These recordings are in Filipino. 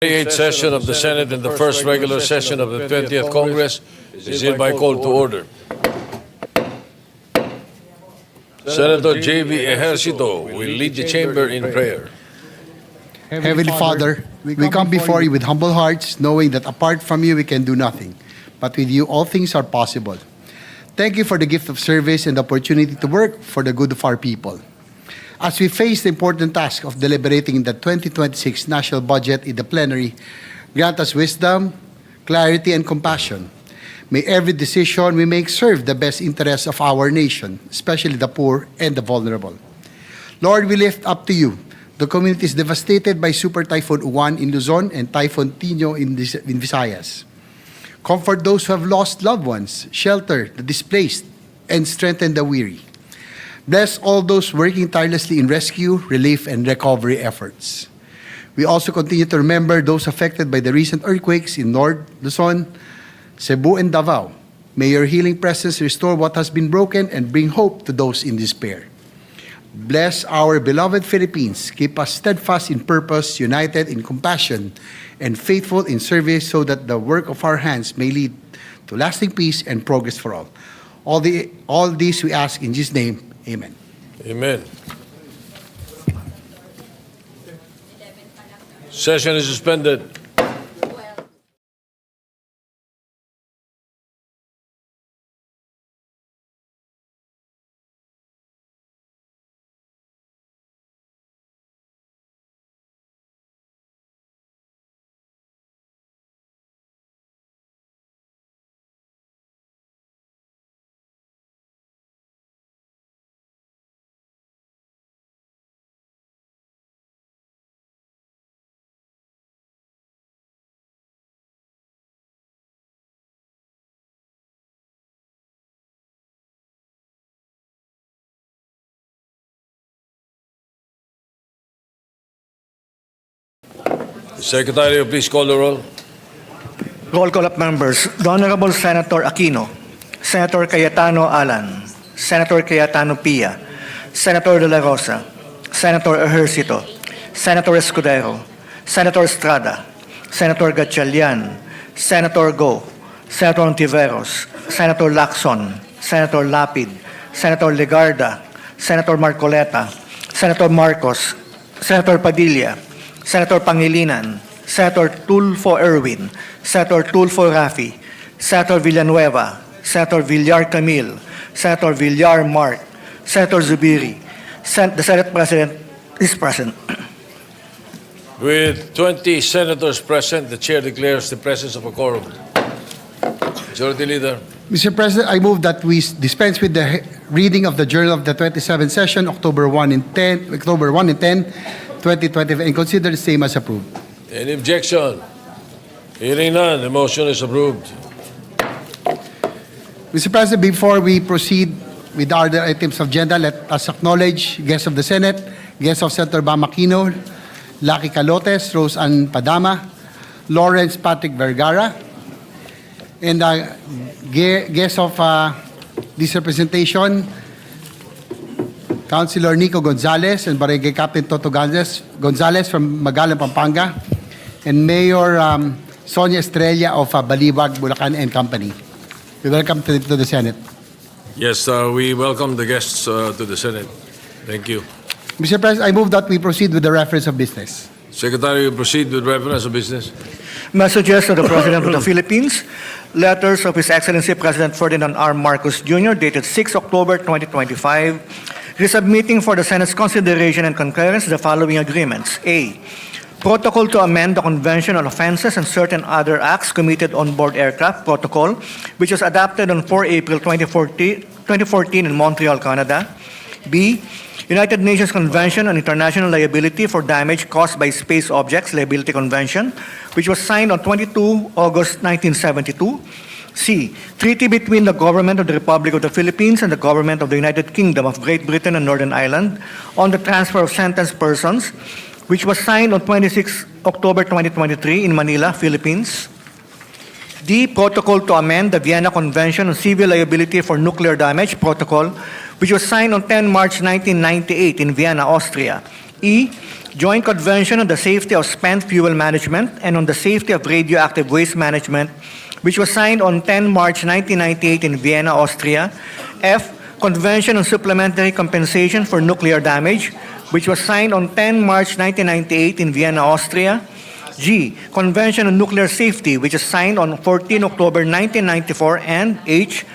28th session of the Senate and the first regular session of the 20th Congress is hereby called to order. Senator J.V. Ejercito will lead the chamber in prayer. Heavenly Father, we come before you with humble hearts, knowing that apart from you we can do nothing, but with you all things are possible. Thank you for the gift of service and the opportunity to work for the good of our people. As we face the important task of deliberating the 2026 national budget in the plenary, grant us wisdom, clarity, and compassion. May every decision we make serve the best interests of our nation, especially the poor and the vulnerable. Lord, we lift up to you the communities devastated by Super Typhoon Uwan in Luzon and Typhoon Tino in Visayas. Comfort those who have lost loved ones, shelter the displaced, and strengthen the weary. Bless all those working tirelessly in rescue, relief, and recovery efforts. We also continue to remember those affected by the recent earthquakes in North Luzon, Cebu, and Davao. May your healing presence restore what has been broken and bring hope to those in despair. Bless our beloved Philippines. Keep us steadfast in purpose, united in compassion, and faithful in service so that the work of our hands may lead to lasting peace and progress for all. All these we ask in Jesus' name. Amen. Amen. Session is suspended. Secretary, please call the roll. Roll call of members. The Honorable Senator Aquino, Senator Cayetano Alan, Senator Cayetano Pia, Senator De La Rosa, Senator Ejercito, Senator Escudero, Senator Estrada, Senator Gatchalian, Senator Go, Senator Ontiveros, Senator Lacson, Senator Lapid, Senator Legarda, Senator Marcoleta, Senator Marcos, Senator Padilla, Senator Pangilinan, Senator Tulfo Erwin, Senator Tulfo Rafi, Senator Villanueva, Senator Villar Camille, Senator Villar Mark, Senator Zubiri. The Senate President is present. With 20 senators present, the chair declares the presence of a quorum. Majority Leader. Mr. President, I move that we dispense with the reading of the Journal of the 27th session, October 1 and 10, 2025, and consider the same as approved. Any objection? Hearing none, the motion is approved. Mr. President, before we proceed with other items of agenda, let us acknowledge guests of the Senate, guests of Senator Bam Aquino, Lucky Calotes, Rose Ann Padama, Lawrence Patrick Vergara, and guests of this representation, Councilor Nico Gonzalez and Barangay Captain Toto Gonzalez from Magalang, Pampanga, and Mayor Sonia Estrella of Baliwag, Bulacan and Company. We welcome to the Senate. Yes, we welcome the guests to the Senate. Thank you. Mr. President, I move that we proceed with the reference of business. Secretary, you proceed with reference of business. Messages of the President of the Philippines. Letters of His Excellency President Ferdinand R. Marcos Jr. dated 6 October 2025. Resubmitting for the Senate's consideration and concurrence the following agreements. A. Protocol to amend the Convention on Offenses and certain other acts committed on board aircraft protocol, which was adopted on 4 April 2014 in Montreal, Canada. B. United Nations Convention on International Liability for Damage Caused by Space Objects Liability Convention, which was signed on 22 August 1972. C. Treaty between the Government of the Republic of the Philippines and the Government of the United Kingdom of Great Britain and Northern Ireland on the transfer of sentenced persons, which was signed on 26 October 2023 in Manila, Philippines. D. Protocol to amend the Vienna Convention on Civil Liability for Nuclear Damage Protocol, which was signed on 10 March 1998 in Vienna, Austria. E. Joint Convention on the Safety of Spent Fuel Management and on the Safety of Radioactive Waste Management, which was signed on 10 March 1998 in Vienna, Austria. F. Convention on Supplementary Compensation for Nuclear Damage, which was signed on 10 March 1998 in Vienna, Austria. G. Convention on Nuclear Safety, which is signed on 14 October 1994. And H.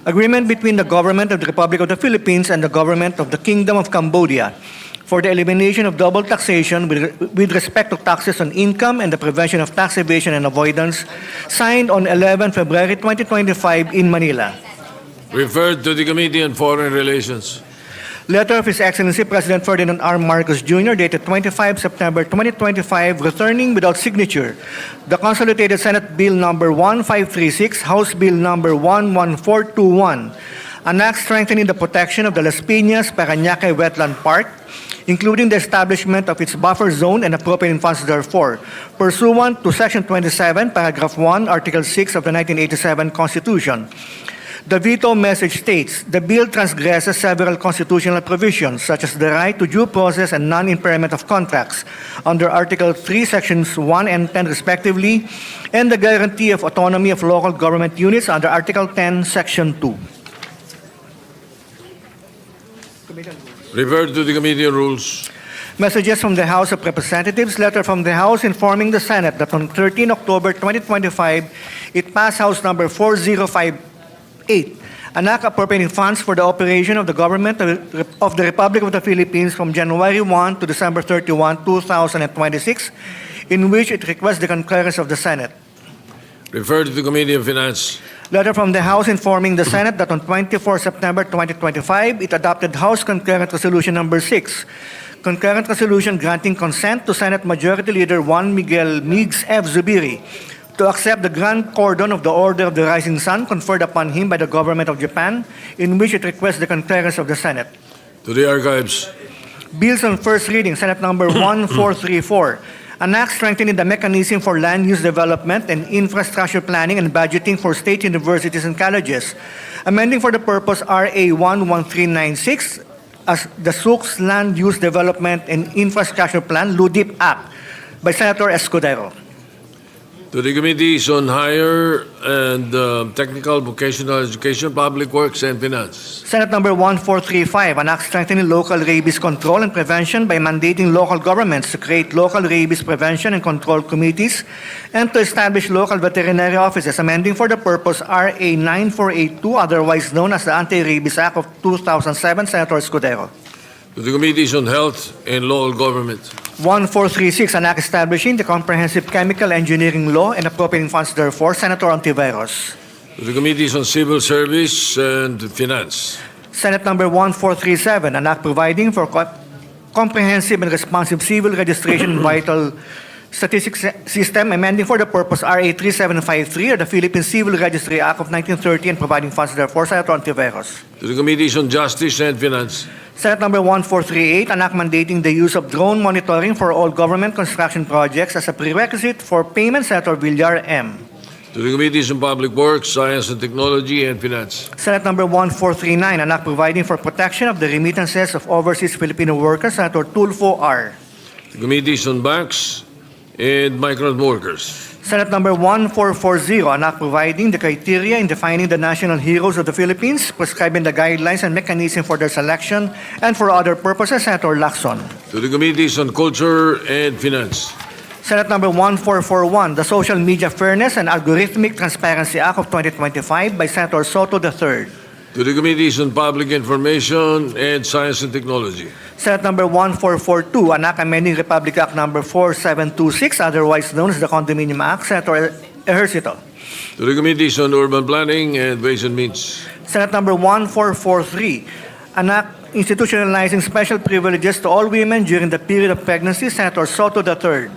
Agreement between the Government of the Republic of the Philippines and the Government of the Kingdom of Cambodia for the elimination of double taxation with respect to taxes on income and the prevention of tax evasion and avoidance, signed on 11 February 2025 in Manila. Referred to the Committee on Foreign Relations. Letter of His Excellency President Ferdinand R. Marcos Jr. dated 25 September 2025, returning without signature the Consolidated Senate Bill number 1536, House Bill number 11421, an act strengthening the protection of the Las Piñas Parañaque Wetland Park, including the establishment of its buffer zone and appropriate funds therefore, pursuant to Section 27, Paragraph 1, Article 6 of the 1987 Constitution. The veto message states, the bill transgresses several constitutional provisions, such as the right to due process and non-impairment of contracts under Article 3, Sections 1 and 10 respectively, and the guarantee of autonomy of local government units under Article 10, Section 2. Referred to the Committee on Rules. Messages from the House of Representatives. Letter from the House informing the Senate that on 13 October 2025, it passed House number 4058, an act appropriating funds for the operation of the government of the Republic of the Philippines from January 1 to December 31, 2026, in which it requests the concurrence of the Senate. Referred to the Committee on Finance. Letter from the House informing the Senate that on 24 September 2025, it adopted House Concurrent Resolution number 6, concurrent resolution granting consent to Senate Majority Leader Juan Miguel Migues F. Zubiri to accept the Grand Cordon of the Order of the Rising Sun conferred upon him by the Government of Japan, in which it requests the concurrence of the Senate. To the Archives. Bills on first reading, Senate number 1434, an act strengthening the mechanism for land use development and infrastructure planning and budgeting for state universities and colleges, amending for the purpose RA 11396 as the Sook's Land Use Development and Infrastructure Plan, LUDIP Act, by Senator Escudero. To the Committees on Higher and Technical Vocational Education, Public Works, and Finance. Senate number 1435, an act strengthening local rabies control and prevention by mandating local governments to create local rabies prevention and control committees and to establish local veterinary offices, amending for the purpose RA 9482, otherwise known as the Anti-Rabies Act of 2007, Senator Escudero. To the Committees on Health and Local Government. 1436, an act establishing the comprehensive chemical engineering law and appropriating funds therefore, Senator Ontiveros. To the Committees on Civil Service and Finance. Senate number 1437, an act providing for comprehensive and responsive civil registration and vital statistics system, amending for the purpose RA 3753 of the Philippine Civil Registry Act of 1930 and providing funds therefore, Senator Ontiveros. To the Committees on Justice and Finance. Senate number 1438, an act mandating the use of drone monitoring for all government construction projects as a prerequisite for payment, Senator Villar M. To the Committees on Public Works, Science and Technology, and Finance. Senate number 1439, an act providing for protection of the remittances of overseas Filipino workers, Senator Tulfo R. The Committees on Banks and Migrant Workers. Senate number 1440, an act providing the criteria in defining the national heroes of the Philippines, prescribing the guidelines and mechanism for their selection, and for other purposes, Senator Lacson. To the Committees on Culture and Finance. Senate number 1441, the Social Media Fairness and Algorithmic Transparency Act of 2025 by Senator Soto III. To the Committees on Public Information and Science and Technology. Senate number 1442, an act amending Republic Act number 4726, otherwise known as the Condominium Act, Senator Ejercito. To the Committees on Urban Planning and Ways and Means. Senate number 1443, an act institutionalizing special privileges to all women during the period of pregnancy, Senator Soto III.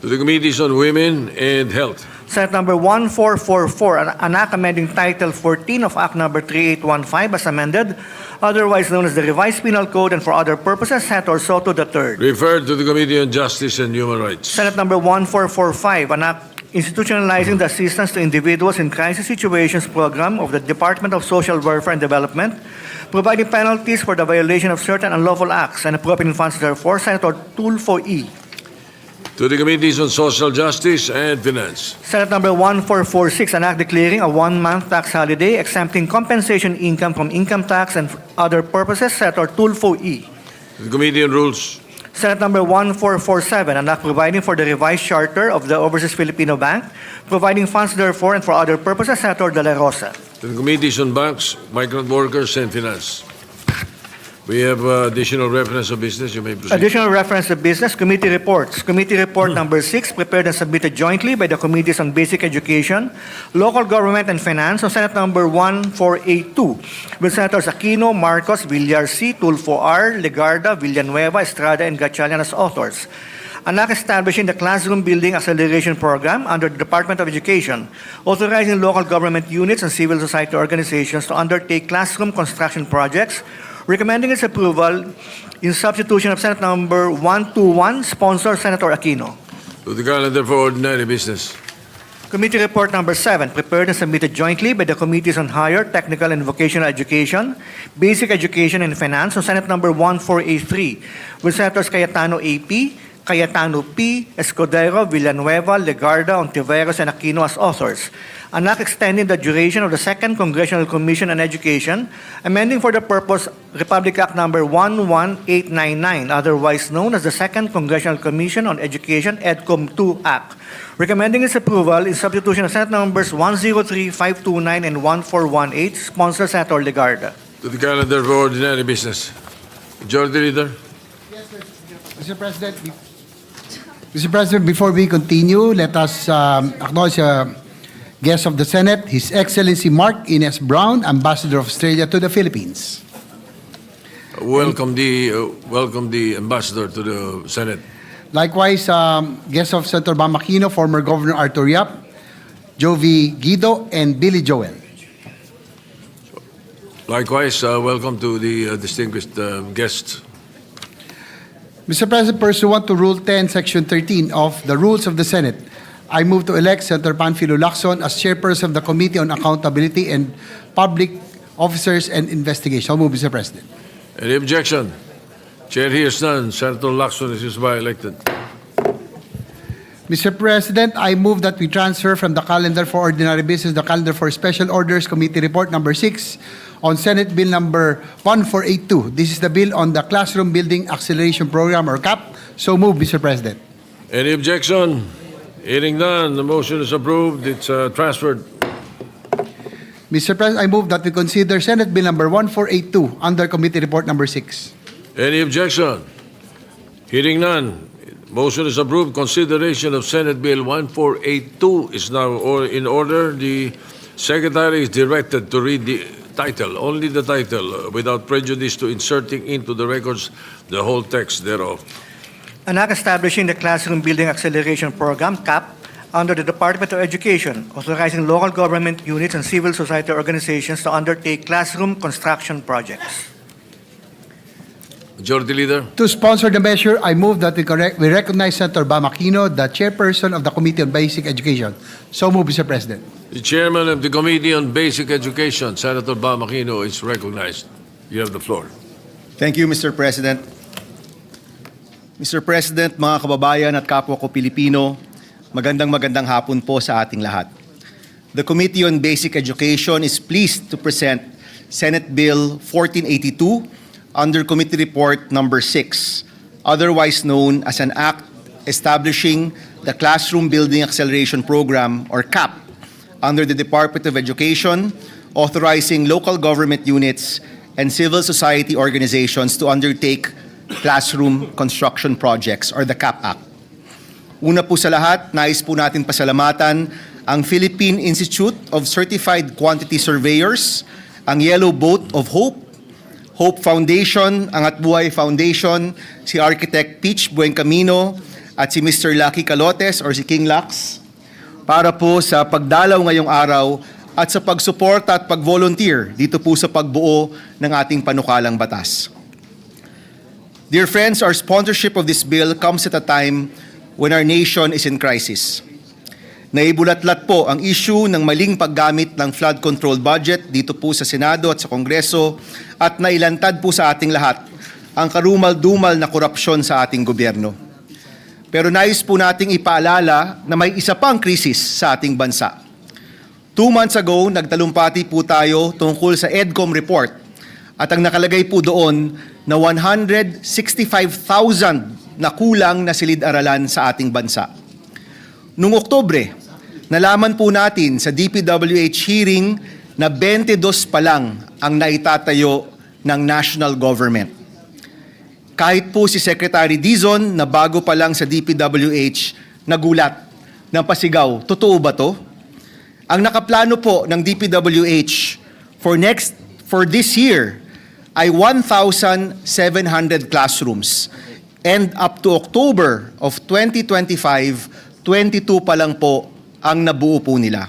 To the Committees on Women and Health. Senate number 1444, an act amending Title 14 of Act number 3815 as amended, otherwise known as the Revised Penal Code, and for other purposes, Senator Soto III. Referred to the Committee on Justice and Human Rights. Senate number 1445, an act institutionalizing the assistance to individuals in crisis situations program of the Department of Social Welfare and Development, providing penalties for the violation of certain unlawful acts and appropriating funds therefore. Senator Tulfo E. To the Committees on Social Justice and Finance. Senate Number 1446, an act declaring a one-month tax holiday, exempting compensation income from income tax and other purposes. Senator Tulfo E. To the Committee on Rules. Senate Number 1447, an act providing for the revised charter of the Overseas Filipino Bank, providing funds therefore and for other purposes. Senator De La Rosa. To the Committees on Banks, Migrant Workers, and Finance. We have additional reference of business. You may proceed. Additional reference to business committee reports. Committee report number 6, prepared and submitted jointly by the Committees on Basic Education, Local Government and Finance, on Senate number 1482, with Senators Aquino, Marcos, Villar C, Tulfo R, Legarda, Villanueva, Estrada, and Gatchalian as authors. An act establishing the Classroom Building Acceleration Program under the Department of Education, authorizing local government units and civil society organizations to undertake classroom construction projects, recommending its approval in substitution of Senate number 121, sponsor Senator Aquino. To the calendar for ordinary business. Committee report number 7, prepared and submitted jointly by the Committees on Higher, Technical and Vocational Education, Basic Education and Finance, on Senate number 1483, with Senators Cayetano A.P., Cayetano P., Escudero, Villanueva, Legarda, Ontiveros, and Aquino as authors. An act extending the duration of the Second Congressional Commission on Education, amending for the purpose Republic Act number 11899, otherwise known as the Second Congressional Commission on Education, EDCOM 2 Act, recommending its approval in substitution of Senate numbers 103, 529, and 1418, sponsor Senator Legarda. To the calendar for ordinary business. Majority Leader. Mr. President, Mr. President, before we continue, let us acknowledge a guest of the Senate, His Excellency Mark Ines Brown, Ambassador of Australia to the Philippines. Welcome the ambassador to the Senate. Likewise, guest of Senator Bam Aquino, former Governor Arthur Yap, Jovi Guido, and Billy Joel. Likewise, welcome to the distinguished guests. Mr. President, pursuant to Rule 10, Section 13 of the Rules of the Senate, I move to elect Senator Panfilo Lacson as chairperson of the Committee on Accountability and Public Officers and Investigation. I'll move, Mr. President. Any objection? Chair hears none. Senator Lacson is hereby elected. Mr. President, I move that we transfer from the calendar for ordinary business the calendar for special orders committee report number 6 on Senate Bill number 1482. This is the bill on the Classroom Building Acceleration Program, or CAP. So move, Mr. President. Any objection? Hearing none, the motion is approved. It's transferred. Mr. President, I move that we consider Senate Bill number 1482 under committee report number 6. Any objection? Hearing none, motion is approved. Consideration of Senate Bill 1482 is now in order. The Secretary is directed to read the title, only the title, without prejudice to inserting into the records the whole text thereof. An act establishing the Classroom Building Acceleration Program, CAP, under the Department of Education, authorizing local government units and civil society organizations to undertake classroom construction projects. Majority Leader. To sponsor the measure, I move that we recognize Senator Bam Aquino, the chairperson of the Committee on Basic Education. So move, Mr. President. The Chairman of the Committee on Basic Education, Senator Bam Aquino, is recognized. You have the floor. Thank you, Mr. President. Mr. President, mga kababayan at kapwa ko Pilipino, magandang hapon po sa ating lahat. The Committee on Basic Education is pleased to present Senate Bill 1482 under Committee Report number 6, otherwise known as an act establishing the Classroom Building Acceleration Program, or CAP, under the Department of Education, authorizing local government units and civil society organizations to undertake classroom construction projects, or the CAP Act. Una po sa lahat, nais po natin pasalamatan ang Philippine Institute of Certified Quantity Surveyors, ang Yellow Boat of Hope, Hope Foundation, ang Atbuhay Foundation, si Architect Peach Buencamino, at si Mr. Lucky Calotes or si King Lux, para po sa pagdalaw ngayong araw at sa pagsuporta at pag-volunteer dito po sa pagbuo ng ating panukalang batas. Dear friends, our sponsorship of this bill comes at a time when our nation is in crisis. Naibulatlat po ang issue ng maling paggamit ng flood control budget dito po sa Senado at sa Kongreso at nailantad po sa ating lahat ang karumal-dumal na korupsyon sa ating gobyerno. Pero nais po nating ipaalala na may isa pang krisis sa ating bansa. 2 months ago, nagtalumpati po tayo tungkol sa EDCOM report at ang nakalagay po doon na 165,000 na kulang na silid-aralan sa ating bansa. Noong Oktubre, nalaman po natin sa DPWH hearing na 22 pa lang ang naitatayo ng national government. Kahit po si Secretary Dizon na bago pa lang sa DPWH, nagulat, napasigaw, totoo ba to? Ang nakaplano po ng DPWH for this year ay 1,700 classrooms. And up to October of 2025, 22 pa lang po ang nabuo po nila.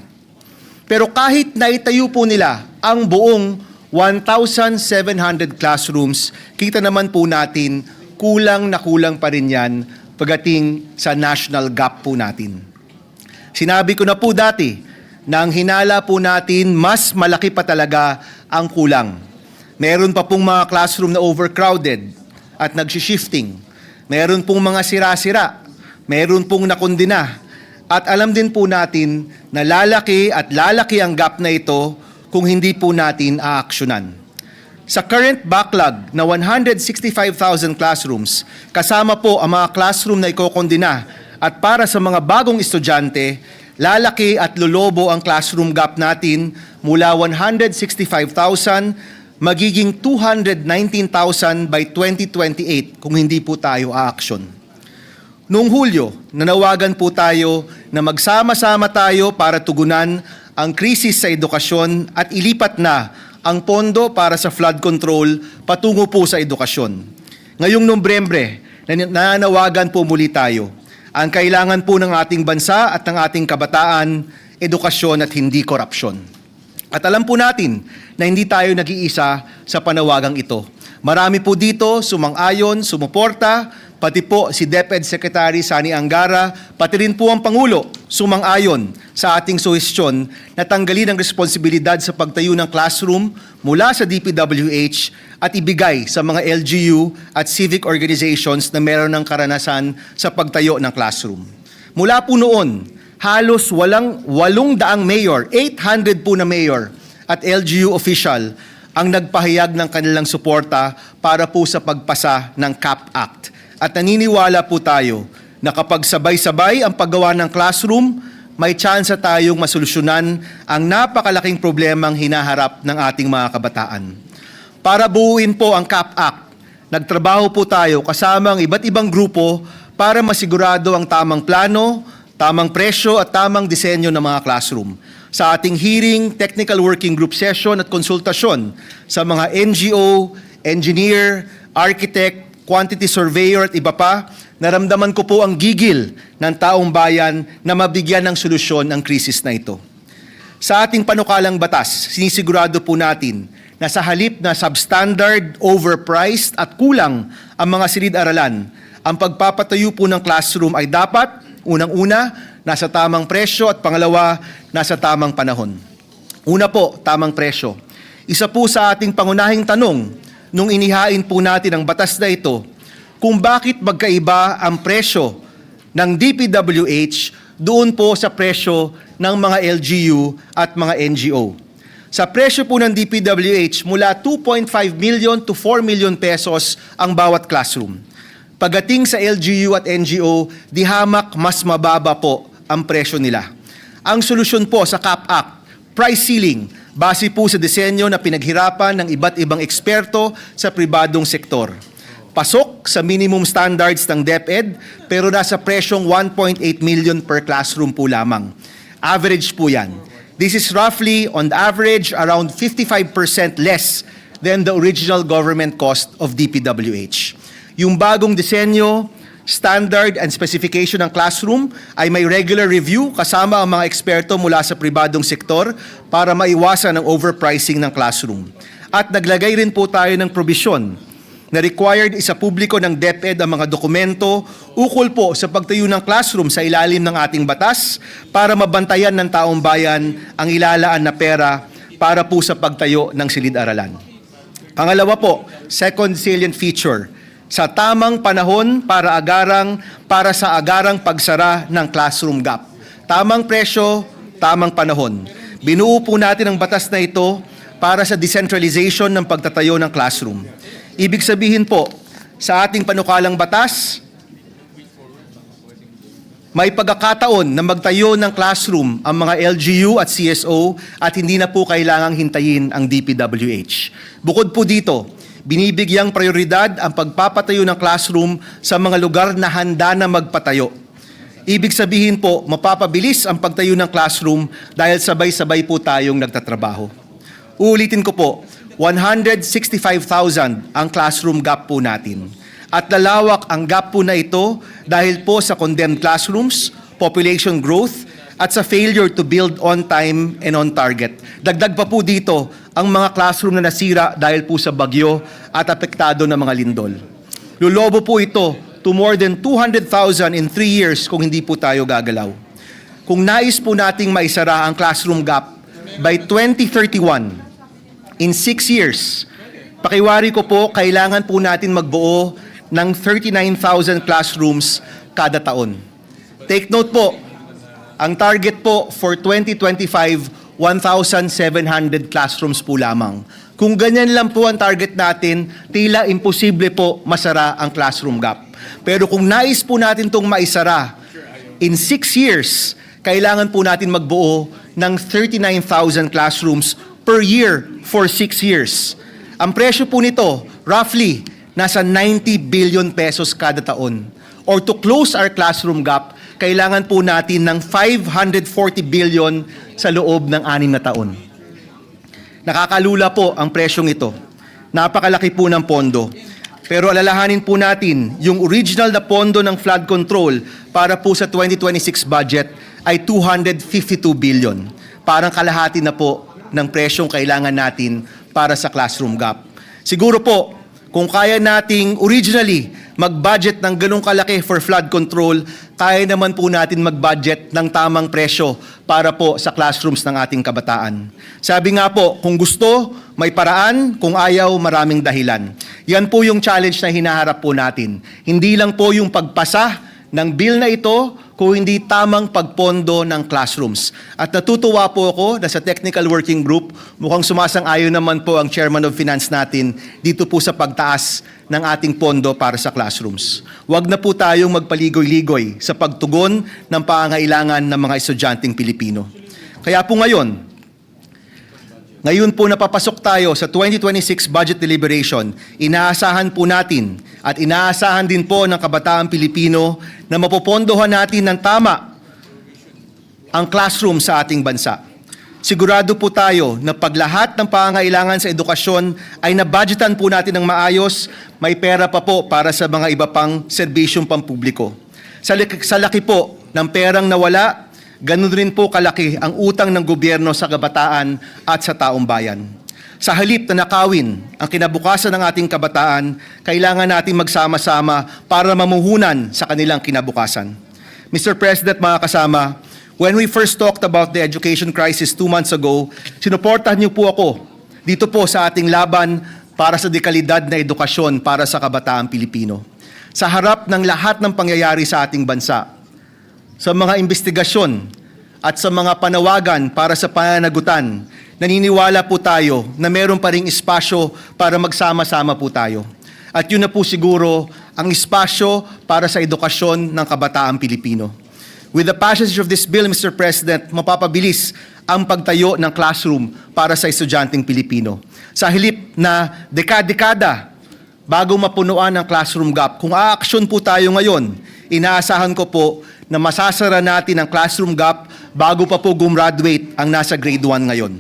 Pero kahit naitayo po nila ang buong 1,700 classrooms, kita naman po natin kulang na kulang pa rin yan pagdating sa national gap po natin. Sinabi ko na po dati na ang hinala po natin mas malaki pa talaga ang kulang. Meron pa pong mga classroom na overcrowded at nag-shifting. Meron pong mga sira-sira. Meron pong nakondena. At alam din po natin na lalaki ang gap na ito kung hindi po natin aaksyonan. Sa current backlog na 165,000 classrooms, kasama po ang mga classroom na ikokondena at para sa mga bagong estudyante, lalaki at lolobo ang classroom gap natin mula 165,000 magiging 219,000 by 2028 kung hindi po tayo aaksyon. Noong Hulyo, nanawagan po tayo na magsama-sama tayo para tugunan ang krisis sa edukasyon at ilipat na ang pondo para sa flood control patungo po sa edukasyon. Ngayong Nobyembre, nananawagan po muli tayo. Ang kailangan po ng ating bansa at ng ating kabataan, edukasyon at hindi korupsyon. At alam po natin na hindi tayo nag-iisa sa panawagang ito. Marami po dito sumang-ayon, sumuporta, pati po si DepEd Secretary Sani Angara, pati rin po ang Pangulo sumang-ayon sa ating suhestyon na tanggalin ang responsibilidad sa pagtayo ng classroom mula sa DPWH at ibigay sa mga LGU at civic organizations na meron ng karanasan sa pagtayo ng classroom. Mula po noon, halos 800 mayor, 800 po na mayor at LGU official ang nagpahayag ng kanilang suporta para po sa pagpasa ng CAP Act. At naniniwala po tayo na kapag sabay-sabay ang paggawa ng classroom, may tsansa tayong masolusyonan ang napakalaking problemang hinaharap ng ating mga kabataan. Para buuin po ang CAP Act, nagtrabaho po tayo kasama ang iba't ibang grupo para masigurado ang tamang plano, tamang presyo at tamang disenyo ng mga classroom. Sa ating hearing, technical working group session at konsultasyon sa mga NGO, engineer, architect, quantity surveyor at iba pa, naramdaman ko po ang gigil ng taong bayan na mabigyan ng solusyon ang krisis na ito. Sa ating panukalang batas, sinisigurado po natin na sa halip na substandard, overpriced at kulang ang mga silid-aralan, ang pagpapatayo po ng classroom ay dapat, unang-una, nasa tamang presyo at pangalawa, nasa tamang panahon. Una po, tamang presyo. Isa po sa ating pangunahing tanong nung inihain po natin ang batas na ito, kung bakit magkaiba ang presyo ng DPWH doon po sa presyo ng mga LGU at mga NGO. Sa presyo po ng DPWH, mula 2.5 million to 4 million pesos ang bawat classroom. Pagdating sa LGU at NGO, di hamak mas mababa po ang presyo nila. Ang solusyon po sa CAP Act, price ceiling, base po sa disenyo na pinaghirapan ng iba't ibang eksperto sa pribadong sektor. Pasok sa minimum standards ng DepEd pero nasa presyong 1.8 million per classroom po lamang. Average po yan. This is roughly, on average, around 55% less than the original government cost of DPWH. Yung bagong disenyo, standard and specification ng classroom ay may regular review kasama ang mga eksperto mula sa pribadong sektor para maiwasan ang overpricing ng classroom. At naglagay rin po tayo ng probisyon na required isa publiko ng DepEd ang mga dokumento ukol po sa pagtayo ng classroom sa ilalim ng ating batas para mabantayan ng taong bayan ang ilalaan na pera para po sa pagtayo ng silid-aralan. Pangalawa po, second salient feature, sa tamang panahon para sa agarang pagsara ng classroom gap. Tamang presyo, tamang panahon. Binuo po natin ang batas na ito para sa decentralization ng pagtatayo ng classroom. Ibig sabihin po, sa ating panukalang batas, may pagkakataon na magtayo ng classroom ang mga LGU at CSO at hindi na po kailangang hintayin ang DPWH. Bukod po dito, binibigyang prioridad ang pagpapatayo ng classroom sa mga lugar na handa na magpatayo. Ibig sabihin po, mapapabilis ang pagtayo ng classroom dahil sabay-sabay po tayong nagtatrabaho. Uulitin ko po, 165,000 ang classroom gap po natin. At lalawak ang gap po na ito dahil po sa condemned classrooms, population growth, at sa failure to build on time and on target. Dagdag pa po dito ang mga classroom na nasira dahil po sa bagyo at apektado ng mga lindol. Lulobo po ito to more than 200,000 in 3 years kung hindi po tayo gagalaw. Kung nais po nating maisara ang classroom gap by 2031, in 6 years, pakiwari ko po, kailangan po natin magbuo ng 39,000 classrooms kada taon. Take note po, ang target po for 2025, 1,700 classrooms po lamang. Kung ganyan lang po ang target natin, tila imposible po masara ang classroom gap. Pero kung nais po natin itong maisara, in 6 years, kailangan po natin magbuo ng 39,000 classrooms per year for 6 years. Ang presyo po nito, roughly, nasa 90 billion pesos kada taon. Or to close our classroom gap, kailangan po natin ng 540 billion sa loob ng 6 na taon. Nakakalula po ang presyong ito. Napakalaki po ng pondo. Pero alalahanin po natin, yung original na pondo ng flood control para po sa 2026 budget ay 252 billion. Parang kalahati na po ng presyong kailangan natin para sa classroom gap. Siguro po, kung kaya nating originally mag-budget ng ganong kalaki for flood control, kaya naman po natin mag-budget ng tamang presyo para po sa classrooms ng ating kabataan. Sabi nga po, kung gusto, may paraan, kung ayaw, maraming dahilan. Yan po yung challenge na hinaharap po natin. Hindi lang po yung pagpasa ng bill na ito, kung hindi tamang pagpondo ng classrooms. At natutuwa po ako na sa technical working group, mukhang sumasang-ayon naman po ang Chairman of Finance natin dito po sa pagtaas ng ating pondo para sa classrooms. Huwag na po tayong magpaligoy-ligoy sa pagtugon ng pangangailangan ng mga estudyanteng Pilipino. Kaya po ngayon po napapasok tayo sa 2026 budget deliberation, inaasahan po natin at inaasahan din po ng kabataang Pilipino na mapopondohan natin ng tama ang classroom sa ating bansa. Sigurado po tayo na pag lahat ng pangangailangan sa edukasyon ay nabudgetan po natin ng maayos, may pera pa po para sa mga iba pang serbisyong pampubliko. Sa laki po ng perang nawala, ganun rin po kalaki ang utang ng gobyerno sa kabataan at sa taong bayan. Sa halip na nakawin ang kinabukasan ng ating kabataan, kailangan natin magsama-sama para mamuhunan sa kanilang kinabukasan. Mr. President, mga kasama, when we first talked about the education crisis 2 months ago, sinuportahan niyo po ako dito po sa ating laban para sa dekalidad na edukasyon para sa kabataang Pilipino. Sa harap ng lahat ng pangyayari sa ating bansa, sa mga investigasyon at sa mga panawagan para sa pananagutan, naniniwala po tayo na meron pa ring espasyo para magsama-sama po tayo. At yun na po siguro ang espasyo para sa edukasyon ng kabataang Pilipino. With the passage of this bill, Mr. President, mapapabilis ang pagtayo ng classroom para sa estudyanteng Pilipino. Sa halip na dekada-dekada bago mapunuan ang classroom gap, kung aaksyon po tayo ngayon, inaasahan ko po na masasara natin ang classroom gap bago pa po gumraduate ang nasa grade 1 ngayon.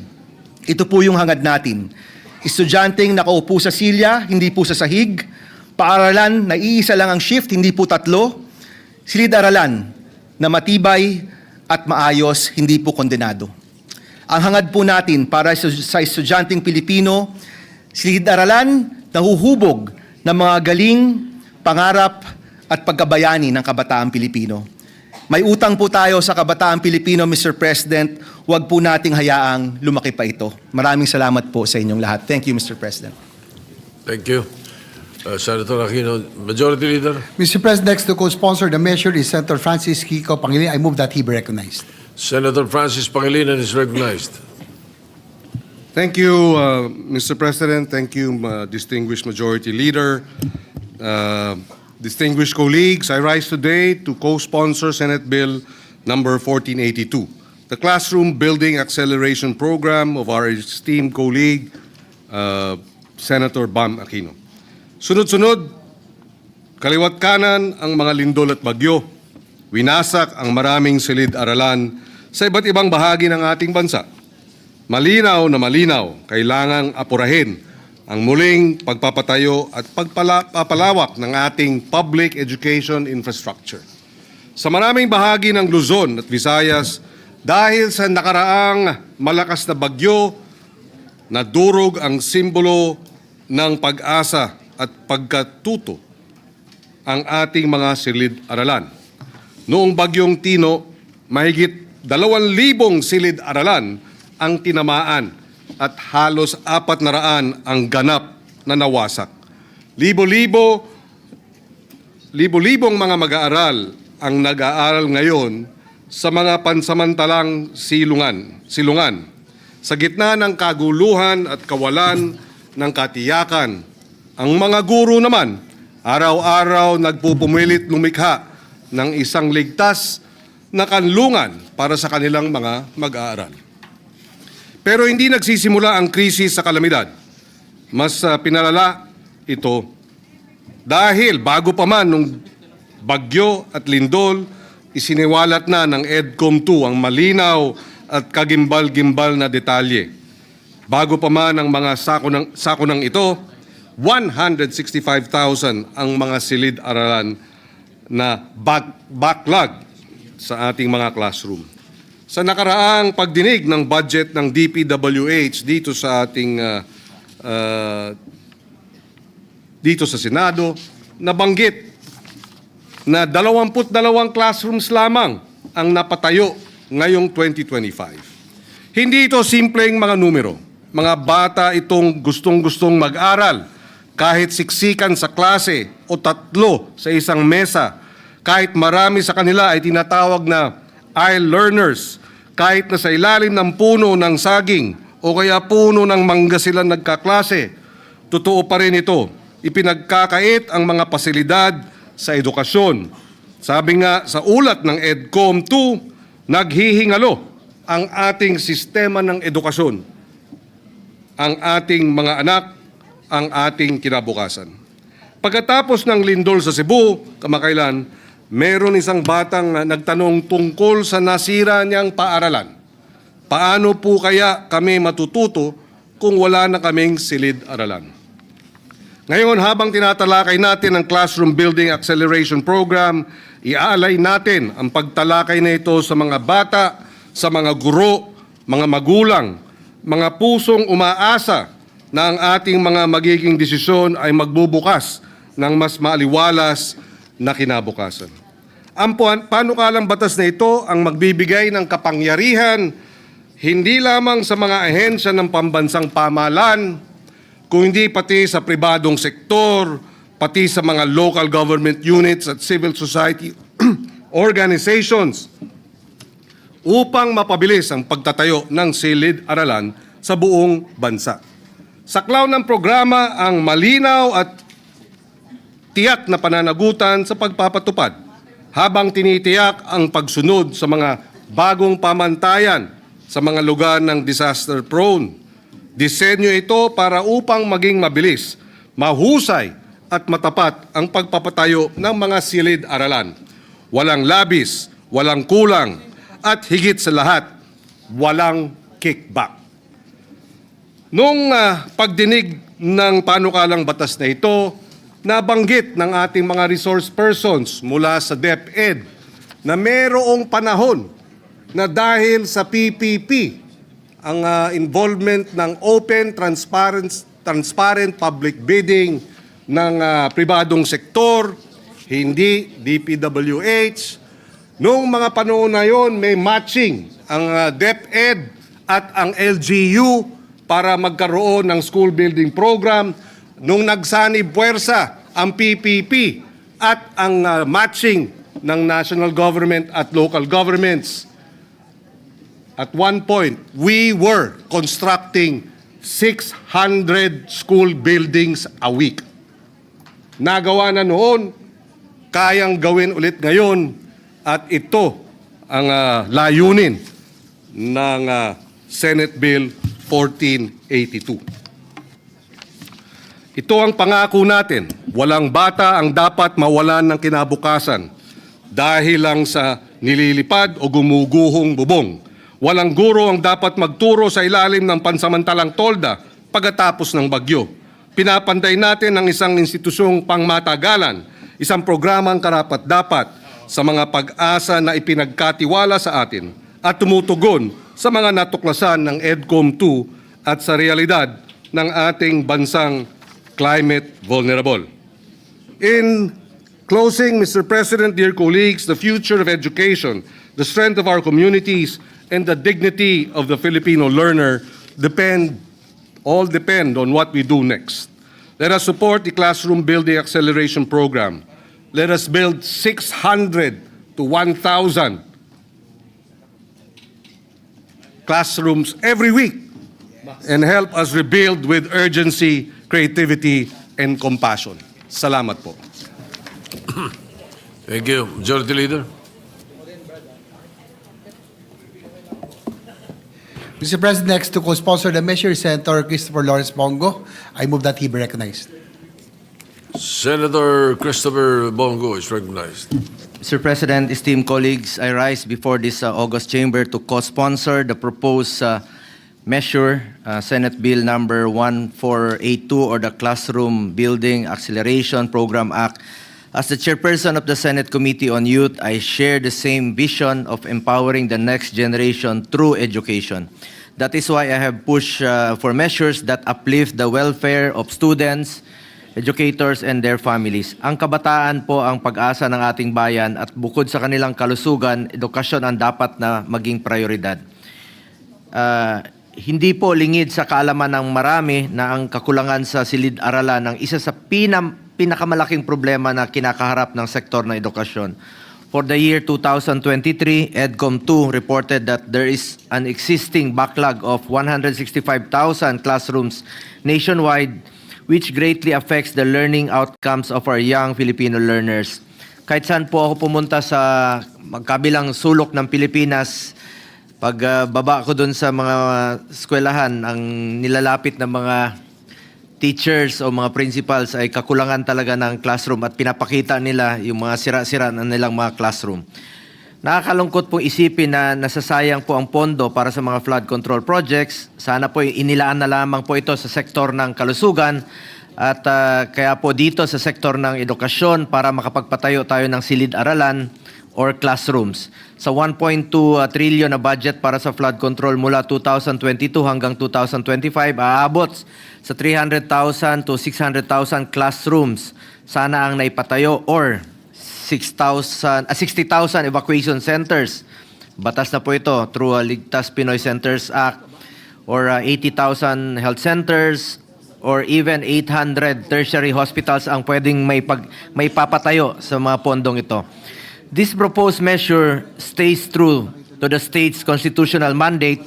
Ito po yung hangad natin. Estudyanteng nakaupo sa silya, hindi po sa sahig. Paaralan na iisa lang ang shift, hindi po 3. Silid-aralan na matibay at maayos, hindi po kondenado. Ang hangad po natin para sa estudyanteng Pilipino, silid-aralan na huhubog ng mga galing, pangarap at pagkabayani ng kabataang Pilipino. May utang po tayo sa kabataang Pilipino, Mr. President. Huwag po nating hayaang lumaki pa ito. Maraming salamat po sa inyong lahat. Thank you, Mr. President. Thank you. Senator Aquino, Majority Leader. Mr. President, next to co-sponsor the measure is Senator Francis Kiko Pangilinan. I move that he be recognized. Senator Francis Pangilinan is recognized. Thank you, Mr. President. Thank you, distinguished Majority Leader. Distinguished colleagues, I rise today to co-sponsor Senate Bill number 1482, the Classroom Building Acceleration Program of our esteemed colleague, Senator Bam Aquino. Sunod-sunod, kaliwat kanan ang mga lindol at bagyo. Winasak ang maraming silid-aralan sa iba't ibang bahagi ng ating bansa. Malinaw na malinaw, kailangang apurahin ang muling pagpapatayo at pagpapalawak ng ating public education infrastructure. Sa maraming bahagi ng Luzon at Visayas, dahil sa nakaraang malakas na bagyo, nadurog ang simbolo ng pag-asa at pagkatuto ang ating mga silid-aralan. Noong bagyong Tino, mahigit 2,000 silid-aralan ang tinamaan at halos 400 ang ganap na nawasak. Libo-libong mga mag-aaral ang nag-aaral ngayon sa mga pansamantalang silungan. Sa gitna ng kaguluhan at kawalan ng katiyakan, ang mga guro naman araw-araw nagpupumilit lumikha ng isang ligtas na kanlungan para sa kanilang mga mag-aaral. Pero hindi nagsisimula ang krisis sa kalamidad. Mas pinalala ito dahil bago pa man nung bagyo at lindol, isiniwalat na ng EDCOM 2 ang malinaw at kagimbal-gimbal na detalye. Bago pa man ang mga sakunang ito, 165,000 ang mga silid-aralan na backlog sa ating mga classroom. Sa nakaraang pagdinig ng budget ng DPWH dito sa ating dito sa Senado, nabanggit na 22 classrooms lamang ang napatayo ngayong 2025. Hindi ito simpleng mga numero. Mga bata itong gustong-gustong mag-aral kahit siksikan sa klase o 3 sa isang mesa, kahit marami sa kanila ay tinatawag na I-learners, kahit na sa ilalim ng puno ng saging o kaya puno ng mangga sila nagkaklase. Totoo pa rin ito. Ipinagkakait ang mga pasilidad sa edukasyon. Sabi nga sa ulat ng EDCOM 2, naghihingalo ang ating sistema ng edukasyon, ang ating mga anak, ang ating kinabukasan. Pagkatapos ng lindol sa Cebu, kamakailan, meron isang batang nagtanong tungkol sa nasira niyang paaralan. Paano po kaya kami matututo kung wala na kaming silid-aralan? Ngayon, habang tinatalakay natin ang Classroom Building Acceleration Program, iaalay natin ang pagtalakay na ito sa mga bata, sa mga guro, mga magulang, mga pusong umaasa na ang ating mga magiging desisyon ay magbubukas ng mas maaliwalas na kinabukasan. Ang panukalang batas na ito ang magbibigay ng kapangyarihan hindi lamang sa mga ahensya ng pambansang pamahalaan, kundi pati sa pribadong sektor, pati sa mga local government units at civil society organizations upang mapabilis ang pagtatayo ng silid-aralan sa buong bansa. Saklaw ng programa ang malinaw at tiyak na pananagutan sa pagpapatupad habang tinitiyak ang pagsunod sa mga bagong pamantayan sa mga lugar ng disaster prone. Disenyo ito para upang maging mabilis, mahusay at matapat ang pagpapatayo ng mga silid-aralan. Walang labis, walang kulang, at higit sa lahat, walang kickback. Noong pagdinig ng panukalang batas na ito, nabanggit ng ating mga resource persons mula sa DepEd na mayroong panahon na dahil sa PPP, ang involvement ng open, transparent public bidding, ng pribadong sektor, hindi DPWH. Noong mga panahon na yon, may matching ang DepEd at ang LGU para magkaroon ng school building program. Nung nagsanib puwersa ang PPP at ang matching ng national government at local governments, at one point, we were constructing 600 school buildings a week. Nagawa na noon, kayang gawin ulit ngayon, at ito ang layunin ng Senate Bill 1482. Ito ang pangako natin. Walang bata ang dapat mawalan ng kinabukasan dahil lang sa nililipad o gumuguhong bubong. Walang guro ang dapat magturo sa ilalim ng pansamantalang tolda pagkatapos ng bagyo. Pinapantay natin ang isang institusyong pangmatagalan, isang programang karapat-dapat sa mga pag-asa na ipinagkatiwala sa atin at tumutugon sa mga natuklasan ng EDCOM 2 at sa realidad ng ating bansang climate vulnerable. In closing, Mr. President, dear colleagues, the future of education, the strength of our communities, and the dignity of the Filipino learner all depend on what we do next. Let us support the Classroom Building Acceleration Program. Let us build 600 to 1,000 classrooms every week and help us rebuild with urgency, creativity, and compassion. Salamat po. Thank you. Majority Leader. Mr. President, next to co-sponsor the measure is Senator Christopher Lawrence Bongo. I move that he be recognized. Senator Christopher Bongo is recognized. Mr. President, esteemed colleagues, I rise before this August chamber to co-sponsor the proposed measure, Senate Bill number 1482, or the Classroom Building Acceleration Program Act. As the chairperson of the Senate Committee on Youth, I share the same vision of empowering the next generation through education. That is why I have pushed for measures that uplift the welfare of students, educators, and their families. Ang kabataan po ang pag-asa ng ating bayan at bukod sa kanilang kalusugan, edukasyon ang dapat na maging prioridad. Hindi po lingid sa kaalaman ng marami na ang kakulangan sa silid-aralan ang isa sa pinakamalaking problema na kinakaharap ng sektor ng edukasyon. For the year 2023, EDCOM 2 reported that there is an existing backlog of 165,000 classrooms nationwide, which greatly affects the learning outcomes of our young Filipino learners. Kahit saan po ako pumunta sa magkabilang sulok ng Pilipinas, pag baba ko doon sa mga eskwelahan, ang nilalapit ng mga teachers o mga principals ay kakulangan talaga ng classroom at pinapakita nila yung mga sira-sira na nilang mga classroom. Nakakalungkot pong isipin na nasasayang po ang pondo para sa mga flood control projects. Sana po inilaan na lamang po ito sa sektor ng kalusugan at kaya po dito sa sektor ng edukasyon para makapagpatayo tayo ng silid-aralan or classrooms. Sa 1.2 trillion na budget para sa flood control mula 2022 hanggang 2025, aabot sa 300,000 to 600,000 classrooms. Sana ang naipatayo or 60,000 evacuation centers. Batas na po ito through Ligtas Pinoy Centers Act, or 80,000 health centers, or even 800 tertiary hospitals ang pwedeng may papatayo sa mga pondong ito. This proposed measure stays true to the state's constitutional mandate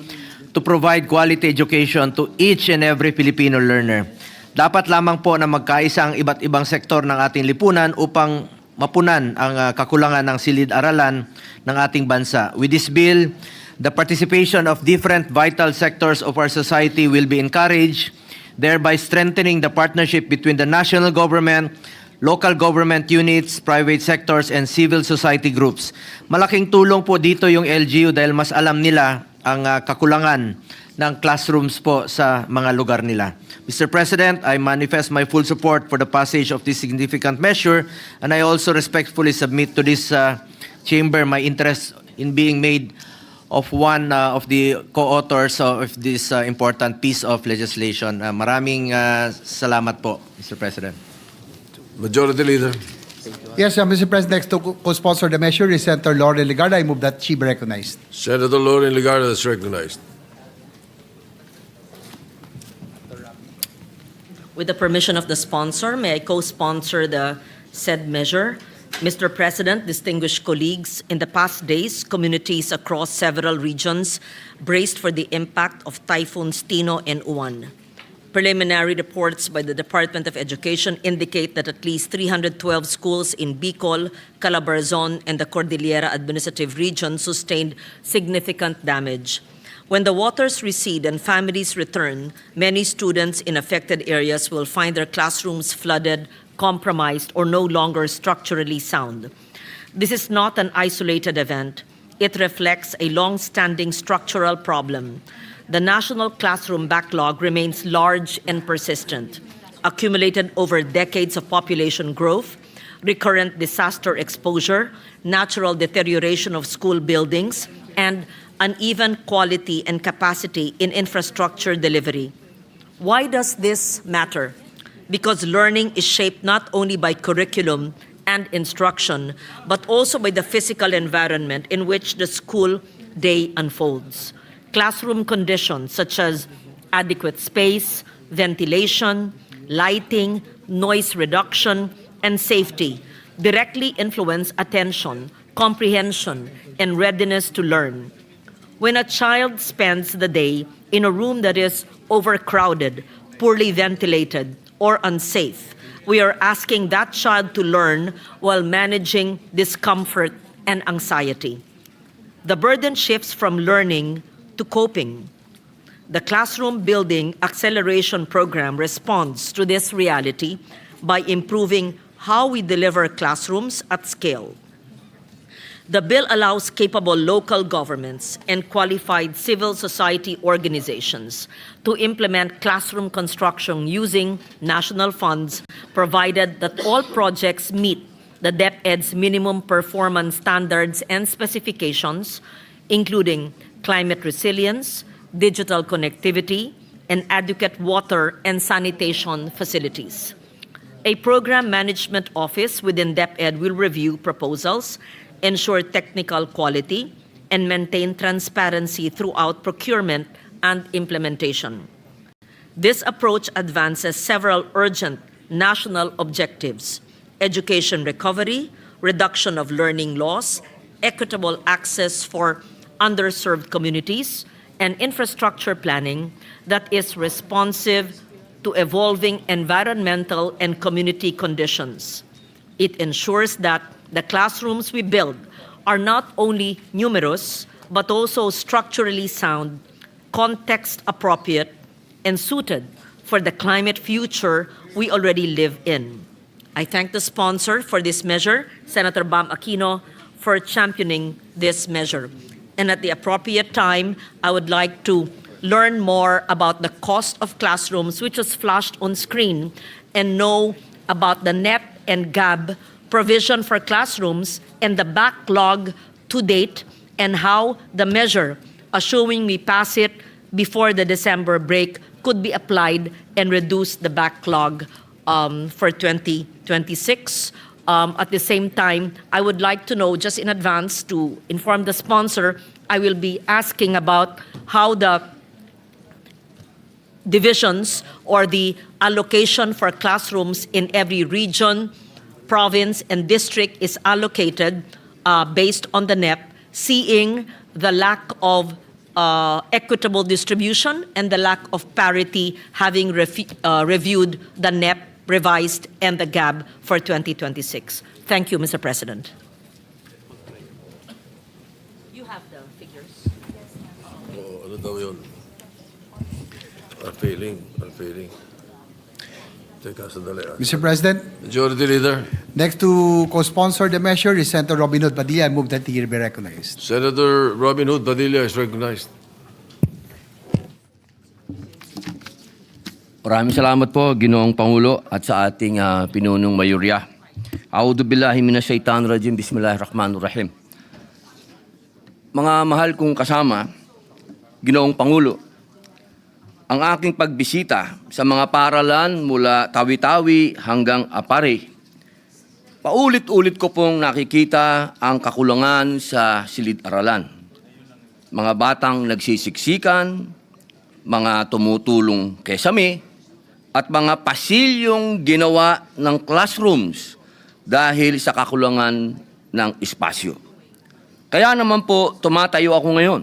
to provide quality education to each and every Filipino learner. Dapat lamang po na magkaisa ang iba't ibang sektor ng ating lipunan upang mapunan ang kakulangan ng silid-aralan ng ating bansa. With this bill, the participation of different vital sectors of our society will be encouraged, thereby strengthening the partnership between the national government, local government units, private sectors, and civil society groups. Malaking tulong po dito yung LGU dahil mas alam nila ang kakulangan ng classrooms po sa mga lugar nila. Mr. President, I manifest my full support for the passage of this significant measure, and I also respectfully submit to this chamber my interest in being made of one of the co-authors of this important piece of legislation. Maraming salamat po, Mr. President. Majority Leader. Yes, Mr. President, next to co-sponsor the measure is Senator Lauren Legarda. I move that she be recognized. Senator Lauren Legarda is recognized. With the permission of the sponsor, may I co-sponsor the said measure? Mr. President, distinguished colleagues, in the past days, communities across several regions braced for the impact of Typhoons Tino and Uwan. Preliminary reports by the Department of Education indicate that at least 312 schools in Bicol, Calabarzon, and the Cordillera Administrative Region sustained significant damage. When the waters recede and families return, many students in affected areas will find their classrooms flooded, compromised, or no longer structurally sound. This is not an isolated event. It reflects a long-standing structural problem. The national classroom backlog remains large and persistent, accumulated over decades of population growth, recurrent disaster exposure, natural deterioration of school buildings, and uneven quality and capacity in infrastructure delivery. Why does this matter? Because learning is shaped not only by curriculum and instruction, but also by the physical environment in which the school day unfolds. Classroom conditions such as adequate space, ventilation, lighting, noise reduction, and safety directly influence attention, comprehension, and readiness to learn. When a child spends the day in a room that is overcrowded, poorly ventilated, or unsafe, we are asking that child to learn while managing discomfort and anxiety. The burden shifts from learning to coping. The Classroom Building Acceleration Program responds to this reality by improving how we deliver classrooms at scale. The bill allows capable local governments and qualified civil society organizations to implement classroom construction using national funds, provided that all projects meet the DepEd's minimum performance standards and specifications, including climate resilience, digital connectivity, and adequate water and sanitation facilities. A program management office within DepEd will review proposals, ensure technical quality, and maintain transparency throughout procurement and implementation. This approach advances several urgent national objectives: education recovery, reduction of learning loss, equitable access for underserved communities, and infrastructure planning that is responsive to evolving environmental and community conditions. It ensures that the classrooms we build are not only numerous, but also structurally sound, context appropriate, and suited for the climate future we already live in. I thank the sponsor for this measure, Senator Bam Aquino, for championing this measure. And at the appropriate time, I would like to learn more about the cost of classrooms, which was flashed on screen, and know about the NEP and GAB provision for classrooms and the backlog to date, and how the measure, assuming we pass it before the December break, could be applied and reduce the backlog for 2026. At the same time, I would like to know, just in advance, to inform the sponsor, I will be asking about how the divisions or the allocation for classrooms in every region, province, and district is allocated based on the NEP, seeing the lack of equitable distribution and the lack of parity, having reviewed the NEP revised and the GAB for 2026. Thank you, Mr. President. You have the figures. Oh, ano daw yun? Unfailing. Teka, sandali. Mr. President, Majority Leader. next to co-sponsor the measure is Senator Robin Hood Padilla. I move that he be recognized. Senator Robin Hood Padilla is recognized. Maraming salamat po, Ginoong Pangulo, at sa ating pinunong mayorya. A'udhu billahi minash shaitanir rajim, bismillahirrahmanirrahim. Mga mahal kong kasama, Ginoong Pangulo, ang aking pagbisita sa mga paaralan mula Tawi-Tawi hanggang Apare Paulit-ulit ko pong nakikita ang kakulangan sa silid-aralan. Mga batang nagsisiksikan, mga tumutulong kesame, at mga pasilyong ginawa ng classrooms dahil sa kakulangan ng espasyo. Kaya naman po tumatayo ako ngayon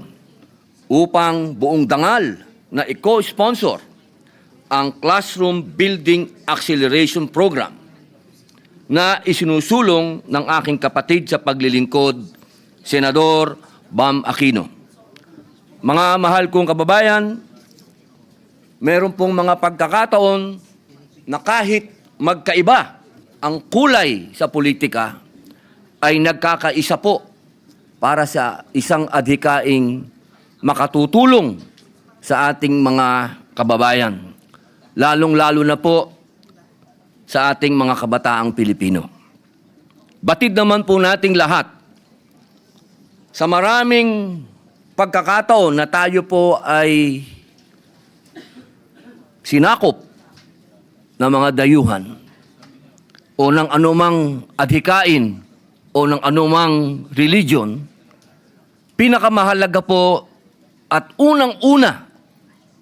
upang buong dangal na i-co-sponsor ang Classroom Building Acceleration Program na isinusulong ng aking kapatid sa paglilingkod, Senador Bam Aquino. Mga mahal kong kababayan, meron pong mga pagkakataon na kahit magkaiba ang kulay sa politika, ay nagkakaisa po para sa isang adhikaing makatutulong sa ating mga kababayan, lalong-lalo na po sa ating mga kabataang Pilipino. Batid naman po nating lahat sa maraming pagkakataon na tayo po ay sinakop ng mga dayuhan o ng anumang adhikain o ng anumang religion, pinakamahalaga po at unang-una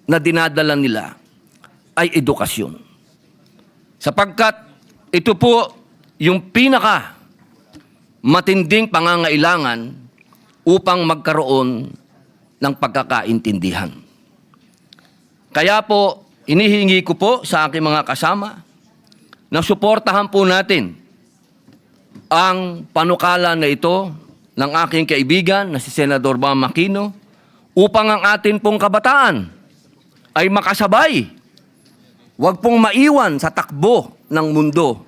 na dinadala nila ay edukasyon. Sapagkat ito po yung pinaka matinding pangangailangan upang magkaroon ng pagkakaintindihan. Kaya po, inihingi ko po sa aking mga kasama na suportahan po natin ang panukala na ito ng aking kaibigan na si Senador Bam Aquino upang ang atin pong kabataan ay makasabay. Huwag pong maiwan sa takbo ng mundo,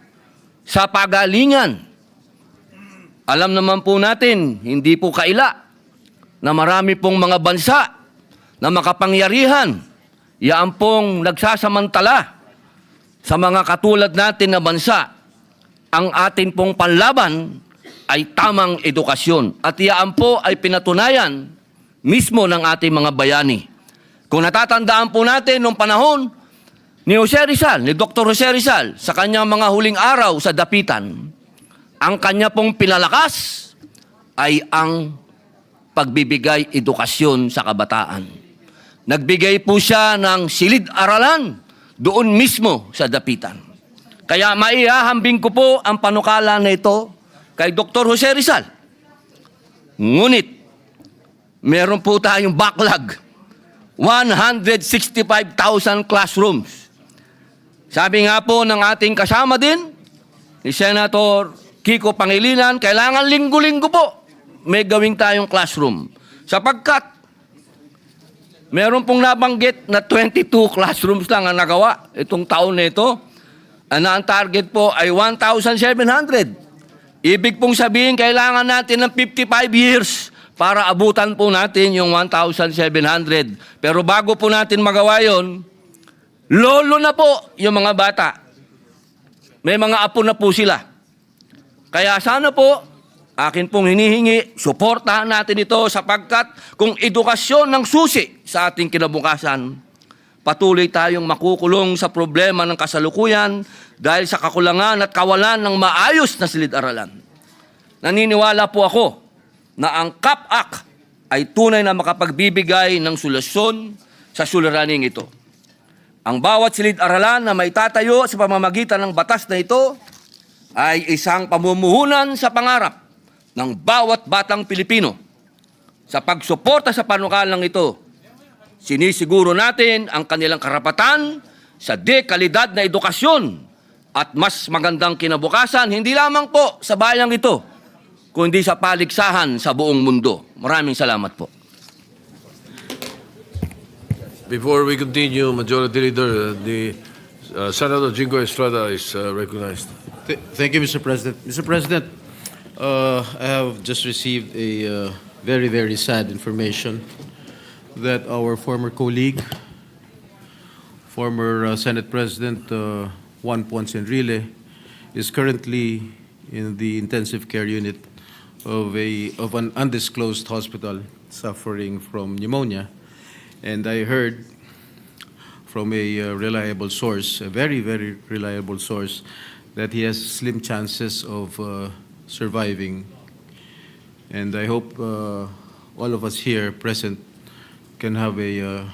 sa pagalingan. Alam naman po natin, hindi po kaila na marami pong mga bansa na makapangyarihan, yaan pong nagsasamantala sa mga katulad natin na bansa. Ang atin pong panlaban ay tamang edukasyon. At yaan po ay pinatunayan mismo ng ating mga bayani. Kung natatandaan po natin nung panahon ni Jose Rizal, ni Dr. Jose Rizal, sa kanyang mga huling araw sa dapitan, ang kanya pong pinalakas ay ang pagbibigay edukasyon sa kabataan. Nagbigay po siya ng silid-aralan doon mismo sa dapitan. Kaya maihahambing ko po ang panukala na ito kay Dr. Jose Rizal. Ngunit, meron po tayong backlog. 165,000 classrooms. Sabi nga po ng ating kasama din, ni Senator Kiko Pangilinan, kailangan linggo-linggo po may gawing tayong classroom. Sapagkat meron pong nabanggit na 22 classrooms lang ang nagawa itong taon na ito. Na ang target po ay 1,700. Ibig pong sabihin, kailangan natin ng 55 years para abutan po natin yung 1,700. Pero bago po natin magawa yon, lolo na po yung mga bata. May mga apo na po sila. Kaya sana po, akin pong hinihingi, suportahan natin ito sapagkat kung edukasyon ng susi sa ating kinabukasan, patuloy tayong makukulong sa problema ng kasalukuyan dahil sa kakulangan at kawalan ng maayos na silid-aralan. Naniniwala po ako na ang CAP-AC ay tunay na makapagbibigay ng solusyon sa suliraning ito. Ang bawat silid-aralan na may tatayo sa pamamagitan ng batas na ito ay isang pamumuhunan sa pangarap ng bawat batang Pilipino. Sa pagsuporta sa panukalang ito, sinisiguro natin ang kanilang karapatan sa dekalidad na edukasyon at mas magandang kinabukasan, hindi lamang po sa bayang ito, kundi sa paligsahan sa buong mundo. Maraming salamat po. Before we continue, Majority Leader, the Senator Jingo Estrada is recognized. Thank you, Mr. President. Mr. President, I have just received a very, very sad information that our former colleague, former Senate President Juan Ponce Enrile, is currently in the intensive care unit of an undisclosed hospital suffering from pneumonia. And I heard from a reliable source, a very, very reliable source, that he has slim chances of surviving. And I hope all of us here present can have a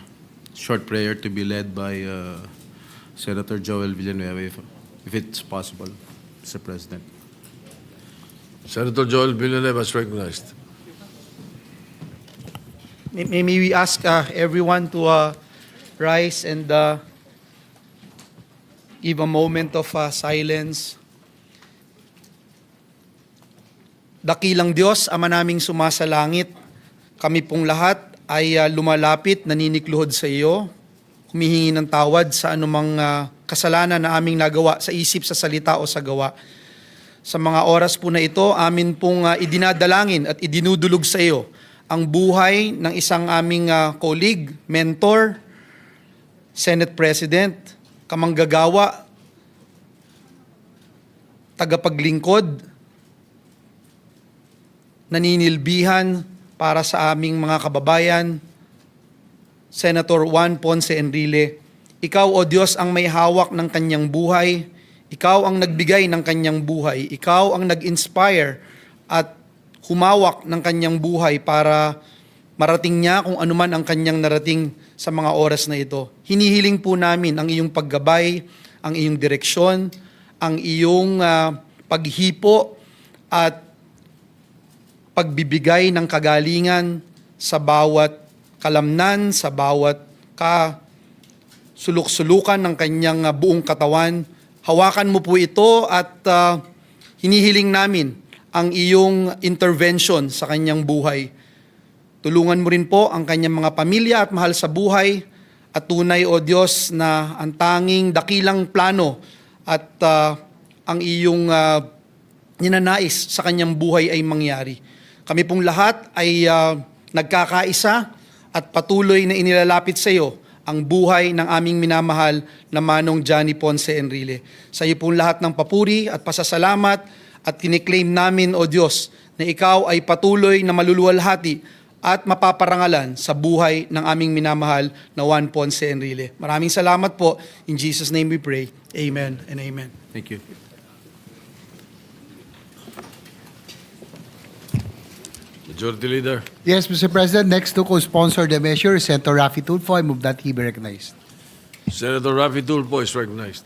short prayer to be led by Senator Joel Villanueva, if it's possible, Mr. President. Senator Joel Villanueva is recognized. May we ask everyone to rise and give a moment of silence. Dakilang Diyos, Ama naming sumasalangit, kami pong lahat ay lumalapit, naninikluhod sa iyo, humihingi ng tawad sa anumang kasalanan na aming nagawa sa isip, sa salita o sa gawa. Sa mga oras po na ito, amin pong idinadalangin at idinudulog sa iyo ang buhay ng isang aming colleague, mentor, Senate President, kamanggagawa, tagapaglingkod, naninilbihan para sa aming mga kababayan, Senator Juan Ponce Enrile. Ikaw, O Diyos, ang may hawak ng kanyang buhay. Ikaw ang nagbigay ng kanyang buhay. Ikaw ang nag-inspire at humawak ng kanyang buhay para marating niya kung anuman ang kanyang narating sa mga oras na ito. Hinihiling po namin ang iyong paggabay, ang iyong direksyon, ang iyong paghipo at pagbibigay ng kagalingan sa bawat kalamnan, sa bawat suluk-sulukan ng kanyang buong katawan. Hawakan mo po ito at hinihiling namin ang iyong intervention sa kanyang buhay. Tulungan mo rin po ang kanyang mga pamilya at mahal sa buhay at tunay, O Diyos, na ang tanging dakilang plano at ang iyong ninanais sa kanyang buhay ay mangyari. Kami pong lahat ay nagkakaisa at patuloy na inilalapit sa iyo ang buhay ng aming minamahal na Manong Johnny Ponce Enrile. Sa iyo pong lahat ng papuri at pasasalamat at kiniklaim namin, O Diyos, na ikaw ay patuloy na maluluwalhati at mapaparangalan sa buhay ng aming minamahal na Juan Ponce Enrile. Maraming salamat po. In Jesus' name we pray. Amen and amen. Thank you. Majority Leader. Yes, Mr. President, next to co-sponsor the measure is Senator Raffy Tulfo. I move that he be recognized. Senator Raffy Tulfo is recognized.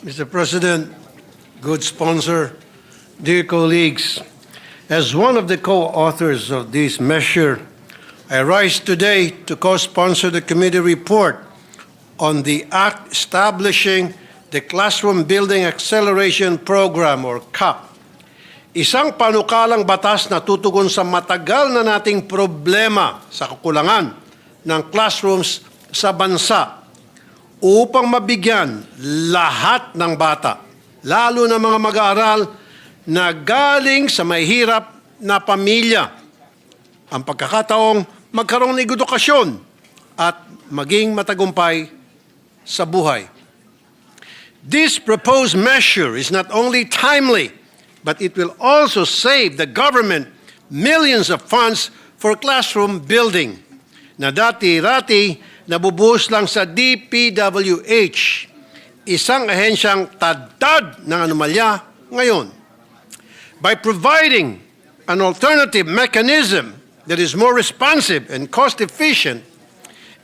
Mr. President, good sponsor, dear colleagues, as one of the co-authors of this measure, I rise today to co-sponsor the committee report on the act establishing the Classroom Building Acceleration Program or CAP. Isang panukalang batas na tutugon sa matagal na nating problema sa kakulangan ng classrooms sa bansa upang mabigyan lahat ng bata, lalo na mga mag-aaral na galing sa mahirap na pamilya, ang pagkakataong magkaroon ng edukasyon at maging matagumpay sa buhay. This proposed measure is not only timely, but it will also save the government millions of funds for classroom building na dati-rati nabubuhos lang sa DPWH, isang ahensyang tadtad ng anomalya ngayon. By providing an alternative mechanism that is more responsive and cost-efficient,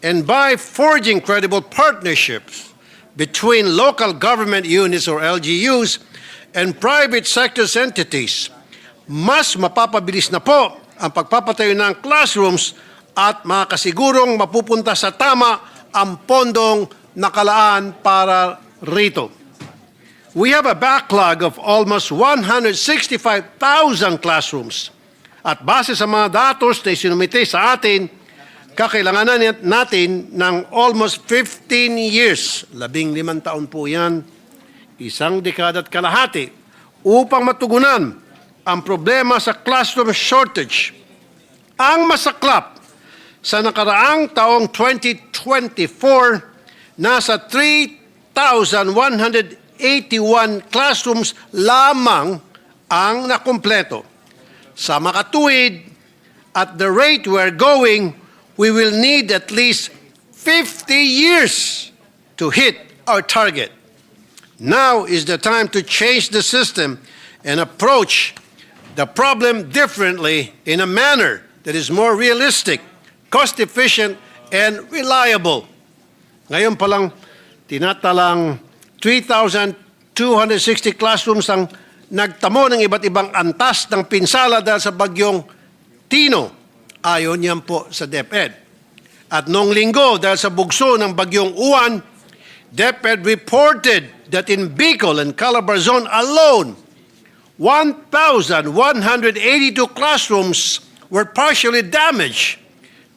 and by forging credible partnerships between local government units or LGUs and private sector entities, mas mapapabilis na po ang pagpapatayo ng classrooms at makakasigurong mapupunta sa tama ang pondong nakalaan para rito. We have a backlog of almost 165,000 classrooms. At base sa mga datos na isinumite sa atin, kakailanganan natin ng almost 15 years, 15 taon po yan, isang dekada at kalahati, upang matugunan ang problema sa classroom shortage. Ang masaklap, sa nakaraang taong 2024, nasa 3,181 classrooms lamang ang nakumpleto. Sa makatuwid, at the rate we're going, we will need at least 50 years to hit our target. Now is the time to change the system and approach the problem differently in a manner that is more realistic, cost-efficient, and reliable. Ngayon pa lang, tinatalang 3,260 classrooms ang nagtamo ng iba't ibang antas ng pinsala dahil sa bagyong Tino. Ayon yan po sa DepEd. At noong linggo, dahil sa bugso ng bagyong Uwan, DepEd reported that in Bicol and Calabar Zone alone, 1,182 classrooms were partially damaged,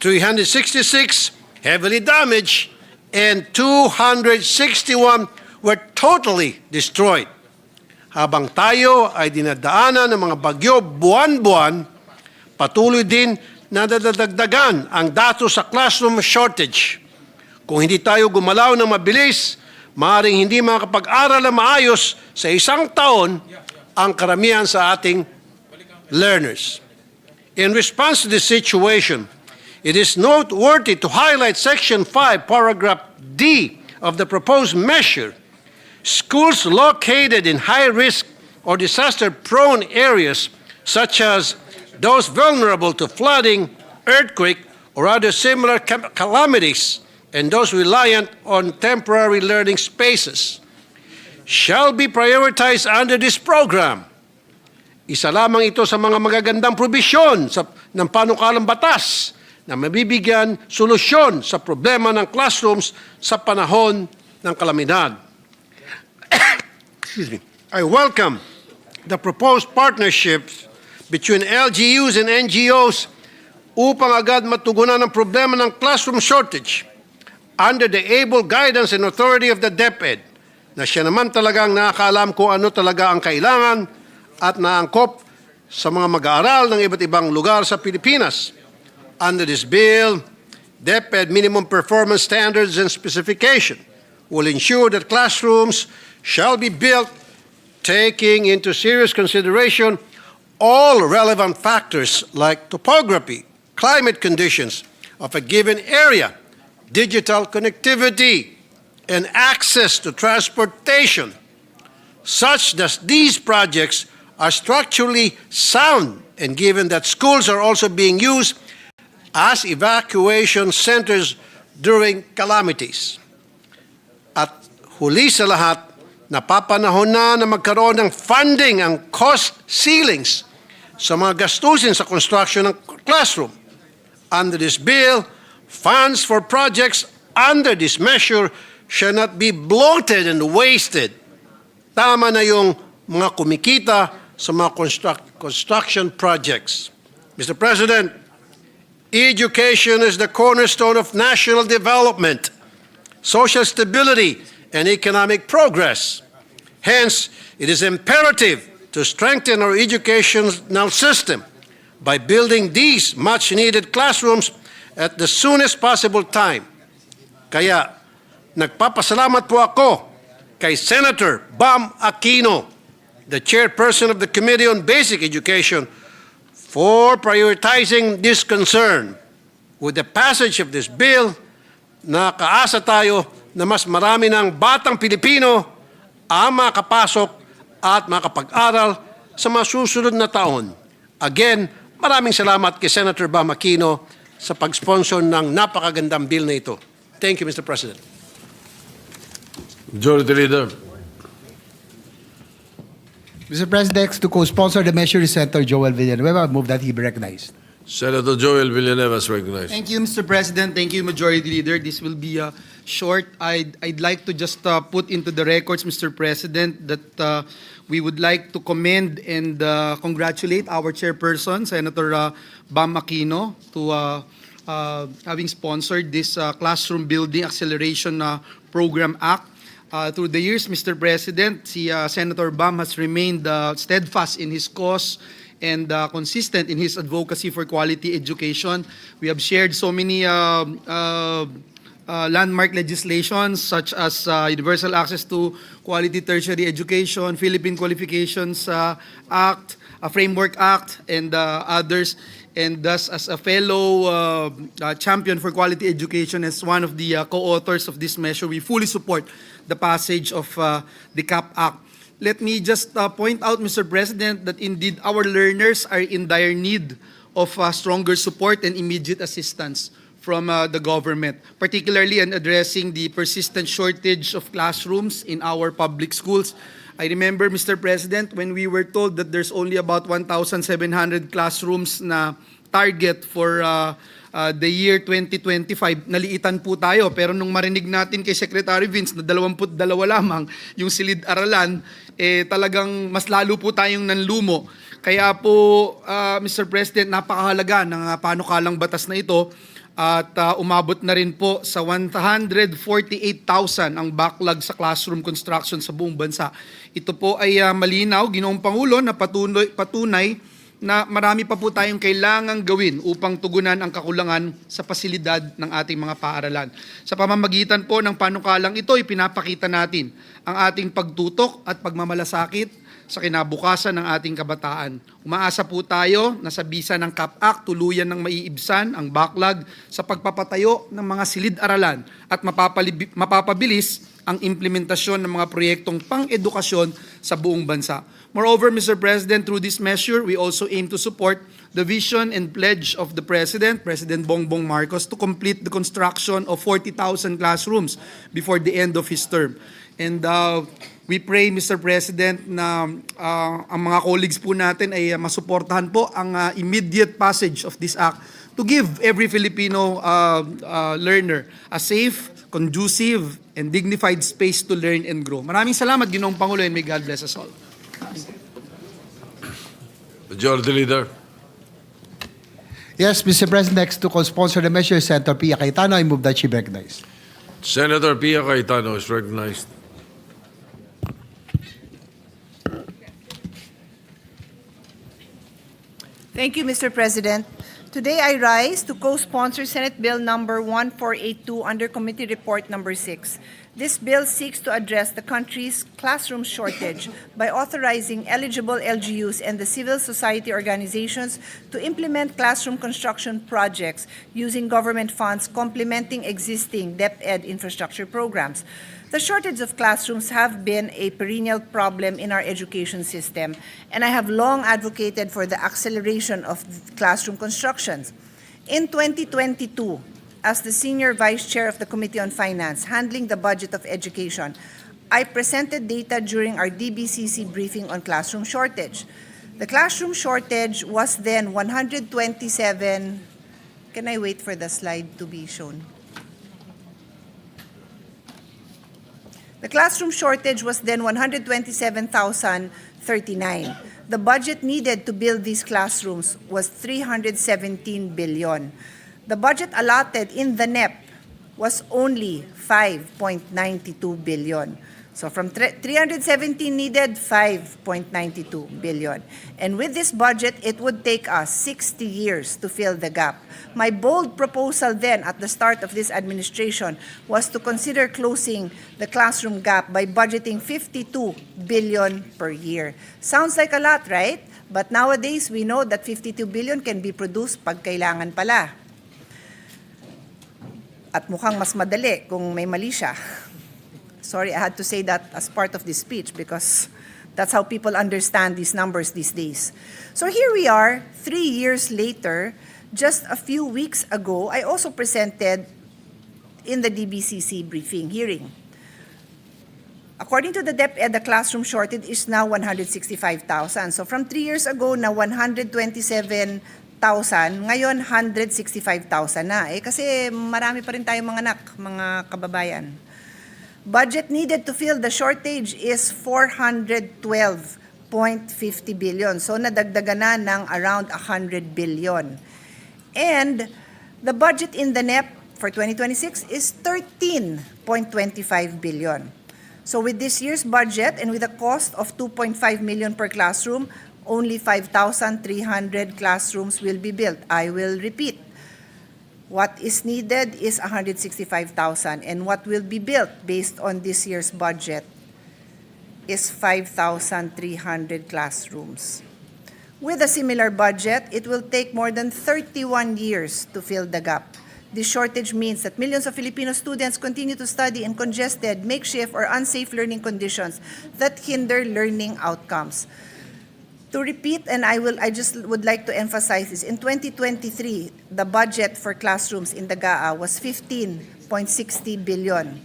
366 heavily damaged, and 261 were totally destroyed. Habang tayo ay dinadaanan ng mga bagyo buwan-buwan, patuloy din na nadadagdagan ang datos sa classroom shortage. Kung hindi tayo gumalaw ng mabilis, maaaring hindi makapag-aral na maayos sa isang taon ang karamihan sa ating learners. In response to this situation, it is noteworthy to highlight Section 5, Paragraph D of the proposed measure. Schools located in high-risk or disaster-prone areas, such as those vulnerable to flooding, earthquake, or other similar calamities, and those reliant on temporary learning spaces, shall be prioritized under this program. Isa lamang ito sa mga magagandang probisyon ng panukalang batas na mabibigyan solusyon sa problema ng classrooms sa panahon ng kalamidad. Excuse me. I welcome the proposed partnerships between LGUs and NGOs upang agad matugunan ang problema ng classroom shortage under the able guidance and authority of the DepEd, na siya naman talagang nakakaalam kung ano talaga ang kailangan at naangkop sa mga mag-aaral ng iba't ibang lugar sa Pilipinas. Under this bill, DepEd minimum performance standards and specification will ensure that classrooms shall be built taking into serious consideration all relevant factors like topography, climate conditions of a given area, digital connectivity, and access to transportation, such that these projects are structurally sound, and given that schools are also being used as evacuation centers during calamities. At huli sa lahat, napapanahon na magkaroon ng funding ang cost ceilings sa mga gastusin sa construction ng classroom. Under this bill, funds for projects under this measure shall not be bloated and wasted. Tama na yung mga kumikita sa mga construction projects. Mr. President, education is the cornerstone of national development, social stability, and economic progress. Hence, it is imperative to strengthen our educational system by building these much-needed classrooms at the soonest possible time. Kaya, nagpapasalamat po ako kay Senator Bam Aquino, the chairperson of the Committee on Basic Education, for prioritizing this concern. With the passage of this bill, nakaasa tayo na mas marami ng batang Pilipino ang makapasok at makapag-aral sa mga susunod na taon. Again, maraming salamat kay Senator Bam Aquino sa pag-sponsor ng napakagandang bill na ito. Thank you, Mr. President. Majority Leader. Mr. President, to co-sponsor the measure is Senator Joel Villanueva. I move that he be recognized. Senator Joel Villanueva is recognized. Thank you, Mr. President. Thank you, Majority Leader. This will be short. I'd like to just put into the records, Mr. President, that we would like to commend and congratulate our chairperson, Senator Bam Aquino, to having sponsored this Classroom Building Acceleration Program Act. Through the years, Mr. President, Senator Bam has remained steadfast in his cause and consistent in his advocacy for quality education. We have shared so many landmark legislations such as Universal Access to Quality Tertiary Education, Philippine Qualifications Act, Framework Act, and others. and thus as a fellow champion for quality education, as one of the co-authors of this measure, we fully support the passage of the CAP Act. Let me just point out, Mr. President, that indeed our learners are in dire need of stronger support and immediate assistance from the government, particularly in addressing the persistent shortage of classrooms in our public schools. I remember, Mr. President, when we were told that there's only about 1,700 classrooms na target for the year 2025, naliitan po tayo. Pero nung marinig natin kay Secretary Vince na 22 lamang yung silid-aralan, talagang mas lalo po tayong nanlumo. Kaya po, Mr. President, napakahalaga ng panukalang batas na ito at umabot na rin po sa 148,000 ang backlog sa classroom construction sa buong bansa. Ito po ay malinaw, Ginoong Pangulo, na patunay na marami pa po tayong kailangang gawin upang tugunan ang kakulangan sa pasilidad ng ating mga paaralan. Sa pamamagitan po ng panukalang ito, ipinapakita natin ang ating pagtutok at pagmamalasakit sa kinabukasan ng ating kabataan. Umaasa po tayo na sa bisa ng CAP Act, tuluyan ng maiibsan ang backlog sa pagpapatayo ng mga silid-aralan at mapapabilis ang implementasyon ng mga proyektong pang-edukasyon sa buong bansa. Moreover, Mr. President, through this measure, we also aim to support the vision and pledge of the President, President Bongbong Marcos, to complete the construction of 40,000 classrooms before the end of his term. And we pray, Mr. President, na ang mga colleagues po natin ay masuportahan po ang immediate passage of this act to give every Filipino learner a safe, conducive, and dignified space to learn and grow. Maraming salamat, Ginoong Pangulo, and may God bless us all. Majority Leader. Yes, Mr. President, next to co-sponsor the measure, Senator Pia Cayetano. I move that she be recognized. Senator Pia Cayetano is recognized. Thank you, Mr. President. Today I rise to co-sponsor Senate Bill number 1482 under Committee Report number 6. This bill seeks to address the country's classroom shortage by authorizing eligible LGUs and the civil society organizations to implement classroom construction projects using government funds complementing existing DepEd infrastructure programs. The shortage of classrooms have been a perennial problem in our education system, and I have long advocated for the acceleration of classroom constructions. In 2022, as the Senior Vice Chair of the Committee on Finance, handling the budget of education, I presented data during our DBCC briefing on classroom shortage. The classroom shortage was then 127. Can I wait for the slide to be shown? The classroom shortage was then 127,039. The budget needed to build these classrooms was 317 billion. The budget allotted in the NEP was only 5.92 billion. So from 317 needed, 5.92 billion. And with this budget, it would take us 60 years to fill the gap. My bold proposal then at the start of this administration was to consider closing the classroom gap by budgeting 52 billion per year. Sounds like a lot, right? But nowadays, we know that 52 billion can be produced pag kailangan pala. At mukhang mas madali kung may mali siya. Sorry, I had to say that as part of this speech because that's how people understand these numbers these days. So here we are, 3 years later. Just a few weeks ago, I also presented in the DBCC briefing hearing. According to the DepEd, the classroom shortage is now 165,000. So from 3 years ago na 127,000, ngayon 165,000 na. Kasi marami pa rin tayong mga anak, mga kababayan. Budget needed to fill the shortage is 412.50 billion. So nadagdagan na ng around 100 billion. And the budget in the NEP for 2026 is 13.25 billion. So with this year's budget and with a cost of 2.5 million per classroom, only 5,300 classrooms will be built. I will repeat. What is needed is 165,000, and what will be built based on this year's budget is 5,300 classrooms. With a similar budget, it will take more than 31 years to fill the gap. This shortage means that millions of Filipino students continue to study in congested, makeshift, or unsafe learning conditions that hinder learning outcomes. To repeat, and I just would like to emphasize this, in 2023, the budget for classrooms in the GAA was 15.60 billion.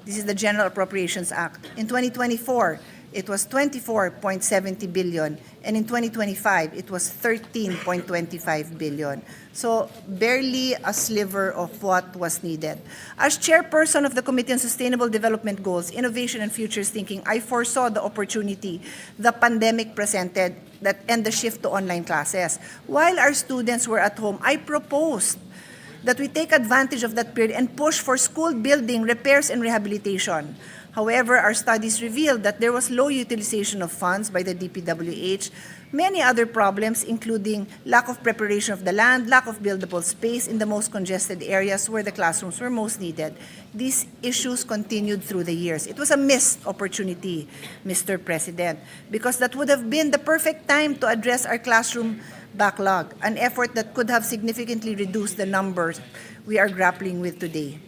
This is the General Appropriations Act. In 2024, it was 24.70 billion, and in 2025, it was 13.25 billion. So barely a sliver of what was needed. As chairperson of the Committee on Sustainable Development Goals, Innovation and Futures Thinking, I foresaw the opportunity the pandemic presented and the shift to online classes. While our students were at home, I proposed that we take advantage of that period and push for school building, repairs, and rehabilitation. However, our studies revealed that there was low utilization of funds by the DPWH, many other problems, including lack of preparation of the land, lack of buildable space in the most congested areas where the classrooms were most needed. These issues continued through the years. It was a missed opportunity, Mr. President, because that would have been the perfect time to address our classroom backlog, an effort that could have significantly reduced the numbers we are grappling with today.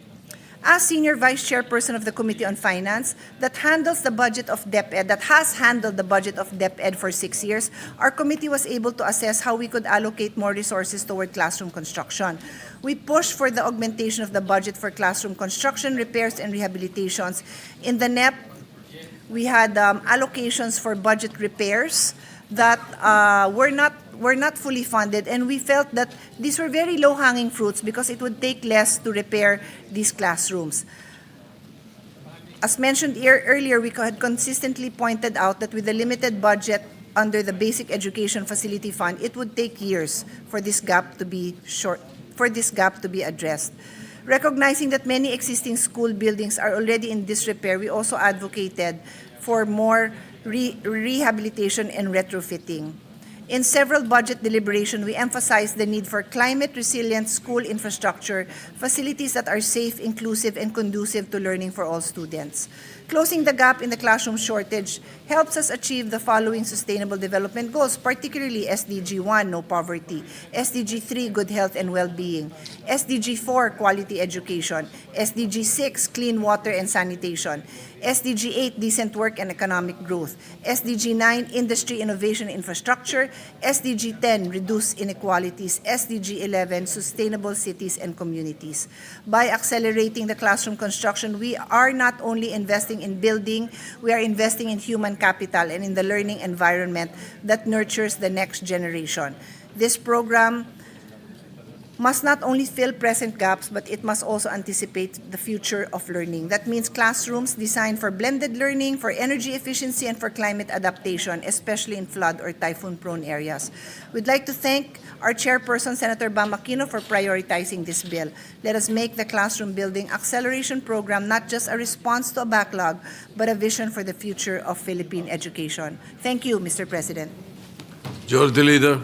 As Senior Vice Chairperson of the Committee on Finance that handles the budget of DepEd, that has handled the budget of DepEd for 6 years, our committee was able to assess how we could allocate more resources toward classroom construction. We pushed for the augmentation of the budget for classroom construction, repairs, and rehabilitations. In the NEP, we had allocations for budget repairs that were not fully funded, and we felt that these were very low-hanging fruits because it would take less to repair these classrooms. As mentioned earlier, we had consistently pointed out that with the limited budget under the Basic Education Facility Fund, it would take years for this gap to be addressed. Recognizing that many existing school buildings are already in disrepair, we also advocated for more rehabilitation and retrofitting. In several budget deliberations, we emphasized the need for climate-resilient school infrastructure, facilities that are safe, inclusive, and conducive to learning for all students. Closing the gap in the classroom shortage helps us achieve the following Sustainable Development Goals, particularly SDG 1, no poverty, SDG 3, good health and well-being, SDG 4, quality education, SDG 6, clean water and sanitation, SDG 8, decent work and economic growth, SDG 9, industry, innovation, infrastructure, SDG 10, reduce inequalities, SDG 11, sustainable cities and communities. By accelerating the classroom construction, we are not only investing in building, we are investing in human capital and in the learning environment that nurtures the next generation. This program must not only fill present gaps, but it must also anticipate the future of learning. That means classrooms designed for blended learning, for energy efficiency, and for climate adaptation, especially in flood or typhoon-prone areas. We'd like to thank our chairperson, Senator Bam Aquino, for prioritizing this bill. Let us make the Classroom Building Acceleration Program not just a response to a backlog, but a vision for the future of Philippine education. Thank you, Mr. President. Majority Leader.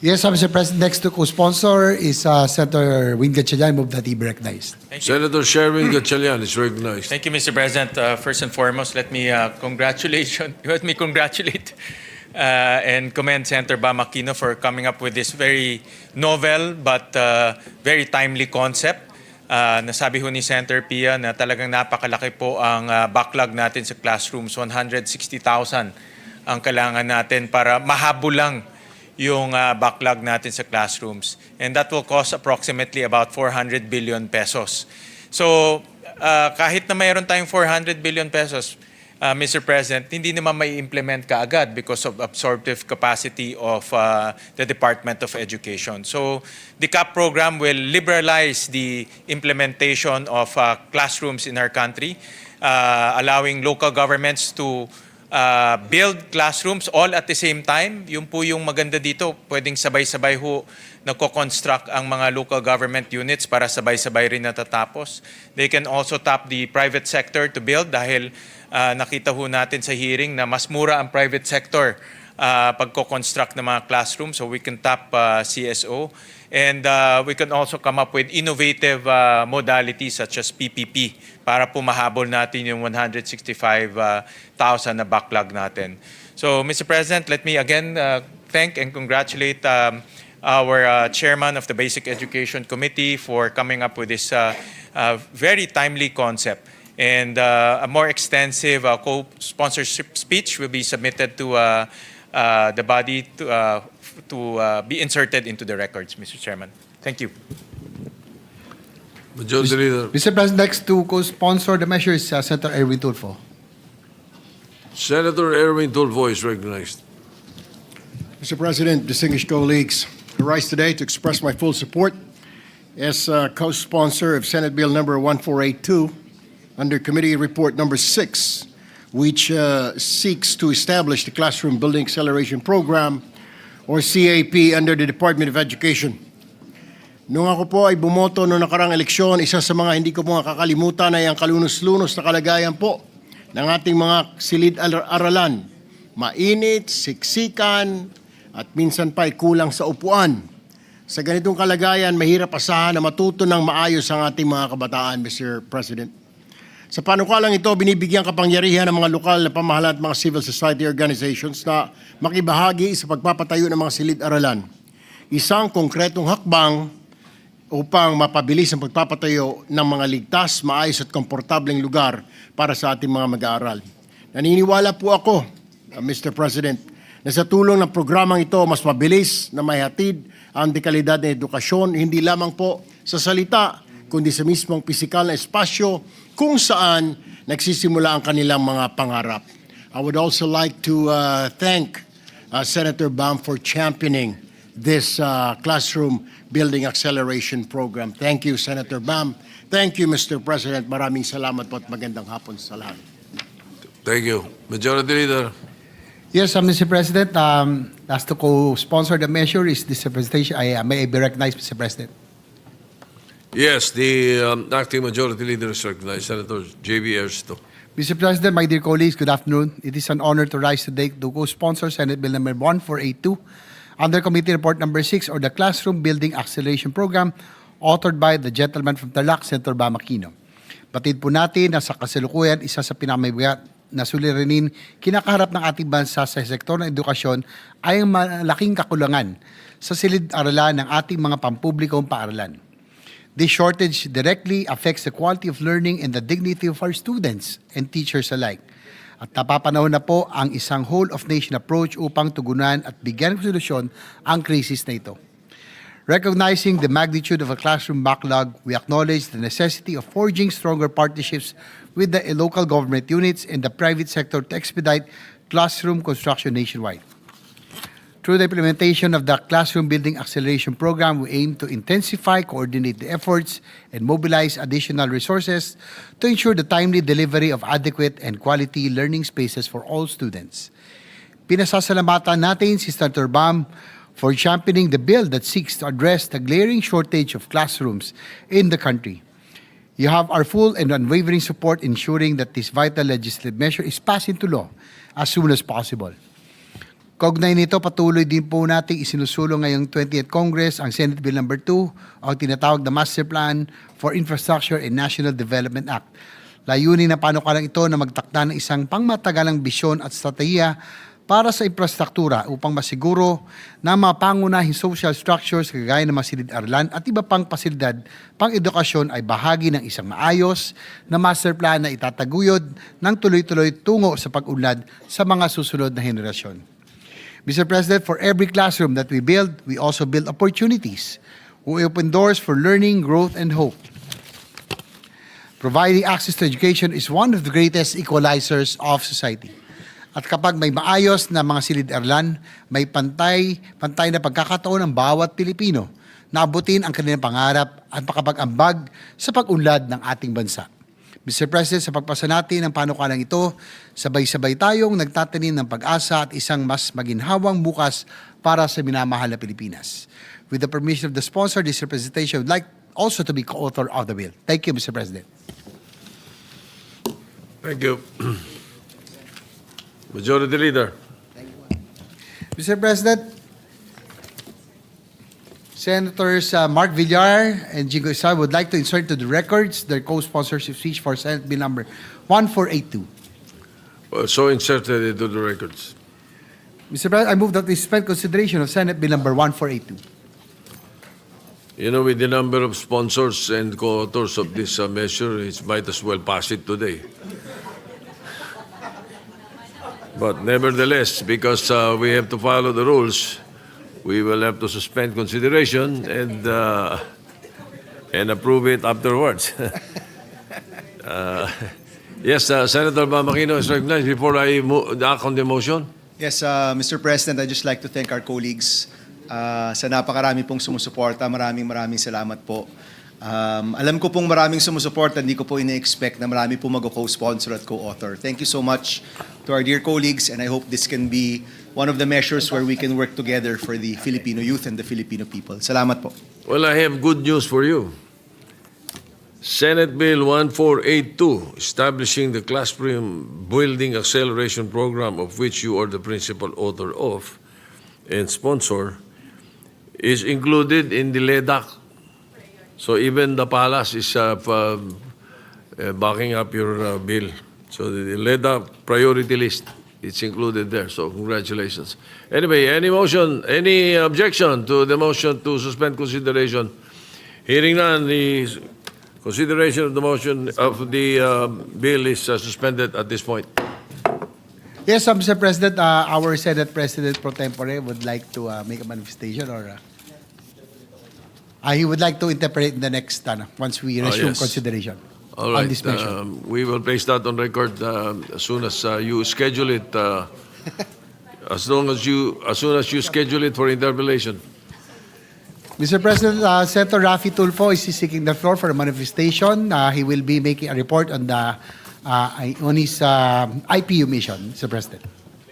Yes, Mr. President. Next to co-sponsor is Senator Win Gatchalian. Move that he be recognized. Thank you. Senator Sherwin Gatchalian is recognized. Thank you, Mr. President. First and foremost, let me congratulate and commend Senator Bam Aquino for coming up with this very novel but very timely concept. Nasabi ho ni Senator Pia na talagang napakalaki po ang backlog natin sa classrooms. 160,000 ang kailangan natin para mahabol lang yung backlog natin sa classrooms. And that will cost approximately about 400 billion pesos. So kahit na mayroon tayong 400 billion pesos, Mr. President, hindi naman may implement kaagad because of absorptive capacity of the Department of Education. So the CAP program will liberalize the implementation of classrooms in our country, allowing local governments to build classrooms all at the same time. Yun po yung maganda dito. Pwedeng sabay-sabay ho nagko-construct ang mga local government units para sabay-sabay rin natatapos. They can also tap the private sector to build dahil nakita ho natin sa hearing na mas mura ang private sector pagko-construct ng mga classrooms, so we can tap CSO. And we can also come up with innovative modalities such as PPP para pumahabol natin yung 165,000 na backlog natin. So, Mr. President, let me again thank and congratulate our chairman of the Basic Education Committee for coming up with this very timely concept. And a more extensive co-sponsorship speech will be submitted to the body to be inserted into the records, Mr. Chairman. Thank you. Majority Leader. Mr. President, next to co-sponsor the measure is Senator Erwin Tulfo. Senator Erwin Tulfo is recognized. Mr. President, distinguished colleagues, I rise today to express my full support as co-sponsor of Senate Bill number 1482 under Committee Report number 6, which seeks to establish the Classroom Building Acceleration Program or CAP under the Department of Education. Nung ako po ay bumoto noong nakarang eleksyon, isa sa mga hindi ko po makakalimutan ay ang kalunos-lunos na kalagayan po ng ating mga silid-aralan. Mainit, siksikan, at minsan pa ay kulang sa upuan. Sa ganitong kalagayan, mahirap asahan na matuto ng maayos ang ating mga kabataan, Mr. President. Sa panukalang ito, binibigyan kapangyarihan ng mga lokal na pamahalaan at mga civil society organizations na makibahagi sa pagpapatayo ng mga silid-aralan. Isang konkretong hakbang upang mapabilis ang pagpapatayo ng mga ligtas, maayos at komportableng lugar para sa ating mga mag-aaral. Naniniwala po ako, Mr. President, na sa tulong ng programang ito, mas mabilis na maihatid ang dekalidad ng edukasyon, hindi lamang po sa salita, kundi sa mismong pisikal na espasyo kung saan nagsisimula ang kanilang mga pangarap. I would also like to thank Senator Bam for championing this classroom building acceleration program. Thank you, Senator Bam. Thank you, Mr. President. Maraming salamat po at magandang hapon sa lahat. Thank you. Majority Leader. Yes, Mr. President, as to co-sponsor the measure is this presentation. May I be recognized, Mr. President? Yes, the acting Majority Leader is recognized. Senator J.B. Ersto. Mr. President, my dear colleagues, good afternoon. It is an honor to rise today to co-sponsor Senate Bill number 1482 under Committee Report number 6 or the Classroom Building Acceleration Program authored by the gentleman from Tarlac, Senator Bam Aquino. Batid po natin na sa kasalukuyan, isa sa pinakamabigat na suliranin kinakaharap ng ating bansa sa sektor ng edukasyon ay ang malaking kakulangan sa silid-aralan ng ating mga pampublikong paaralan. This shortage directly affects the quality of learning and the dignity of our students and teachers alike. At napapanahon na po ang isang whole-of-nation approach upang tugunan at bigyan ng solusyon ang krisis na ito. Recognizing the magnitude of a classroom backlog, we acknowledge the necessity of forging stronger partnerships with the local government units and the private sector to expedite classroom construction nationwide. Through the implementation of the Classroom Building Acceleration Program, we aim to intensify, coordinate the efforts, and mobilize additional resources to ensure the timely delivery of adequate and quality learning spaces for all students. Pinasasalamatan natin si Senator Bam for championing the bill that seeks to address the glaring shortage of classrooms in the country. You have our full and unwavering support ensuring that this vital legislative measure is passed into law as soon as possible. Kaugnay nito, patuloy din po nating isinusulong ngayong 20th Congress ang Senate Bill number 2 o tinatawag na Master Plan for Infrastructure and National Development Act. Layunin na panukalang ito na magtakda ng isang pangmatagalang bisyon at strategiya para sa infrastruktura upang masiguro na mga pangunahing social structures kagaya ng mga silid-aralan at iba pang pasilidad pang-edukasyon ay bahagi ng isang maayos na master plan na itataguyod ng tuloy-tuloy tungo sa pag-unlad sa mga susunod na henerasyon. Mr. President, for every classroom that we build, we also build opportunities. We open doors for learning, growth, and hope. Providing access to education is one of the greatest equalizers of society. At kapag may maayos na mga silid-aralan, may pantay na pagkakataon ng bawat Pilipino na abutin ang kanilang pangarap at makapag-ambag sa pag-unlad ng ating bansa. Mr. President, sa pagpasa natin ng panukalang ito, sabay-sabay tayong nagtatanim ng pag-asa at isang mas maginhawang bukas para sa minamahal na Pilipinas. With the permission of the sponsor, this representation would like also to be co-author of the bill. Thank you, Mr. President. Thank you. Majority Leader. Mr. President, Senators Mark Villar and Jingo Estrada would like to insert to the records their co-sponsorship speech for Senate Bill number 1482. So inserted into the records. Mr. President, I move that we suspend consideration of Senate Bill number 1482. You know, with the number of sponsors and co-authors of this measure, it might as well pass it today. But nevertheless, because we have to follow the rules, we will have to suspend consideration and approve it afterwards. Yes, Senator Bamakino is recognized. Before I act on the motion, Yes, Mr. President, I'd just like to thank our colleagues sa napakarami pong sumusuporta. Maraming salamat po. Alam ko pong maraming sumusuporta, hindi ko po ina-expect na marami po mag-co-sponsor at co-author. Thank you so much to our dear colleagues, and I hope this can be one of the measures where we can work together for the Filipino youth and the Filipino people. Salamat po. well, I have good news for you. Senate Bill 1482, establishing the Classroom Building Acceleration Program, of which you are the principal author of and sponsor, is included in the LEDAC. So even the Palace is backing up your bill. So the LEDAC priority list, it's included there. So congratulations. Anyway, any motion, any objection to the motion to suspend consideration? Hearing none, the consideration of the motion of the bill is suspended at this point. Yes, Mr. President, our Senate President pro tempore would like to make a manifestation, or he would like to interpret in the next once we resume yes. consideration All right. on this measure. We will place that on record as soon as you schedule it. As soon as you schedule it for interpellation. Mr. President, Senator Raffy Tulfo is seeking the floor for a manifestation. He will be making a report on his IPU mission, Mr. President.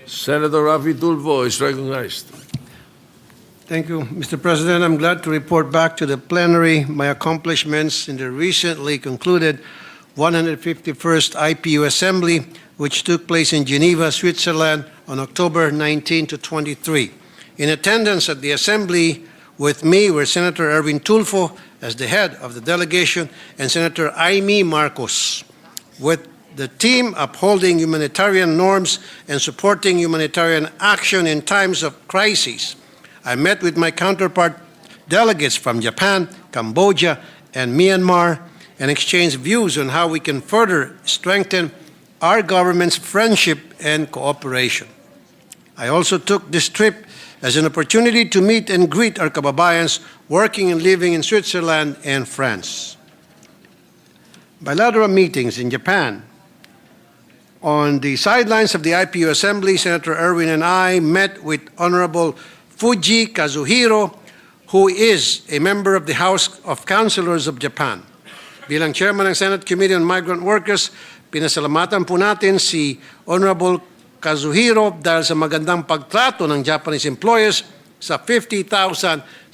Senator Raffy Tulfo is recognized. Thank you, Mr. President. I'm glad to report back to the plenary my accomplishments in the recently concluded 151st IPU Assembly, which took place in Geneva, Switzerland on October 19 to 23. In attendance at the Assembly with me were Senator Erwin Tulfo as the head of the delegation and Senator Aimee Marcos, with the team upholding humanitarian norms and supporting humanitarian action in times of crises. I met with my counterpart delegates from Japan, Cambodia, and Myanmar and exchanged views on how we can further strengthen our government's friendship and cooperation. I also took this trip as an opportunity to meet and greet our kababayans working and living in Switzerland and France. Bilateral meetings in Japan. On the sidelines of the IPU Assembly, Senator Erwin and I met with Honorable Fuji Kazuhiro, who is a member of the House of Councilors of Japan. Bilang Chairman ng Senate Committee on Migrant Workers, pinasalamatan po natin si Honorable Kazuhiro dahil sa magandang pagtrato ng Japanese employers sa 50,706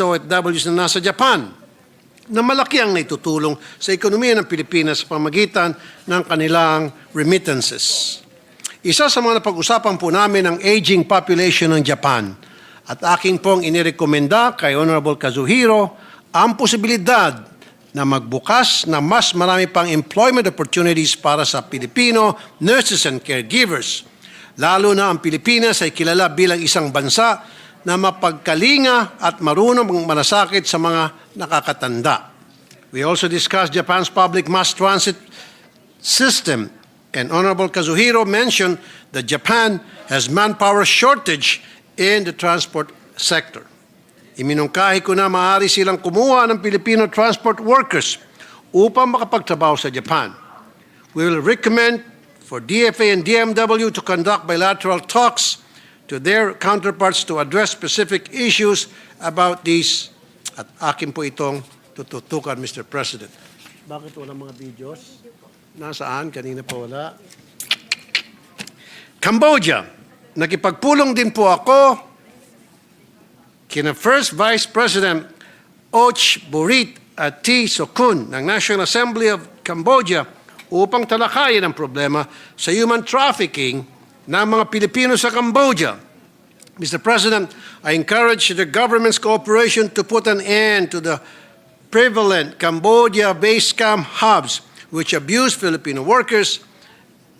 OFWs na nasa Japan, na malaki ang naitutulong sa ekonomiya ng Pilipinas sa pamagitan ng kanilang remittances. Isa sa mga napag-usapan po namin ang aging population ng Japan, at aking pong inirekomenda kay Honorable Kazuhiro ang posibilidad na magbukas na mas marami pang employment opportunities para sa Pilipino nurses and caregivers. Lalo na ang Pilipinas ay kilala bilang isang bansa na mapagkalinga at marunong manasakit sa mga nakakatanda. We also discussed Japan's public mass transit system, and Honorable Kazuhiro mentioned that Japan has manpower shortage in the transport sector. Iminungkahi ko na maaari silang kumuha ng Filipino transport workers upang makapagtrabaho sa Japan. We will recommend for DFA and DMW to conduct bilateral talks to their counterparts to address specific issues about these. At akin po itong tututukan, Mr. President. Bakit walang mga videos? Nasaan? Kanina pa wala. Cambodia. Nakipagpulong din po ako kina First Vice President Och Burit at T. Sokun ng National Assembly of Cambodia upang talakayin ang problema sa human trafficking ng mga Pilipino sa Cambodia. Mr. President, I encourage the government's cooperation to put an end to the prevalent Cambodia-based scam hubs which abuse Filipino workers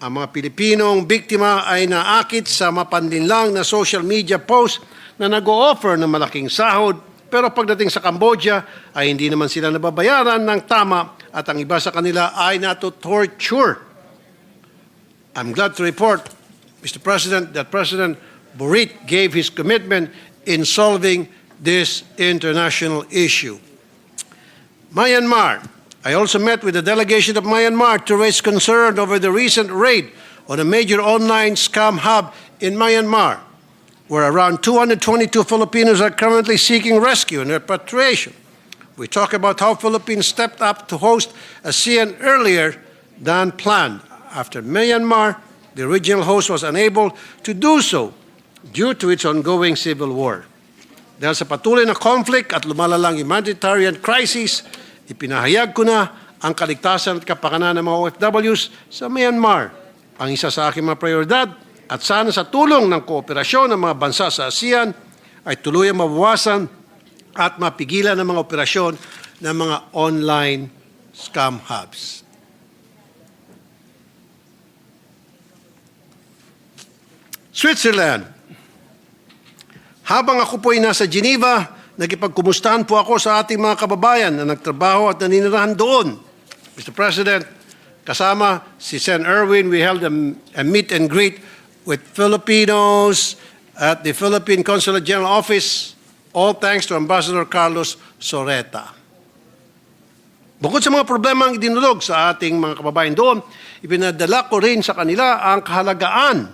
Ang mga Pilipinong biktima ay naakit sa mapanlinlang na social media post na nag-o-offer ng malaking sahod, pero pagdating sa Cambodia ay hindi naman sila nababayaran ng tama at ang iba sa kanila ay nato-torture. I'm glad to report, Mr. President, that President Boric gave his commitment in solving this international issue. Myanmar. I also met with the delegation of Myanmar to raise concern over the recent raid on a major online scam hub in Myanmar, where around 222 Filipinos are currently seeking rescue and repatriation. We talk about how Philippines stepped up to host ASEAN earlier than planned. After Myanmar, the original host was unable to do so due to its ongoing civil war. Dahil sa patuloy na conflict at lumalalang humanitarian crisis, ipinahayag ko na ang kaligtasan at kapakanan ng mga OFWs sa Myanmar. Ang isa sa aking mga prioridad at sana sa tulong ng kooperasyon ng mga bansa sa ASEAN ay tuluyang mabawasan at mapigilan ang mga operasyon ng mga online scam hubs. Switzerland. Habang ako po'y nasa Geneva, nagipagkumustahan po ako sa ating mga kababayan na nagtrabaho at naninirahan doon. Mr. President, kasama si Sen. Erwin, we held a meet and greet with Filipinos at the Philippine Consulate General Office, all thanks to Ambassador Carlos Soreta. Bukod sa mga problemang idinulog sa ating mga kababayan doon, ipinadala ko rin sa kanila ang kahalagaan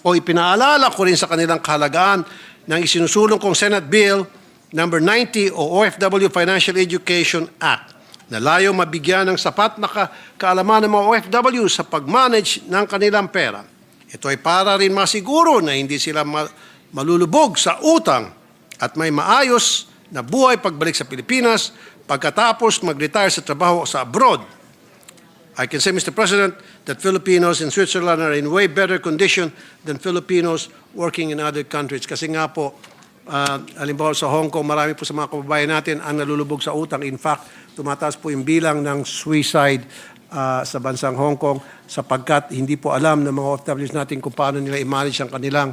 o ipinaalala ko rin sa kanilang kahalagaan ng isinusulong kong Senate Bill Number 90 o OFW Financial Education Act na layo mabigyan ng sapat na kaalaman ng mga OFW sa pag-manage ng kanilang pera. Ito ay para rin masiguro na hindi sila malulubog sa utang at may maayos na buhay pagbalik sa Pilipinas pagkatapos mag-retire sa trabaho sa abroad. I can say, Mr. President, that Filipinos in Switzerland are in way better condition than Filipinos working in other countries. Kasi nga po, halimbawa sa Hong Kong, marami po sa mga kababayan natin ang nalulubog sa utang. In fact, tumataas po yung bilang ng suicide sa bansang Hong Kong sapagkat hindi po alam ng mga OFWs natin kung paano nila i-manage ang kanilang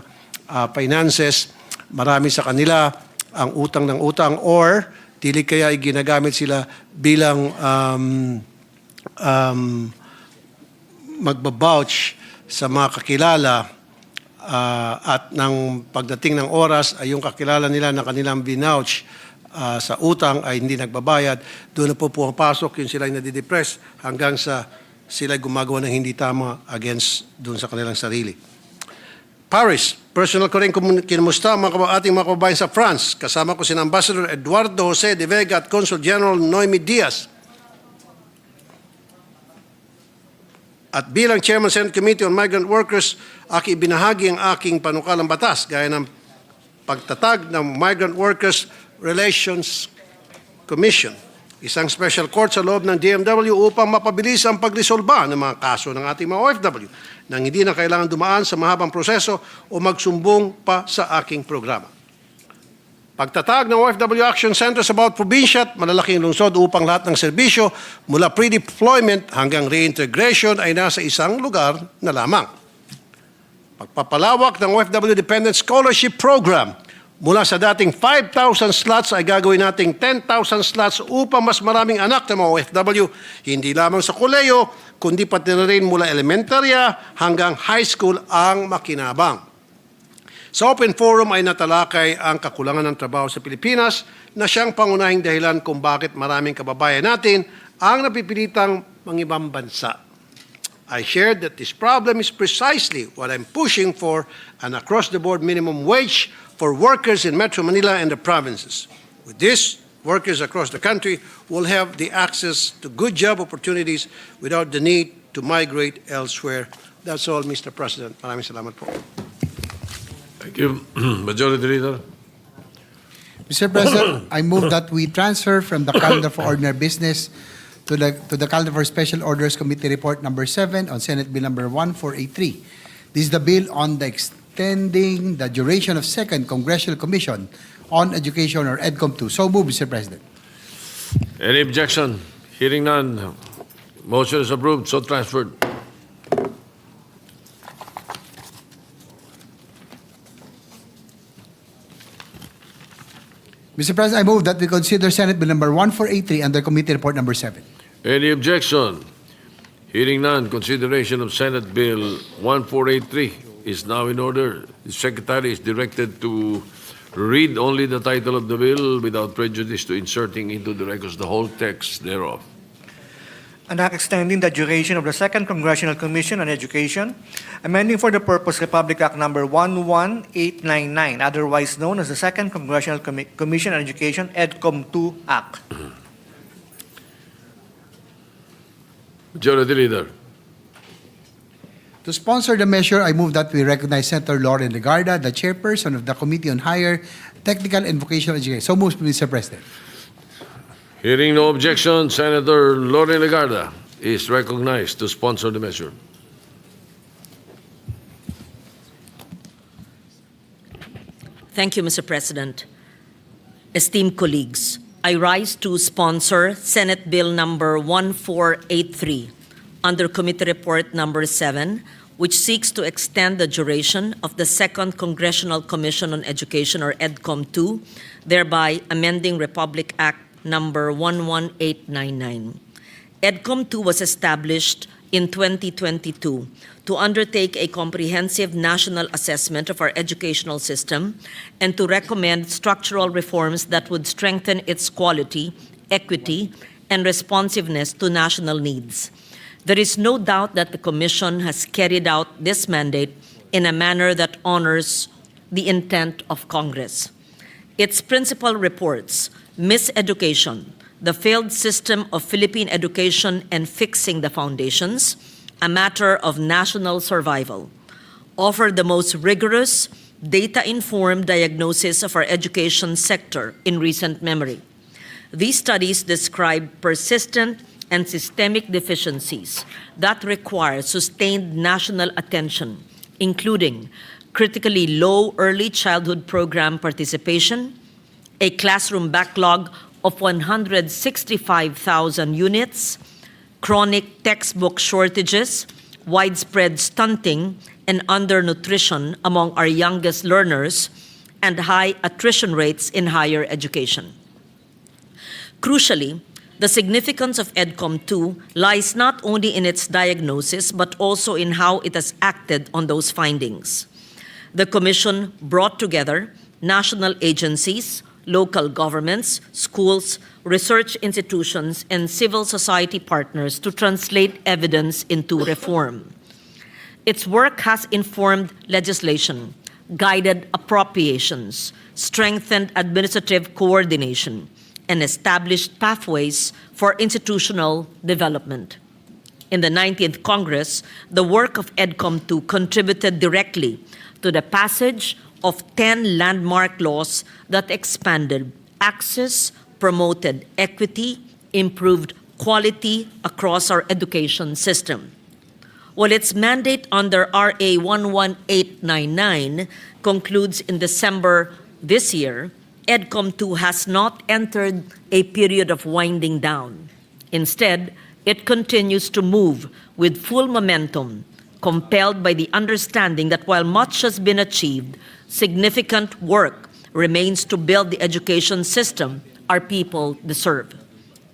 finances. Marami sa kanila ang utang ng utang or dili kaya ginagamit sila bilang magbabouch sa mga kakilala at ng pagdating ng oras ay yung kakilala nila na kanilang binouch sa utang ay hindi nagbabayad. Doon na po pumapasok yung sila ay nadidepress hanggang sa sila gumagawa ng hindi tama against doon sa kanilang sarili. Paris, personal ko rin kinumusta ang ating mga kababayan sa France. Kasama ko si Ambassador Eduardo Jose de Vega at Consul General Noemi Diaz. At bilang Chairman Senate Committee on Migrant Workers, aki binahagi ang aking panukalang batas gaya ng pagtatag ng Migrant Workers Relations Commission, isang special court sa loob ng DMW upang mapabilis ang paglisolba ng mga kaso ng ating mga OFW nang hindi na kailangan dumaan sa mahabang proseso o magsumbong pa sa aking programa. Pagtatag ng OFW Action Center sa bawat probinsya at malalaking lungsod upang lahat ng serbisyo mula pre-deployment hanggang reintegration ay nasa isang lugar na lamang. Pagpapalawak ng OFW Dependent Scholarship Program mula sa dating 5,000 slots ay gagawin nating 10,000 slots upang mas maraming anak ng mga OFW, hindi lamang sa koleyo, kundi pati na rin mula elementarya hanggang high school ang makinabang. Sa Open Forum ay natalakay ang kakulangan ng trabaho sa Pilipinas na siyang pangunahing dahilan kung bakit maraming kababayan natin ang napipilitang mangibang bansa. I shared that this problem is precisely what I'm pushing for, an across-the-board minimum wage for workers in Metro Manila and the provinces. With this, workers across the country will have the access to good job opportunities without the need to migrate elsewhere. That's all, Mr. President. Maraming salamat po. Thank you. Majority Leader. Mr. President, I move that we transfer from the calendar for ordinary business to the calendar for special orders committee report number 7 on Senate Bill number 1483. This is the bill on the extending the duration of second Congressional Commission on Education or EDCOM 2. So move, Mr. President. Any objection? Hearing none. Motion is approved. So transferred. Mr. President, I move that we consider Senate Bill number 1483 under Committee Report number 7. Any objection? Hearing none, consideration of Senate Bill 1483 is now in order. The Secretary is directed to read only the title of the bill without prejudice to inserting into the records the whole text thereof. An act extending the duration of the Second Congressional Commission on Education, amending for the purpose Republic Act Number 11899, otherwise known as the Second Congressional Commission on Education, EDCOM 2 Act. Majority Leader. To sponsor the measure, I move that we recognize Senator Lauren Legarda, the chairperson of the Committee on Higher Technical and Vocational Education. So moved, Mr. President. Hearing no objection, Senator Lori Legarda is recognized to sponsor the measure. Thank you, Mr. President. Esteemed colleagues, I rise to sponsor Senate Bill number 1483 under Committee Report number 7, which seeks to extend the duration of the Second Congressional Commission on Education, or EDCOM 2, thereby amending Republic Act number 11899. EDCOM 2 was established in 2022 to undertake a comprehensive national assessment of our educational system and to recommend structural reforms that would strengthen its quality, equity, and responsiveness to national needs. There is no doubt that the Commission has carried out this mandate in a manner that honors the intent of Congress. Its principal reports, Miseducation, the Failed System of Philippine Education and Fixing the Foundations, a Matter of National Survival, offer the most rigorous, data-informed diagnosis of our education sector in recent memory. These studies describe persistent and systemic deficiencies that require sustained national attention, including critically low early childhood program participation, a classroom backlog of 165,000 units, chronic textbook shortages, widespread stunting and undernutrition among our youngest learners, and high attrition rates in higher education. Crucially, the significance of EDCOM 2 lies not only in its diagnosis, but also in how it has acted on those findings. The Commission brought together national agencies, local governments, schools, research institutions, and civil society partners to translate evidence into reform. Its work has informed legislation, guided appropriations, strengthened administrative coordination, and established pathways for institutional development. In the 19th Congress, the work of EDCOM 2 contributed directly to the passage of 10 landmark laws that expanded access, promoted equity, improved quality across our education system. While its mandate under RA 11899 concludes in December this year, EDCOM 2 has not entered a period of winding down. Instead, it continues to move with full momentum, compelled by the understanding that while much has been achieved, significant work remains to build the education system our people deserve.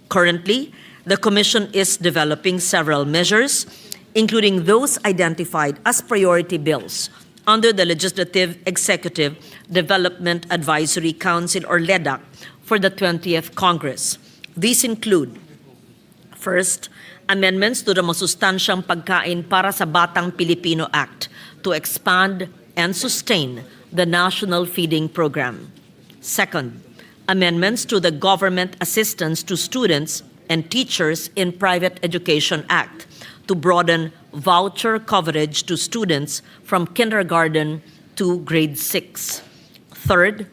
Currently, the Commission is developing several measures, including those identified as priority bills under the Legislative Executive Development Advisory Council, or LEDAC, for the 20th Congress. These include, first, amendments to the Masustansyang Pagkain para sa Batang Pilipino Act to expand and sustain the National Feeding Program. Second, amendments to the Government Assistance to Students and Teachers in Private Education Act to broaden voucher coverage to students from kindergarten to grade 6. Third,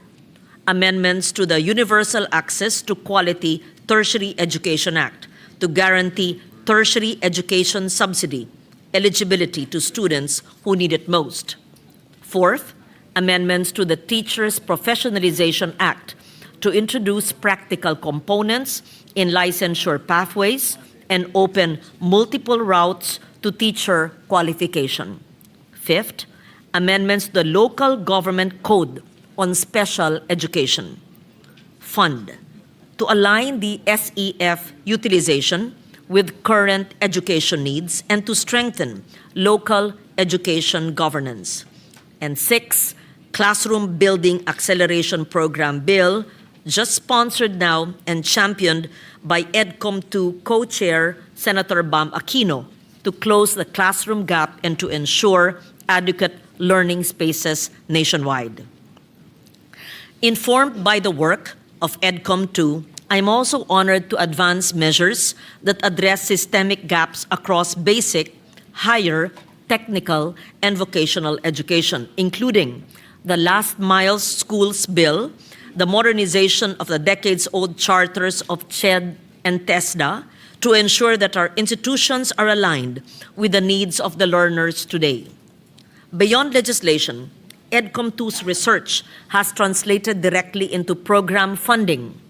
amendments to the Universal Access to Quality Tertiary Education Act to guarantee tertiary education subsidy eligibility to students who need it most. Fourth, amendments to the Teachers Professionalization Act to introduce practical components in licensure pathways and open multiple routes to teacher qualification. Fifth, amendments to the Local Government Code on Special Education. fund to align the SEF utilization with current education needs and to strengthen local education governance. And 6, Classroom Building Acceleration Program Bill, just sponsored now and championed by EDCOM2 co-chair Senator Bam Aquino to close the classroom gap and to ensure adequate learning spaces nationwide. Informed by the work of EDCOM2, I'm also honored to advance measures that address systemic gaps across basic, higher, technical, and vocational education, including the Last Mile Schools Bill, the modernization of the decades-old charters of CHED and TESDA to ensure that our institutions are aligned with the needs of the learners today. Beyond legislation, EDCOM2's research has translated directly into program funding.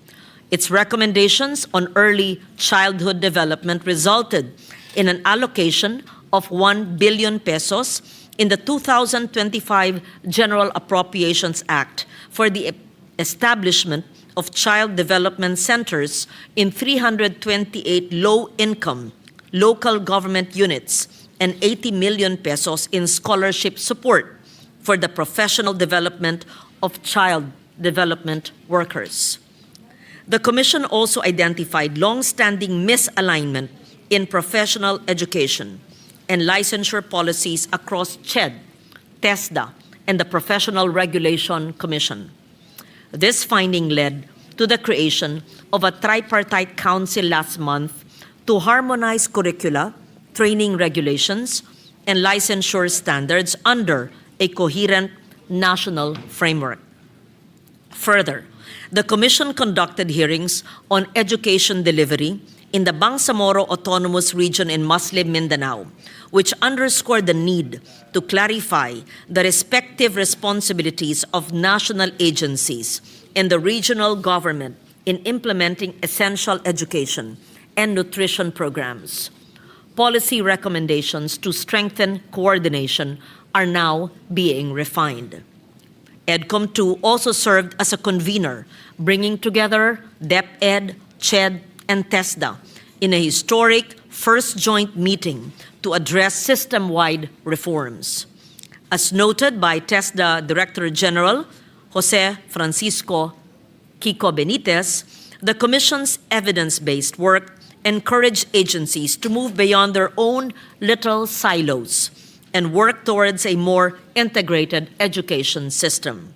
Its recommendations on early childhood development resulted in an allocation of 1 billion pesos in the 2025 General Appropriations Act for the establishment of child development centers in 328 low-income local government units and 80 million pesos in scholarship support for the professional development of child development workers. The Commission also identified long-standing misalignment in professional education and licensure policies across CHED, TESDA, and the Professional Regulation Commission. This finding led to the creation of a tripartite council last month to harmonize curricula, training regulations, and licensure standards under a coherent national framework. Further, the Commission conducted hearings on education delivery in the Bangsamoro Autonomous Region in Muslim Mindanao, which underscored the need to clarify the respective responsibilities of national agencies and the regional government in implementing essential education and nutrition programs. Policy recommendations to strengthen coordination are now being refined. EDCOM2 also served as a convener, bringing together DepEd, CHED, and TESDA in a historic first joint meeting to address system-wide reforms. As noted by TESDA Director General Jose Francisco Kiko Benitez, the Commission's evidence-based work encouraged agencies to move beyond their own little silos and work towards a more integrated education system.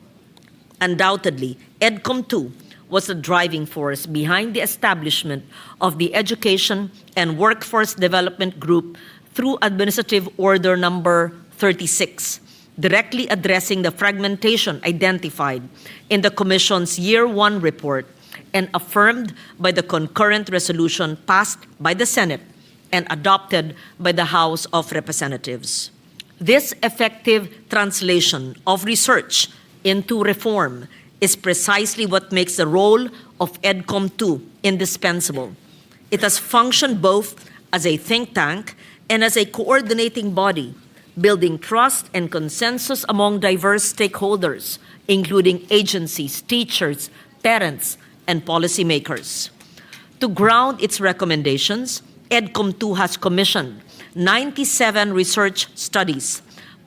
Undoubtedly, EDCOM2 was the driving force behind the establishment of the Education and Workforce Development Group through Administrative Order Number 36, directly addressing the fragmentation identified in the Commission's Year 1 report and affirmed by the concurrent resolution passed by the Senate and adopted by the House of Representatives. This effective translation of research into reform is precisely what makes the role of EDCOM2 indispensable. It has functioned both as a think tank and as a coordinating body, building trust and consensus among diverse stakeholders, including agencies, teachers, parents, and policymakers. To ground its recommendations, EDCOM2 has commissioned 97 research studies,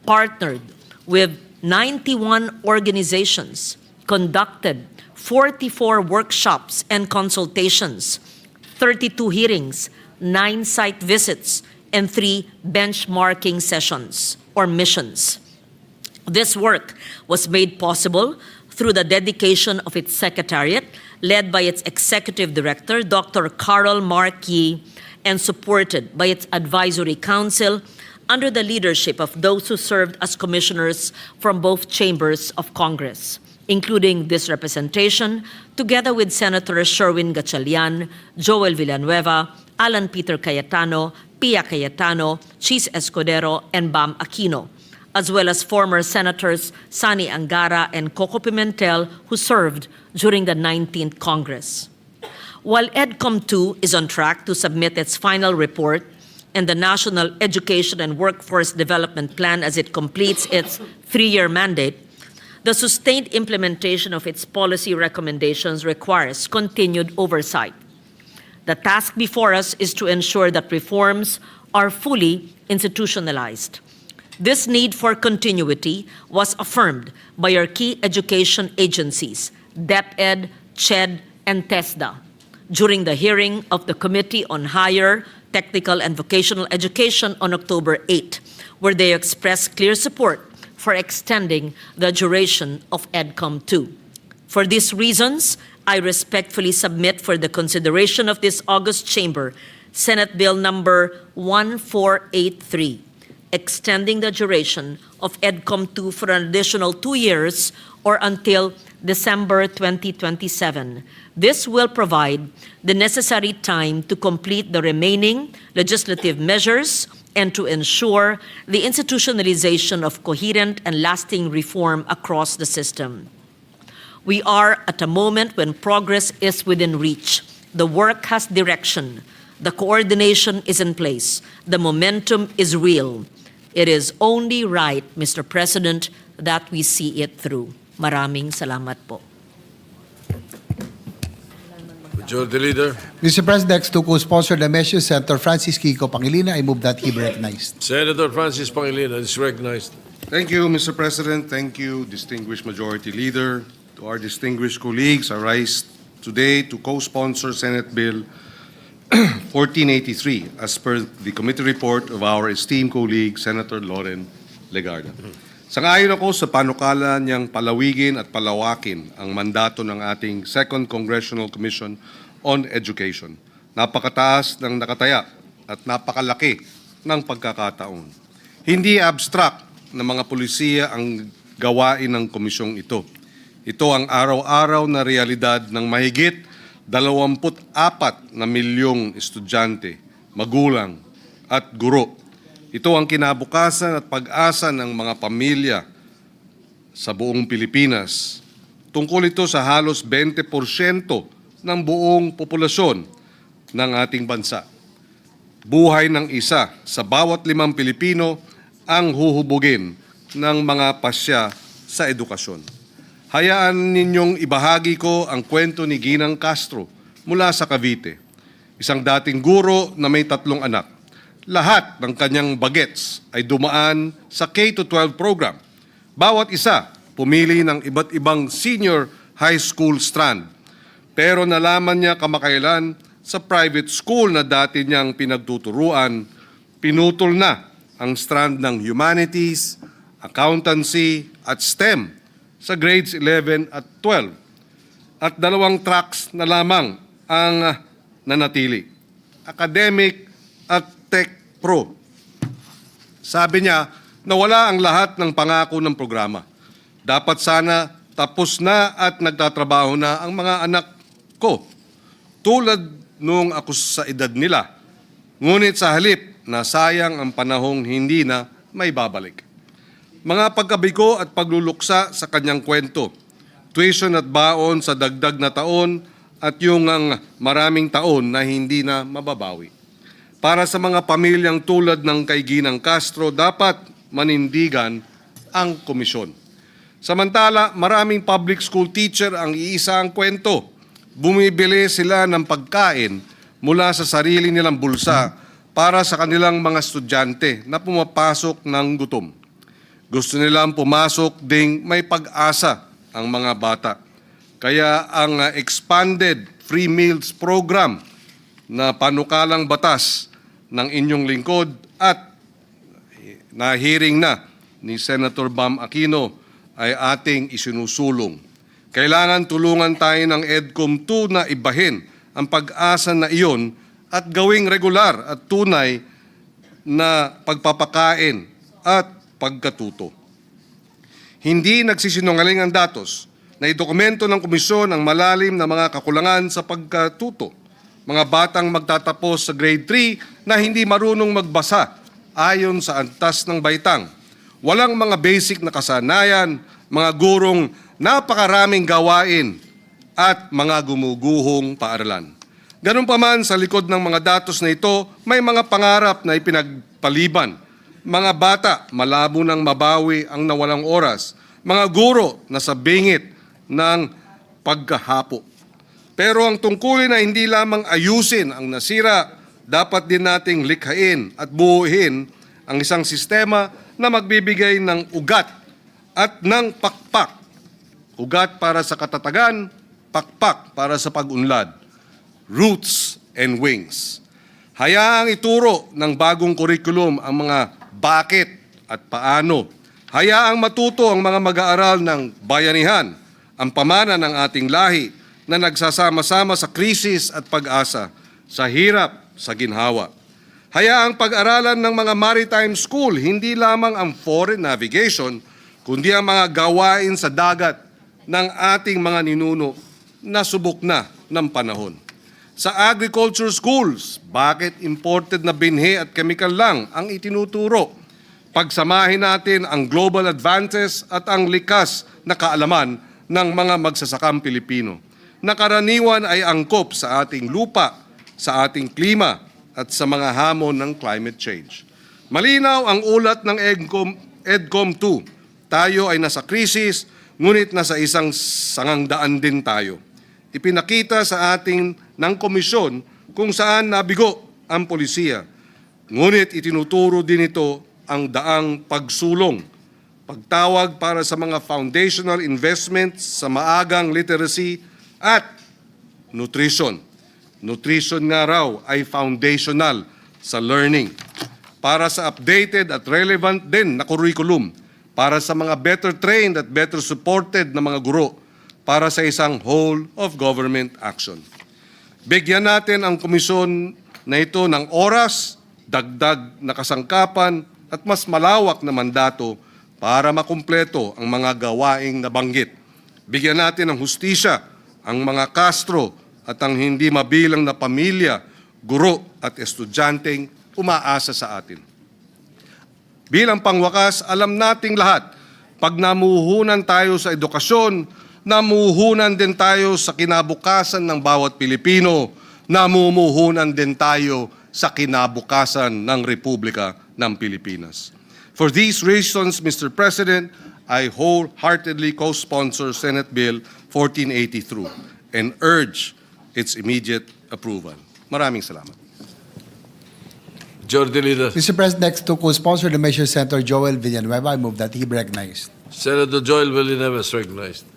partnered with 91 organizations, conducted 44 workshops and consultations, 32 hearings, 9 site visits, and 3 benchmarking sessions or missions. This work was made possible through the dedication of its secretariat, led by its executive director, Dr. Carol Markey, and supported by its advisory council under the leadership of those who served as commissioners from both chambers of Congress, including this representation, together with Senator Sherwin Gatchalian, Joel Villanueva, Alan Peter Cayetano, Pia Cayetano, Chis Escudero, and Bam Aquino, as well as former Senators Sani Angara and Coco Pimentel, who served during the 19th Congress. While EDCOM2 is on track to submit its final report and the National Education and Workforce Development Plan as it completes its 3-year mandate, The sustained implementation of its policy recommendations requires continued oversight. The task before us is to ensure that reforms are fully institutionalized. This need for continuity was affirmed by our key education agencies, DepEd, CHED, and TESDA, during the hearing of the Committee on Higher, Technical, and Vocational Education on October 8, where they expressed clear support for extending the duration of EDCOM 2. For these reasons, I respectfully submit for the consideration of this August Chamber Senate Bill number 1483, extending the duration of EDCOM 2 for an additional 2 years or until December 2027. This will provide the necessary time to complete the remaining legislative measures and to ensure the institutionalization of coherent and lasting reform across the system. We are at a moment when progress is within reach. The work has direction. The coordination is in place. The momentum is real. It is only right, Mr. President, that we see it through. Maraming salamat po. Majority Leader. Mr. President, next to co-sponsor the measure, Senator Francis Kiko Pangilinan. I move that he be recognized. Senator Francis Pangilinan is recognized. Thank you, Mr. President. Thank you, distinguished Majority Leader. To our distinguished colleagues, I rise today to co-sponsor Senate Bill 1483 as per the committee report of our esteemed colleague, Senator Loren Legarda. Sangayon ako sa panukala niyang palawigin at palawakin ang mandato ng ating Second Congressional Commission on Education. Napakataas ng nakataya at napakalaki ng pagkakataon. Hindi abstract na mga pulisiya ang gawain ng komisyong ito. Ito ang araw-araw na realidad ng mahigit 24 na milyong estudyante, magulang at guro. Ito ang kinabukasan at pag-asa ng mga pamilya sa buong Pilipinas. Tungkol ito sa halos 20% ng buong populasyon ng ating bansa. Buhay ng isa sa bawat 5 Pilipino ang huhubugin ng mga pasya sa edukasyon. Hayaan ninyong ibahagi ko ang kwento ni Ginang Castro mula sa Cavite. Isang dating guro na may 3 anak. Lahat ng kanyang bagets ay dumaan sa K-12 program. Bawat isa pumili ng iba't ibang senior high school strand. Pero nalaman niya kamakailan sa private school na dati niyang pinagtuturuan, pinutol na ang strand ng humanities, accountancy at STEM sa grades 11 at 12. At 2 tracks na lamang ang nanatili, academic at tech pro. Sabi niya, nawala ang lahat ng pangako ng programa. Dapat sana tapos na at nagtatrabaho na ang mga anak ko. Tulad nung ako sa edad nila. Ngunit sa halip, nasayang ang panahong hindi na may babalik. Mga pagkabigo at pagluluksa sa kanyang kwento, tuition at baon sa dagdag na taon at yung maraming taon na hindi na mababawi. Para sa mga pamilyang tulad ng kay Ginang Castro, dapat manindigan ang komisyon. Samantala, maraming public school teacher ang iisa ang kwento. Bumibili sila ng pagkain mula sa sarili nilang bulsa para sa kanilang mga estudyante na pumapasok ng gutom. Gusto nilang pumasok ding may pag-asa ang mga bata. Kaya ang expanded free meals program na panukalang batas ng inyong lingkod at na-hearing na ni Senator Bam Aquino ay ating isinusulong. Kailangan tulungan tayo ng EDCOM 2 na ibahin ang pag-asa na iyon at gawing regular at tunay na pagpapakain at pagkatuto. Hindi nagsisinungaling ang datos na idokumento ng komisyon ang malalim na mga kakulangan sa pagkatuto. Mga batang magtatapos sa grade 3 na hindi marunong magbasa ayon sa antas ng baitang. Walang mga basic na kasanayan, mga gurong napakaraming gawain at mga gumuguhong paaralan. Ganun pa man sa likod ng mga datos na ito, may mga pangarap na ipinagpaliban. Mga bata, malabo nang mabawi ang nawalang oras. mga guro na sa bingit ng pagkahapo. Pero ang tungkulin na hindi lamang ayusin ang nasira, dapat din nating likhain at buuin ang isang sistema na magbibigay ng ugat at ng pakpak. Ugat para sa katatagan, pakpak para sa pag-unlad. Roots and wings. Hayaang ituro ng bagong kurikulum ang mga bakit at paano. Hayaang matuto ang mga mag-aaral ng bayanihan, ang pamana ng ating lahi na nagsasama-sama sa krisis at pag-asa, sa hirap, sa ginhawa. Hayaang pag-aralan ng mga maritime school, hindi lamang ang foreign navigation, kundi ang mga gawain sa dagat ng ating mga ninuno na subok na ng panahon. Sa agriculture schools, bakit imported na binhi at chemical lang ang itinuturo? Pagsamahin natin ang global advances at ang likas na kaalaman ng mga magsasakang Pilipino, na karaniwan ay angkop sa ating lupa, sa ating klima, at sa mga hamon ng climate change. Malinaw ang ulat ng EDCOM 2. Tayo ay nasa krisis, ngunit nasa isang sangangdaan din tayo. Ipinakita sa ating ng komisyon kung saan nabigo ang polisiya. Ngunit itinuturo din ito ang daang pagsulong, pagtawag para sa mga foundational investments sa maagang literacy at nutrition. Nutrition nga raw ay foundational sa learning. Para sa updated at relevant din na curriculum, para sa mga better trained at better supported na mga guro, para sa isang whole of government action. Bigyan natin ang komisyon na ito ng oras, dagdag na kasangkapan at mas malawak na mandato para makumpleto ang mga gawaing nabanggit. Bigyan natin ng hustisya ang mga Castro at ang hindi mabilang na pamilya, guro at estudyanteng umaasa sa atin. Bilang pangwakas, alam nating lahat, pag namuhunan tayo sa edukasyon, namuhunan din tayo sa kinabukasan ng bawat Pilipino, namumuhunan din tayo sa kinabukasan ng Republika ng Pilipinas. For these reasons, Mr. President, I wholeheartedly co-sponsor Senate Bill 1483 and urge its immediate approval. Maraming salamat. Majority Leader. Mr. President, next to co-sponsor the measure, Senator Joel Villanueva. I move that he be recognized. Senator Joel Villanueva is recognized.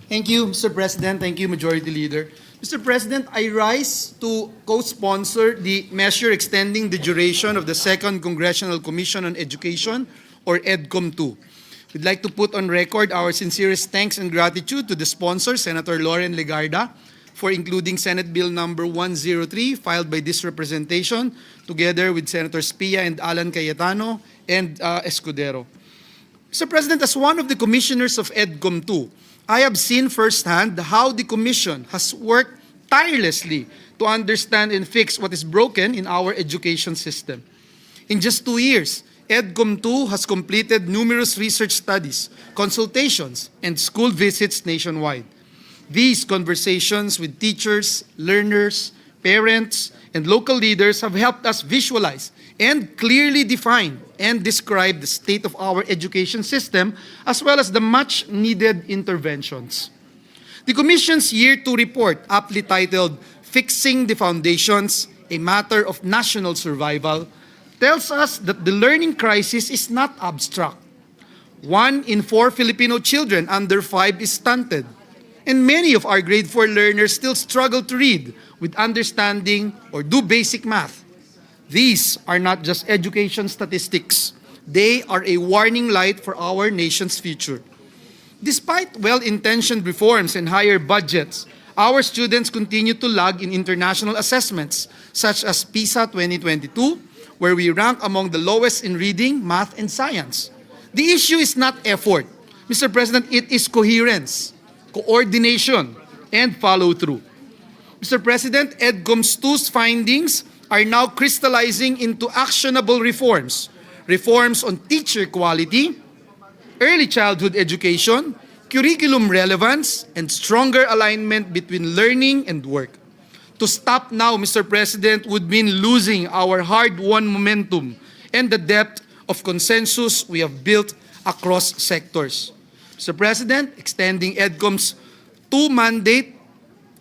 Thank you, Mr. President. Thank you, Majority Leader. Mr. President, I rise to co-sponsor the measure extending the duration of the Second Congressional Commission on Education, or EDCOM 2. We'd like to put on record our sincerest thanks and gratitude to the sponsor, Senator Loren Legarda, for including Senate Bill number 103, filed by this representation, together with Senators Pia and Alan Cayetano and Escudero. Mr. President, as one of the commissioners of EDCOM 2, I have seen firsthand how the Commission has worked tirelessly to understand and fix what is broken in our education system. In just 2 years, EDCOM 2 has completed numerous research studies, consultations, and school visits nationwide. These conversations with teachers, learners, parents, and local leaders have helped us visualize and clearly define and describe the state of our education system, as well as the much-needed interventions. The Commission's Year 2 report, aptly titled Fixing the Foundations, a Matter of National Survival, tells us that the learning crisis is not abstract. 1 in 4 Filipino children under 5 is stunted, and many of our grade 4 learners still struggle to read with understanding or do basic math. These are not just education statistics. They are a warning light for our nation's future. Despite well-intentioned reforms and higher budgets, our students continue to lag in international assessments, such as PISA 2022, where we rank among the lowest in reading, math, and science. The issue is not effort. Mr. President, it is coherence, coordination, and follow-through. Mr. President, EDCOM's 2's findings are now crystallizing into actionable reforms. Reforms on teacher quality, early childhood education, curriculum relevance, and stronger alignment between learning and work. To stop now, Mr. President, would mean losing our hard-won momentum and the depth of consensus we have built across sectors. Mr. President, extending EDCOM's 2 mandate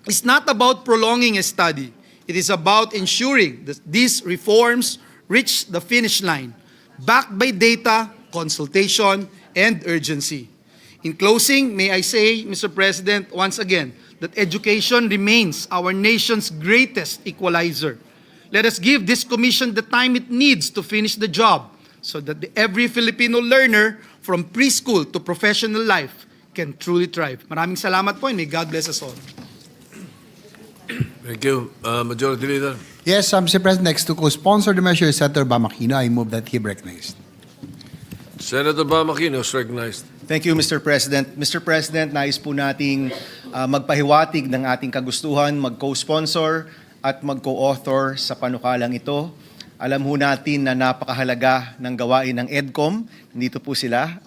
is not about prolonging a study. It is about ensuring that these reforms reach the finish line, backed by data, consultation, and urgency. In closing, may I say, Mr. President, once again, that education remains our nation's greatest equalizer. Let us give this commission the time it needs to finish the job so that every Filipino learner from preschool to professional life can truly thrive. Maraming salamat po, and may God bless us all. Thank you. Majority Leader. Yes, Mr. President, next to co-sponsor the measure is Senator Bamakino. I move that he be recognized. Senator Bamakino is recognized. Thank you, Mr. President. Mr. President, nais po nating magpahiwatig ng ating kagustuhan, mag-co-sponsor at mag-co-author sa panukalang ito. Alam ho natin na napakahalaga ng gawain ng EDCOM. Nandito po sila.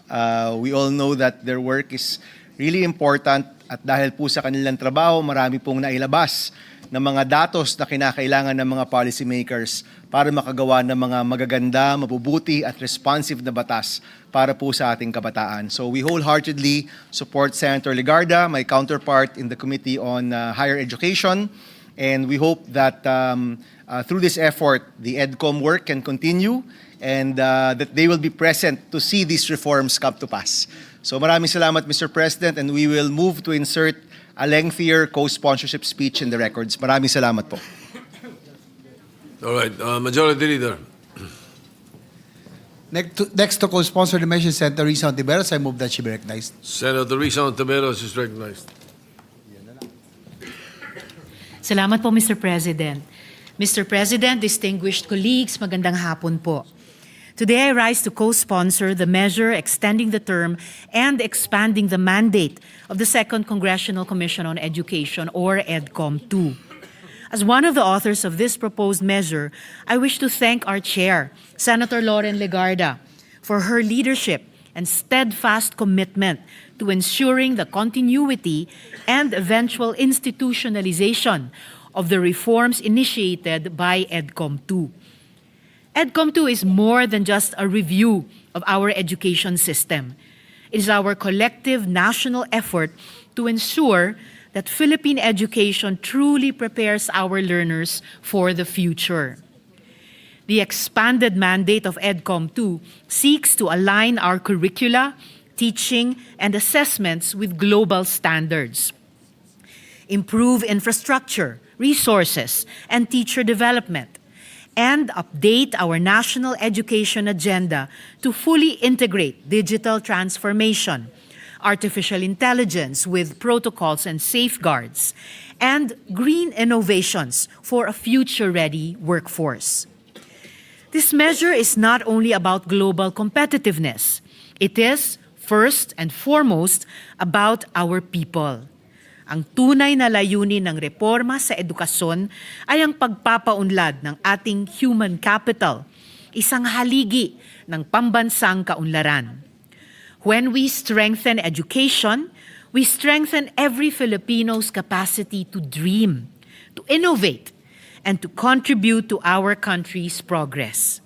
We all know that their work is really important at dahil po sa kanilang trabaho, marami pong nailabas ng mga datos na kinakailangan ng mga policymakers para makagawa ng mga magaganda, mabubuti at responsive na batas para po sa ating kabataan. So we wholeheartedly support Senator Legarda, my counterpart in the Committee on Higher Education, and we hope that through this effort, the EDCOM work can continue and that they will be present to see these reforms come to pass. So maraming salamat, Mr. President, and we will move to insert a lengthier co-sponsorship speech in the records. Maraming salamat po. All right. Majority Leader. Next to co-sponsor the measure is Senator Risa Ontiveros. I move that she be recognized. Senator Risa Ontiveros is recognized. Salamat po, Mr. President. Mr. President, distinguished colleagues, magandang hapon po. Today, I rise to co-sponsor the measure extending the term and expanding the mandate of the Second Congressional Commission on Education, or EDCOM-2. As one of the authors of this proposed measure, I wish to thank our chair, Senator Lauren Legarda, for her leadership and steadfast commitment to ensuring the continuity and eventual institutionalization of the reforms initiated by EDCOM-2. EDCOM-2 is more than just a review of our education system. It is our collective national effort to ensure that Philippine education truly prepares our learners for the future. The expanded mandate of EDCOM-2 seeks to align our curricula, teaching, and assessments with global standards, improve infrastructure, resources, and teacher development, and update our national education agenda to fully integrate digital transformation, artificial intelligence with protocols and safeguards, and green innovations for a future-ready workforce. This measure is not only about global competitiveness. It is, first and foremost, about our people. Ang tunay na layunin ng reforma sa edukasyon ay ang pagpapaunlad ng ating human capital, isang haligi ng pambansang kaunlaran. When we strengthen education, we strengthen every Filipino's capacity to dream, to innovate, and to contribute to our country's progress.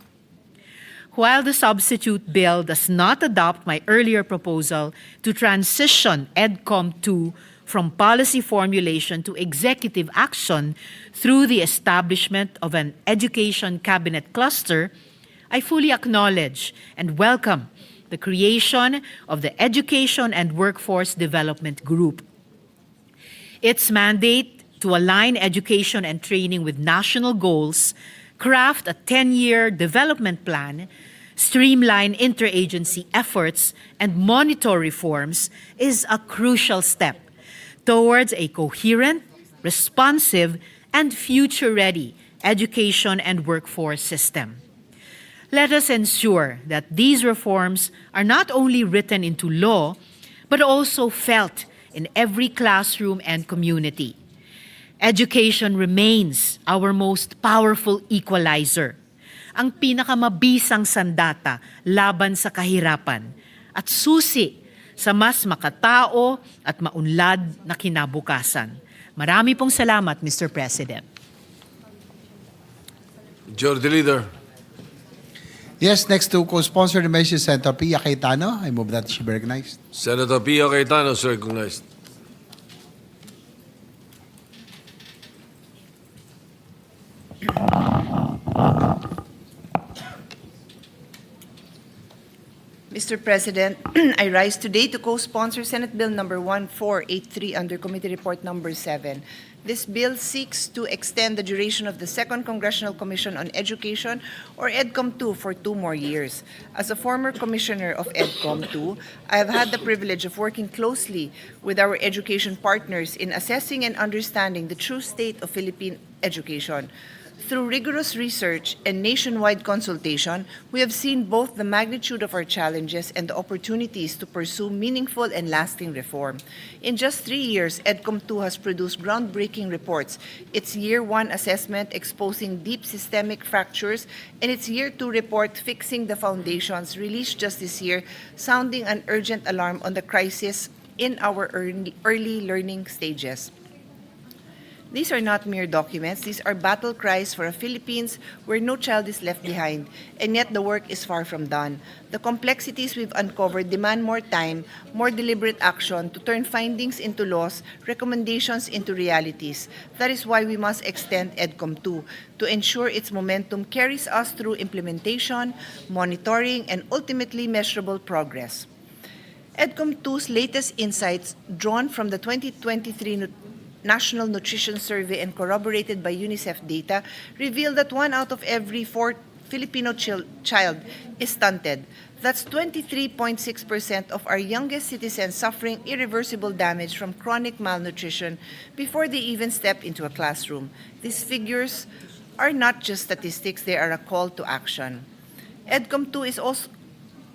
While the substitute bill does not adopt my earlier proposal to transition EDCOM-2 from policy formulation to executive action through the establishment of an education cabinet cluster, I fully acknowledge and welcome the creation of the Education and Workforce Development Group. Its mandate to align education and training with national goals, craft a 10-year development plan, streamline interagency efforts, and monitor reforms is a crucial step towards a coherent, responsive, and future-ready education and workforce system. Let us ensure that these reforms are not only written into law, but also felt in every classroom and community. Education remains our most powerful equalizer, ang pinakamabisang sandata laban sa kahirapan, at susi sa mas makatao at maunlad na kinabukasan. Marami pong salamat, Mr. President. Majority Leader. Yes, next to co-sponsor the measure, Senator Pia Cayetano. I move that she be recognized. Senator Pio Cayetano is recognized. Mr. President, I rise today to co-sponsor Senate Bill number 1483 under Committee Report number 7. This bill seeks to extend the duration of the Second Congressional Commission on Education, or EDCOM-2, for 2 more years. As a former commissioner of EDCOM-2, I have had the privilege of working closely with our education partners in assessing and understanding the true state of Philippine education. Through rigorous research and nationwide consultation, we have seen both the magnitude of our challenges and the opportunities to pursue meaningful and lasting reform. In just 3 years, EDCOM-2 has produced groundbreaking reports, its Year 1 assessment exposing deep systemic fractures, and its Year 2 report fixing the foundations, released just this year, sounding an urgent alarm on the crisis in our early learning stages. These are not mere documents. These are battle cries for a Philippines where no child is left behind, and yet the work is far from done. The complexities we've uncovered demand more time, more deliberate action to turn findings into laws, recommendations into realities. That is why we must extend EDCOM-2 to ensure its momentum carries us through implementation, monitoring, and ultimately measurable progress. EDCOM-2's latest insights, drawn from the 2023 National Nutrition Survey and corroborated by UNICEF data, reveal that 1 out of every 4 Filipino child is stunted. That's 23.6% of our youngest citizens suffering irreversible damage from chronic malnutrition before they even step into a classroom. These figures are not just statistics, they are a call to action. EDCOM-2 is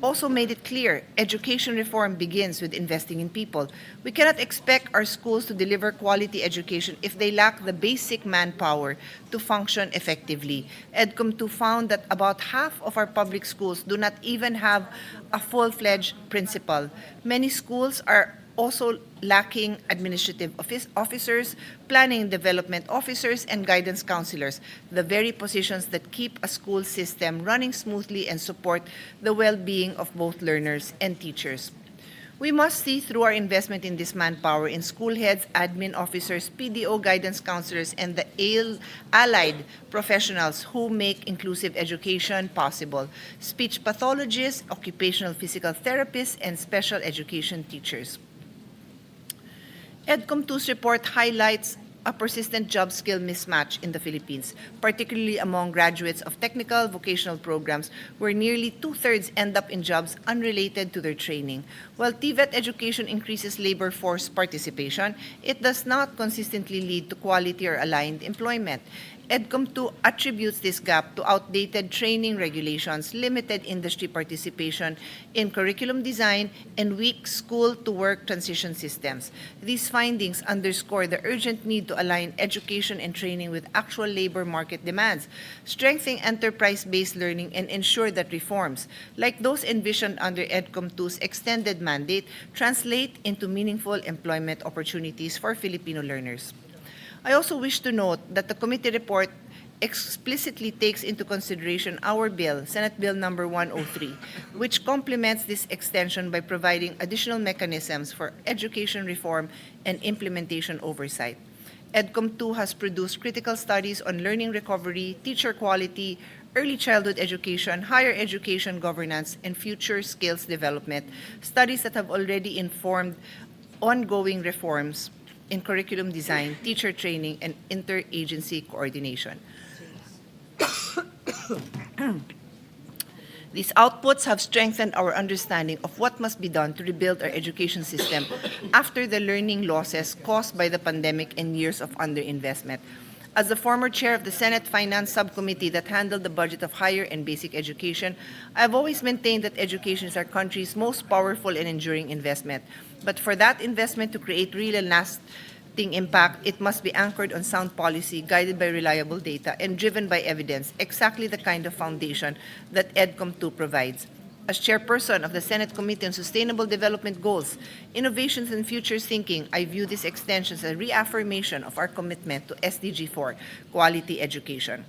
also made it clear education reform begins with investing in people. We cannot expect our schools to deliver quality education if they lack the basic manpower to function effectively. EDCOM-2 found that about half of our public schools do not even have a full-fledged principal. Many schools are also lacking administrative officers, planning and development officers, and guidance counselors, the very positions that keep a school system running smoothly and support the well-being of both learners and teachers. We must see through our investment in this manpower in school heads, admin officers, PDO guidance counselors, and the allied professionals who make inclusive education possible: speech pathologists, occupational physical therapists, and special education teachers. EDCOM-2's report highlights a persistent job skill mismatch in the Philippines, particularly among graduates of technical vocational programs, where nearly 2/3 end up in jobs unrelated to their training. While TVET education increases labor force participation, it does not consistently lead to quality or aligned employment. EDCOM-2 attributes this gap to outdated training regulations, limited industry participation in curriculum design, and weak school-to-work transition systems. These findings underscore the urgent need to align education and training with actual labor market demands, strengthen enterprise-based learning, and ensure that reforms, like those envisioned under EDCOM-2's extended mandate, translate into meaningful employment opportunities for Filipino learners. I also wish to note that the committee report explicitly takes into consideration our bill, Senate Bill number 103, which complements this extension by providing additional mechanisms for education reform and implementation oversight. EDCOM-2 has produced critical studies on learning recovery, teacher quality, early childhood education, higher education governance, and future skills development, studies that have already informed ongoing reforms in curriculum design, teacher training, and interagency coordination. These outputs have strengthened our understanding of what must be done to rebuild our education system after the learning losses caused by the pandemic and years of underinvestment. As the former chair of the Senate Finance Subcommittee that handled the budget of higher and basic education, I have always maintained that education is our country's most powerful and enduring investment. But for that investment to create real and lasting impact, it must be anchored on sound policy, guided by reliable data, and driven by evidence, exactly the kind of foundation that EDCOM-2 provides. As chairperson of the Senate Committee on Sustainable Development Goals, Innovations and Futures Thinking, I view this extension as a reaffirmation of our commitment to SDG 4, quality education.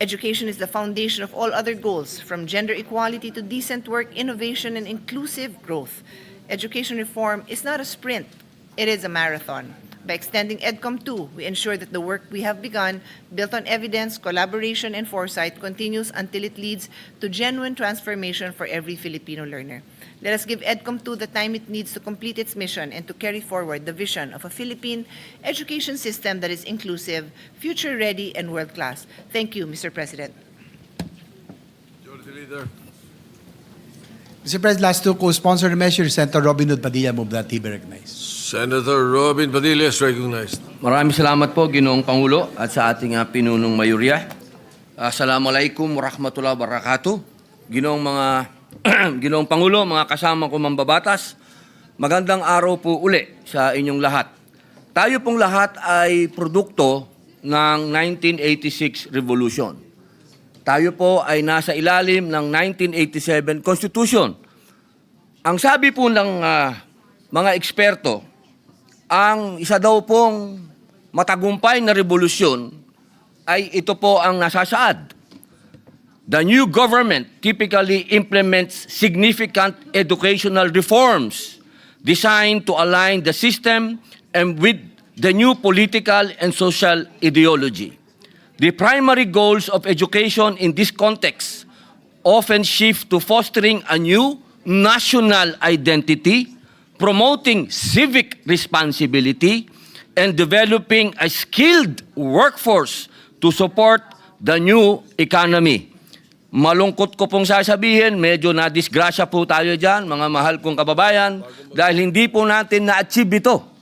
Education is the foundation of all other goals, from gender equality to decent work, innovation, and inclusive growth. Education reform is not a sprint, it is a marathon. By extending EDCOM 2, we ensure that the work we have begun, built on evidence, collaboration, and foresight, continues until it leads to genuine transformation for every Filipino learner. Let us give EDCOM 2 the time it needs to complete its mission and to carry forward the vision of a Philippine education system that is inclusive, future-ready, and world-class. Thank you, Mr. President. Majority Leader. Mr. President, last to co-sponsor the measure, Senator Robin Hood Padilla, move that he be recognized. Senator Robin Padilla is recognized. Maraming salamat po, Ginoong Pangulo, at sa ating pinunong mayoriya. Assalamualaikum warahmatullahi wabarakatuh. Ginoong Pangulo, mga kasama ko mambabatas, magandang araw po uli sa inyong lahat. Tayo pong lahat ay produkto ng 1986 Revolution. Tayo po ay nasa ilalim ng 1987 Constitution. Ang sabi po ng mga eksperto, ang isa daw pong matagumpay na revolusyon ay ito po ang nasasaad. The new government typically implements significant educational reforms designed to align the system and with the new political and social ideology. The primary goals of education in this context often shift to fostering a new national identity, promoting civic responsibility, and developing a skilled workforce to support the new economy. Malungkot ko pong sasabihin, medyo na-disgrasya po tayo dyan, mga mahal kong kababayan, dahil hindi po natin na-achieve ito.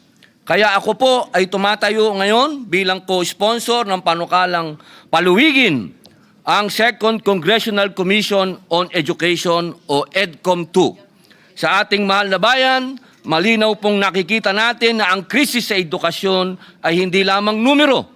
Kaya ako po ay tumatayo ngayon bilang co-sponsor ng panukalang paluwigin ang Second Congressional Commission on Education o EDCOM 2. Sa ating mahal na bayan, malinaw pong nakikita natin na ang krisis sa edukasyon ay hindi lamang numero,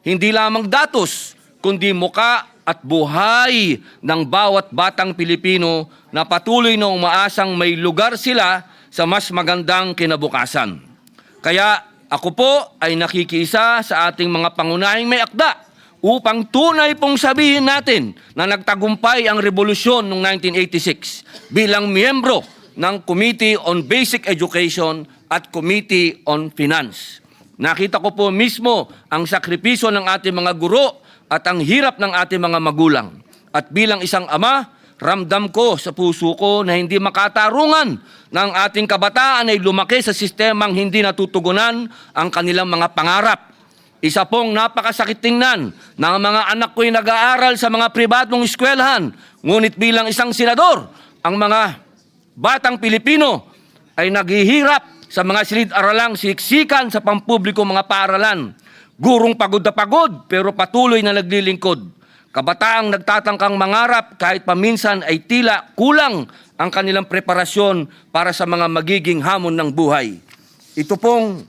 hindi lamang datos, kundi muka at buhay ng bawat batang Pilipino na patuloy na umaasang may lugar sila sa mas magandang kinabukasan. Kaya ako po ay nakikiisa sa ating mga pangunahing may akda upang tunay pong sabihin natin na nagtagumpay ang revolusyon noong 1986 bilang miyembro ng Committee on Basic Education at Committee on Finance. Nakita ko po mismo ang sakripisyo ng ating mga guro at ang hirap ng ating mga magulang. At bilang isang ama, ramdam ko sa puso ko na hindi makatarungan ng ating kabataan ay lumaki sa sistemang hindi natutugunan ang kanilang mga pangarap. Isa pong napakasakit tingnan na ang mga anak ko'y nag-aaral sa mga pribadong eskwelahan. Ngunit bilang isang senador, ang mga batang Pilipino ay naghihirap sa mga silid-aralang siksikan sa pampubliko mga paaralan. Gurong pagod na pagod pero patuloy na naglilingkod. Kabataang nagtatangkang mangarap kahit paminsan ay tila kulang ang kanilang preparasyon para sa mga magiging hamon ng buhay. Ito pong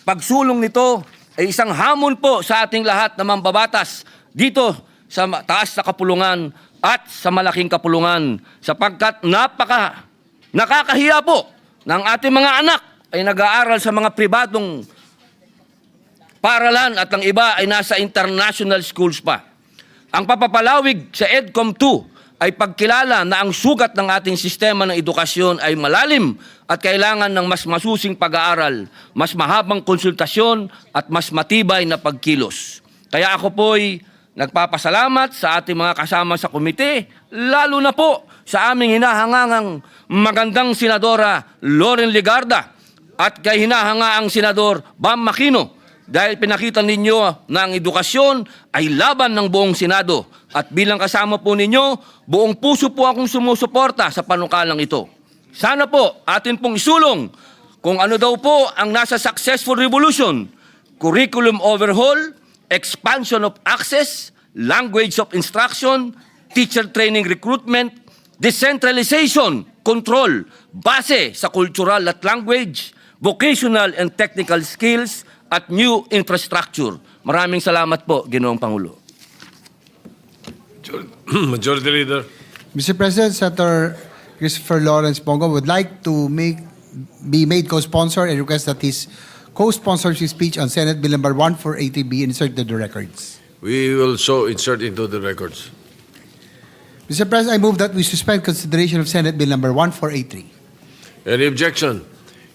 pagsulong nito ay isang hamon po sa ating lahat na mambabatas dito sa taas na kapulungan at sa malaking kapulungan sapagkat nakakahiya po ng ating mga anak ay nag-aaral sa mga pribadong paaralan at ang iba ay nasa international schools pa. Ang papapalawig sa EDCOM 2 ay pagkilala na ang sugat ng ating sistema ng edukasyon ay malalim at kailangan ng mas masusing pag-aaral, mas mahabang konsultasyon at mas matibay na pagkilos. Kaya ako po'y nagpapasalamat sa ating mga kasama sa komite, lalo na po sa aming hinahangangang magandang Senadora Loren Legarda at kay hinahangaang Senador Bam Aquino dahil pinakita ninyo na ang edukasyon ay laban ng buong Senado at bilang kasama po ninyo, buong puso po akong sumusuporta sa panukalang ito. Sana po atin pong isulong kung ano daw po ang nasa successful revolution, curriculum overhaul, expansion of access, language of instruction, teacher training recruitment, decentralization, control, base sa cultural at language, vocational and technical skills, at new infrastructure. Maraming salamat po, Ginoong Pangulo. Majority Leader. Mr. President, Senator Christopher Lawrence Bongo would like to be made co-sponsor and request that his co-sponsors his speech on Senate Bill number 1480 be inserted to the records. We will so insert into the records. Mr. President, I move that we suspend consideration of Senate Bill number 1483. Any objection?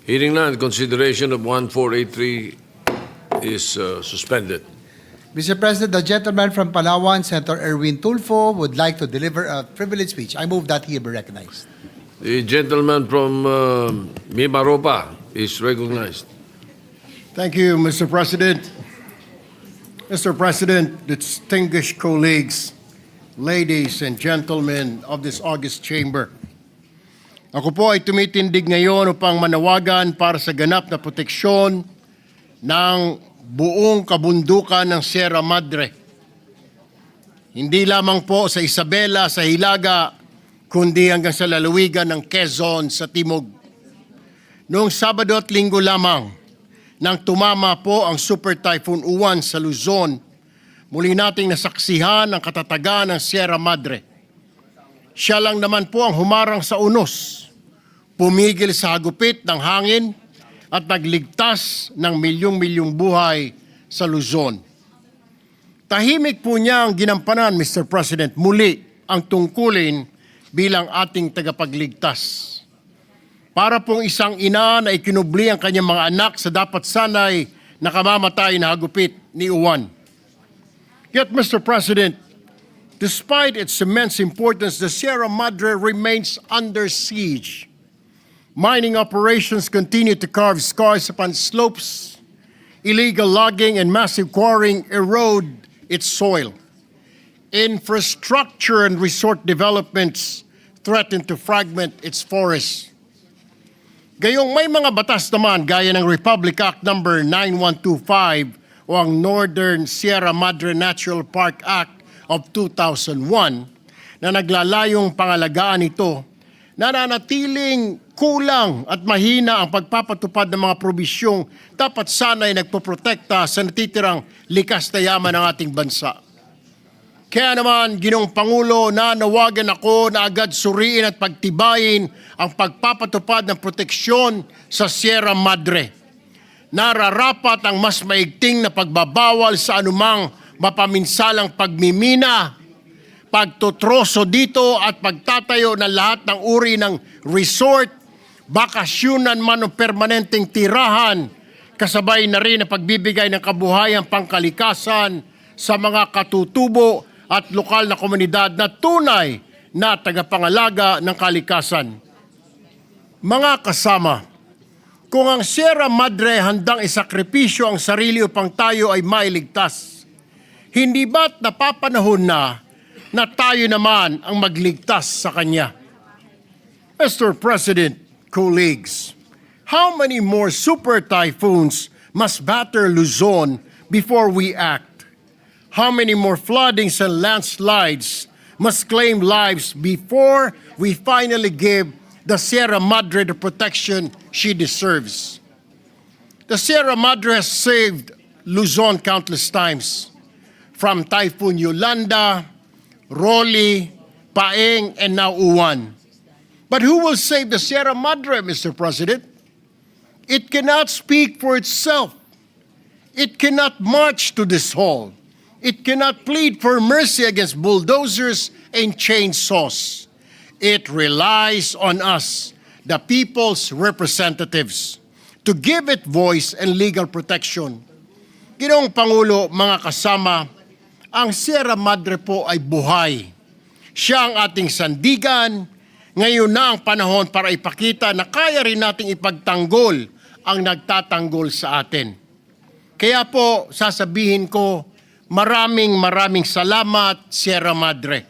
Hearing none, consideration of 1483 is suspended. Mr. President, the gentleman from Palawan, Senator Erwin Tulfo, would like to deliver a privilege speech. I move that he be recognized. The gentleman from Mimaropa is recognized. Thank you, Mr. President. Mr. President, distinguished colleagues, ladies and gentlemen of this august chamber. Ako po ay tumitindig ngayon upang manawagan para sa ganap na proteksyon ng buong kabundukan ng Sierra Madre. Hindi lamang po sa Isabela, sa Hilaga, kundi hanggang sa lalawigan ng Quezon sa Timog. Noong Sabado at Linggo lamang, nang tumama po ang Super Typhoon Uwan sa Luzon, muli nating nasaksihan ang katatagan ng Sierra Madre. Siya lang naman po ang humarang sa unos, pumigil sa hagupit ng hangin at nagligtas ng milyong-milyong buhay sa Luzon. Tahimik po niya ang ginampanan, Mr. President, muli ang tungkulin bilang ating tagapagligtas. Para pong isang ina na ikinubli ang kanyang mga anak sa dapat sanay nakamamatay na hagupit ni Uwan. Yet, Mr. President, despite its immense importance, the Sierra Madre remains under siege. Mining operations continue to carve scars upon slopes. Illegal logging and massive quarrying erode its soil. Infrastructure and resort developments threaten to fragment its forests. Gayong may mga batas naman gaya ng Republic Act No. 9125 o ang Northern Sierra Madre Natural Park Act of 2001 na naglalayong pangalagaan ito, nananatiling kulang at mahina ang pagpapatupad ng mga probisyong dapat sana'y nagpoprotekta sa natitirang likas na yaman ng ating bansa. Kaya naman, Ginoong Pangulo, nanawagan ako na agad suriin at pagtibayin ang pagpapatupad ng proteksyon sa Sierra Madre. Nararapat ang mas maigting na pagbabawal sa anumang mapaminsalang pagmimina, pagtutroso dito at pagtatayo ng lahat ng uri ng resort, bakasyunan man o permanenteng tirahan, kasabay na rin ang pagbibigay ng kabuhayang pangkalikasan sa mga katutubo at lokal na komunidad na tunay na tagapangalaga ng kalikasan. Mga kasama, kung ang Sierra Madre handang isakripisyo ang sarili upang tayo ay mailigtas, hindi ba't napapanahon na tayo naman ang magligtas sa Kanya? Mr. President, colleagues, how many more super typhoons must batter Luzon before we act? How many more floodings and landslides must claim lives before we finally give the Sierra Madre the protection she deserves? The Sierra Madre has saved Luzon countless times, from Typhoon Yolanda, Rolly, Paeng, and now Uwan. But who will save the Sierra Madre, Mr. President? It cannot speak for itself. It cannot march to this hall. It cannot plead for mercy against bulldozers and chainsaws. It relies on us, the people's representatives, to give it voice and legal protection. Ginoong Pangulo, mga kasama, ang Sierra Madre po ay buhay. Siya ang ating sandigan. Ngayon na ang panahon para ipakita na kaya rin nating ipagtanggol ang nagtatanggol sa atin. Kaya po, sasabihin ko, maraming salamat, Sierra Madre.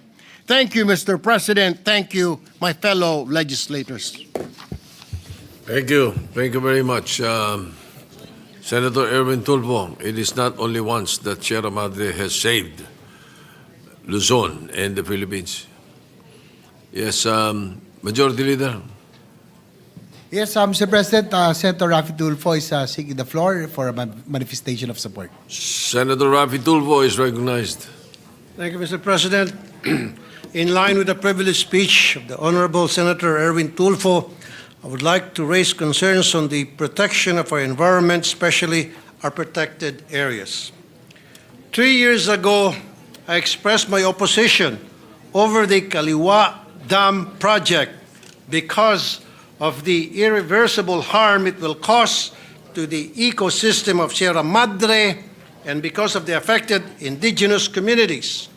Thank you, Mr. President. Thank you, my fellow legislators. Thank you. Thank you very much. Senator Erwin Tulfo, it is not only once that Sierra Madre has saved Luzon and the Philippines. Yes, Majority Leader. Yes, Mr. President, Senator Rafi Tulfo is seeking the floor for a manifestation of support. Senator Rafi Tulfo is recognized. Thank you, Mr. President. In line with the privileged speech of the Honorable Senator Erwin Tulfo, I would like to raise concerns on the protection of our environment, especially our protected areas. 3 years ago, I expressed my opposition over the Kaliwa Dam project because of the irreversible harm it will cause to the ecosystem of Sierra Madre and because of the affected indigenous communities.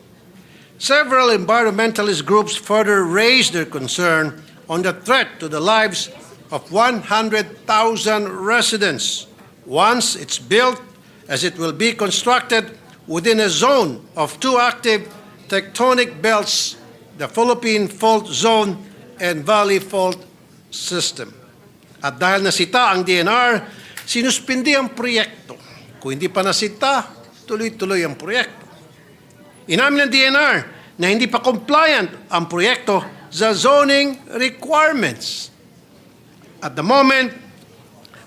Several environmentalist groups further raised their concern on the threat to the lives of 100,000 residents once it's built, as it will be constructed within a zone of two active tectonic belts, the Philippine Fault Zone and Valley Fault System. At dahil nasita ang DNR, sinuspindi ang proyekto. Kung hindi pa nasita, tuloy-tuloy ang proyekto. Inamin ng DNR na hindi pa compliant ang proyekto sa zoning requirements. At the moment,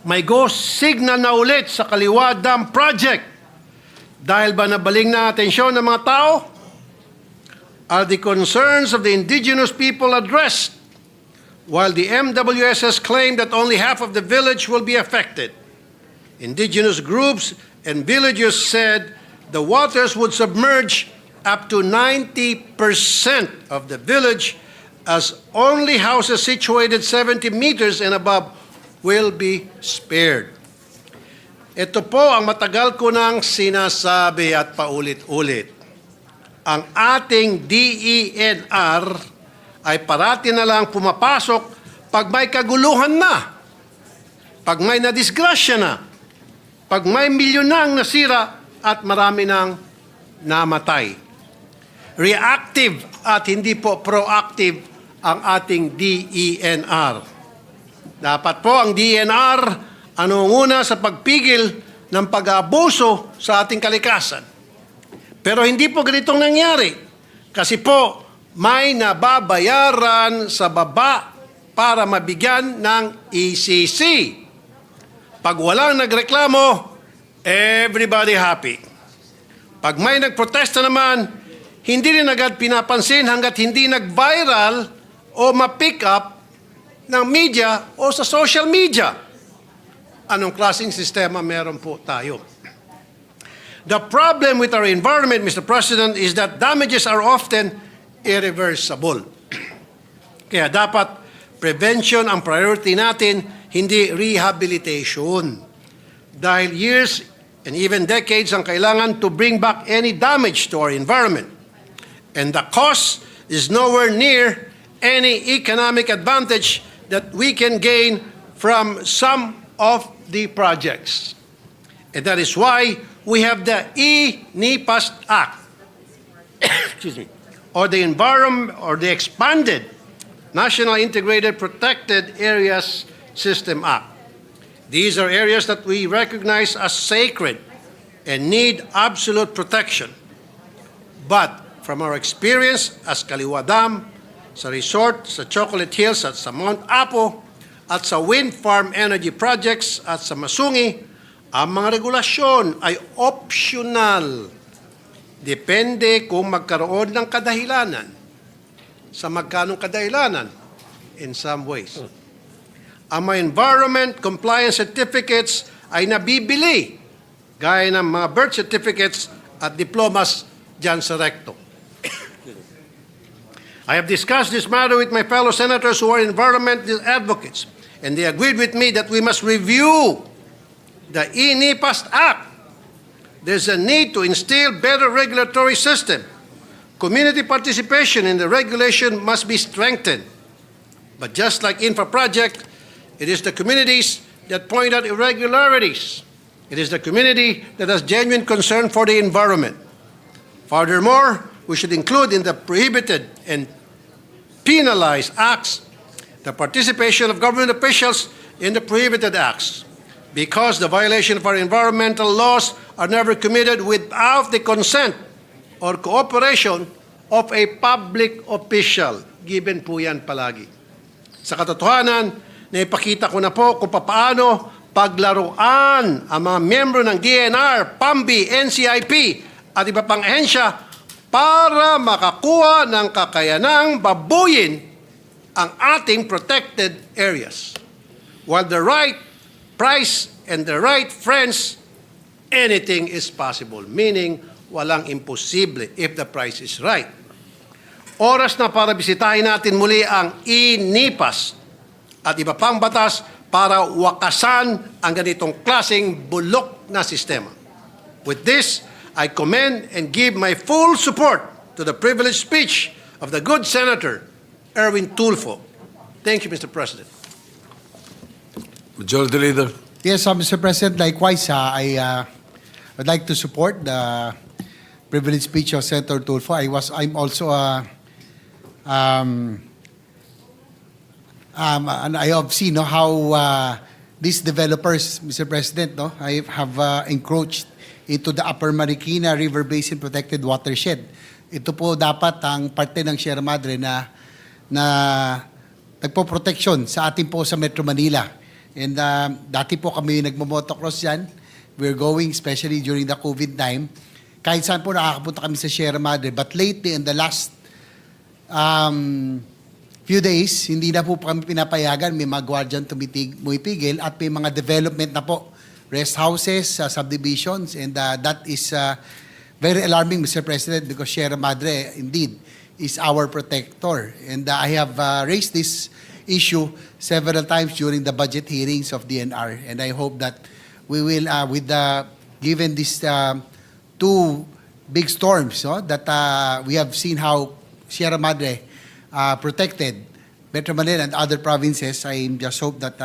may go signal na ulit sa Kaliwa Dam Project. Dahil ba nabaling na atensyon ng mga tao? Are the concerns of the indigenous people addressed? While the MWSS claimed that only half of the village will be affected, indigenous groups and villagers said the waters would submerge up to 90% of the village, as only houses situated 70 meters and above will be spared. Ito po ang matagal ko nang sinasabi at paulit-ulit. Ang ating DENR ay parati na lang pumapasok pag may kaguluhan na, pag may nadisgrasya na, pag may milyon nang nasira at marami nang namatay. Reactive at hindi po proactive ang ating DENR. Dapat po ang DENR una sa pagpigil ng pag-aabuso sa ating kalikasan. Pero hindi po ganitong nangyari. Kasi po, may nababayaran sa baba para mabigyan ng ECC. Pag walang nagreklamo, everybody happy. Pag may nagprotesta naman, hindi rin agad pinapansin hanggat hindi nag-viral o ma-pick up ng media o sa social media. Anong klaseng sistema meron po tayo? The problem with our environment, Mr. President, is that damages are often irreversible. Kaya dapat prevention ang priority natin, hindi rehabilitation. Dahil years and even decades ang kailangan to bring back any damage to our environment. And the cost is nowhere near any economic advantage that we can gain from some of the projects. And that is why we have the E-NIPAS Act, excuse me, or the expanded National Integrated Protected Areas System Act. These are areas that we recognize as sacred and need absolute protection. But from our experience as Kaliwa Dam, sa resort, sa Chocolate Hills at sa Mount Apo, at sa wind farm energy projects at sa Masungi, ang mga regulasyon ay optional. Depende kung magkaroon ng kadahilanan. Sa magkanong kadahilanan? In some ways. Ang mga environment compliance certificates ay nabibili, gaya ng mga birth certificates at diplomas dyan sa recto. I have discussed this matter with my fellow senators who are environment advocates, and they agreed with me that we must review the E-NIPAS Act. There's a need to instill better regulatory system. Community participation in the regulation must be strengthened. But just like infra project, it is the communities that point out irregularities. It is the community that has genuine concern for the environment. Furthermore, we should include in the prohibited and penalized acts the participation of government officials in the prohibited acts, because the violation of our environmental laws are never committed without the consent or cooperation of a public official. Given po yan palagi. Sa katotohanan, naipakita ko na po kung paano paglaruan ang mga miyembro ng DNR, PAMBI, NCIP at iba pang ahensya para makakuha ng kakayanang babuyin ang ating protected areas. While the right price and the right friends anything is possible. Meaning, walang imposible if the price is right. Oras na para bisitahin natin muli ang INIPAS at iba pang batas para wakasan ang ganitong klaseng bulok na sistema. With this, I commend and give my full support to the privileged speech of the good Senator Erwin Tulfo. Thank you, Mr. President. Majority Leader. Yes, Mr. President, likewise, I would like to support the privileged speech of Senator Tulfo. I'm also and I have seen how these developers, Mr. President, I have encroached into the Upper Marikina River Basin Protected Watershed. Ito po dapat ang parte ng Sierra Madre na nagpo-protection sa atin po sa Metro Manila. And dati po kami nagmo-motocross yan. We're going, especially during the COVID time. Kahit saan po nakakapunta kami sa Sierra Madre. But lately, in the last few days, hindi na po kami pinapayagan. May mga guardian tumipigil at may mga development na po. Rest houses, subdivisions, and that is very alarming, Mr. President, because Sierra Madre, indeed, is our protector. And I have raised this issue several times during the budget hearings of DNR. And I hope that we will, given these two big storms, that we have seen how Sierra Madre protected Metro Manila and other provinces, I just hope that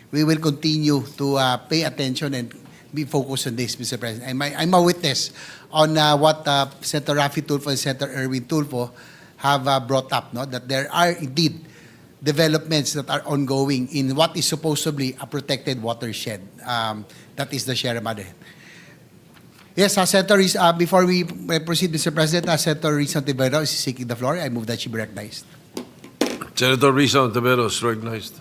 we will continue to pay attention and be focused on this, Mr. President. I'm a witness on what Senator Raffy Tulfo and Senator Erwin Tulfo have brought up, that there are indeed developments that are ongoing in what is supposedly a protected watershed. That is the Sierra Madre. Yes, Senator, before we proceed, Mr. President, Senator Risa Ontiveros is seeking the floor. I move that she be recognized. Senator Risa Ontiveros, recognized.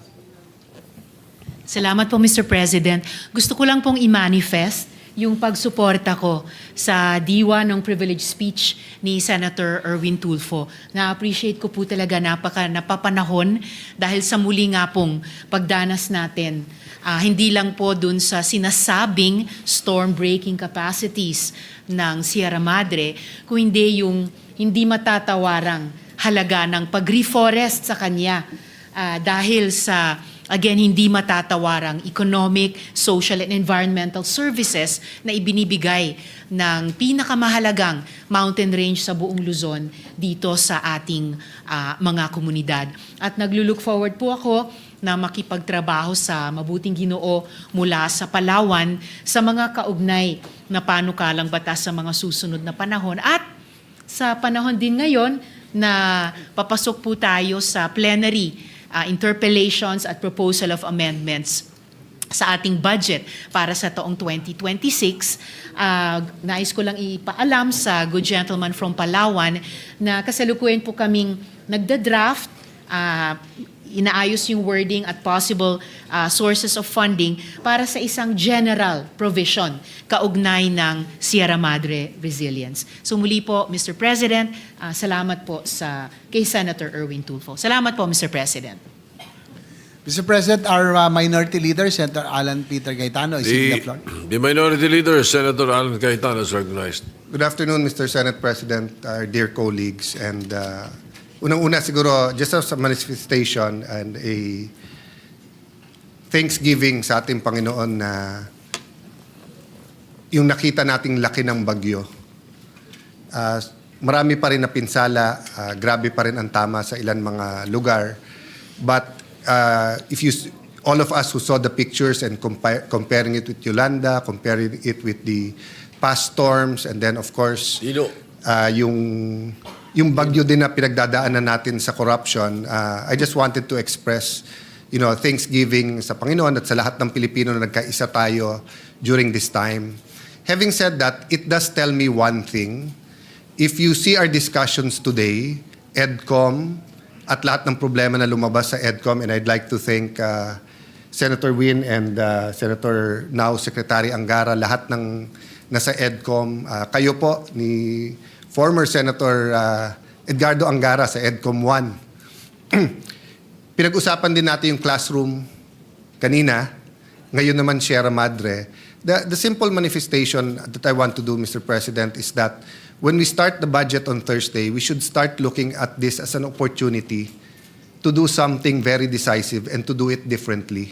Salamat po, Mr. President. Gusto ko lang pong i-manifest yung pagsuporta ko sa diwa ng privilege speech ni Senator Erwin Tulfo. Na-appreciate ko po talaga napapanahon dahil sa muli nga pong pagdanas natin. Hindi lang po dun sa sinasabing storm-breaking capacities ng Sierra Madre, kung hindi yung hindi matatawarang halaga ng pag-reforest sa kanya dahil sa again, hindi matatawarang economic, social, and environmental services na ibinibigay ng pinakamahalagang mountain range sa buong Luzon dito sa ating mga komunidad. At naglulook forward po ako na makipagtrabaho sa mabuting Ginoo mula sa Palawan sa mga kaugnay na panukalang batas sa mga susunod na panahon. At sa panahon din ngayon na papasok po tayo sa plenary interpellations at proposal of amendments sa ating budget para sa taong 2026. Nais ko lang ipaalam sa good gentleman from Palawan na kasalukuyan po kaming nagda-draft, inaayos yung wording at possible sources of funding para sa isang general provision kaugnay ng Sierra Madre Resilience. So muli po, Mr. President, salamat po kay Senator Erwin Tulfo. Salamat po, Mr. President. Mr. President, our Minority Leader, Senator Alan Peter Cayetano, is seeking the floor. The Minority Leader, Senator Alan Cayetano, is recognized. Good afternoon, Mr. Senate President, our dear colleagues, and unang-una siguro, just as a manifestation and a thanksgiving sa ating Panginoon na yung nakita nating laki ng bagyo. Marami pa rin na pinsala, grabe pa rin ang tama sa ilan mga lugar. But if all of us who saw the pictures and comparing it with Yolanda, comparing it with the past storms, and then of course, yung bagyo din na pinagdadaanan natin sa corruption, I just wanted to express, thanksgiving sa Panginoon at sa lahat ng Pilipino na nagkaisa tayo during this time. Having said that, it does tell me one thing. If you see our discussions today, EDCOM, at lahat ng problema na lumabas sa EDCOM, and I'd like to thank Senator Win and Senator now Secretary Angara, lahat ng nasa EDCOM, kayo po ni former Senator Edgardo Angara sa EDCOM 1. Pinag-usapan din natin yung classroom kanina, ngayon naman Sierra Madre. The simple manifestation that I want to do, Mr. President, is that when we start the budget on Thursday, we should start looking at this as an opportunity to do something very decisive and to do it differently.